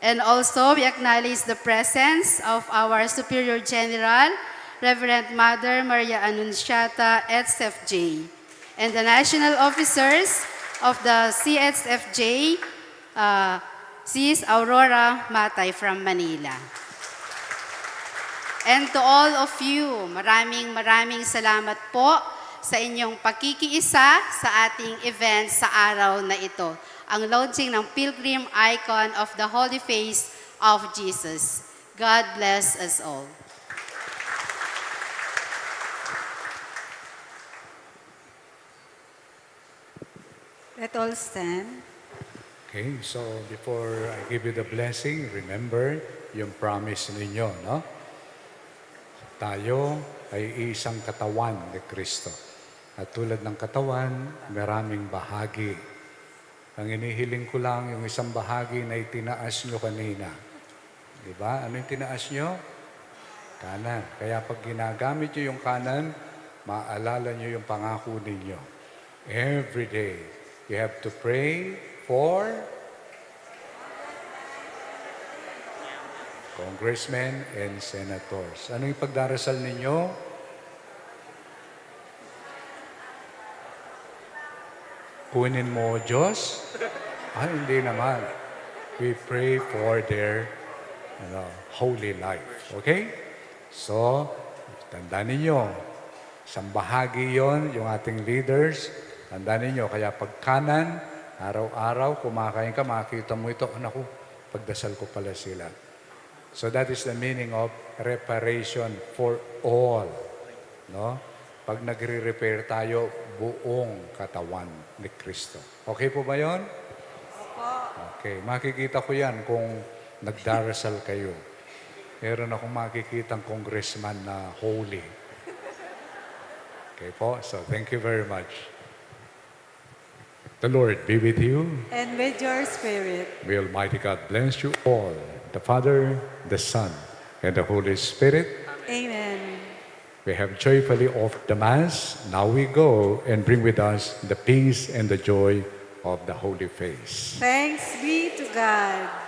And also, we acknowledge the presence of our Superior General, Reverend Mother Maria Anunciata, SFJ, and the national officers of the CSFJ, Sis Aurora Matay from Manila. And to all of you, maraming salamat po sa inyong pakikiisa sa ating event sa araw na ito, ang launching ng Pilgrim Icon of the Holy Face of Jesus. God bless us all. Let all stand. Okay, so before I give you the blessing, remember yung promise ninyo, no? Tayo ay isang katawan ni Kristo. At tulad ng katawan, maraming bahagi. Ang inihiling ko lang yung isang bahagi na itinaas nyo kanina. Di ba? Ano yung tinaas nyo? Kanan. Kaya pag ginagamit nyo yung kanan, maalala nyo yung pangako ninyo. Every day, you have to pray for congressmen and senators. Ano yung pagdarasal ninyo? Kunin mo Diyos? Hindi naman. We pray for their holy life. Okay? So, tandaan ninyo, isang bahagi yon yung ating leaders. Tandaan ninyo, kaya pag kanan, araw-araw, kumakain ka, makikita mo ito, anak ko, pagdasal ko pala sila. So that is the meaning of reparation for all. No? Pag nagre-repair tayo, buong katawan ni Kristo. Okay po ba yun? Okay. Makikita ko yan kung nagdarasal kayo. Meron akong makikitang congressman na holy. Okay po? So thank you very much. The Lord be with you. And with your spirit. May Almighty God bless you all, the Father, the Son, and the Holy Spirit. Amen. We have joyfully offered the Mass. Now we go and bring with us the peace and the joy of the Holy Face. Thanks be to God.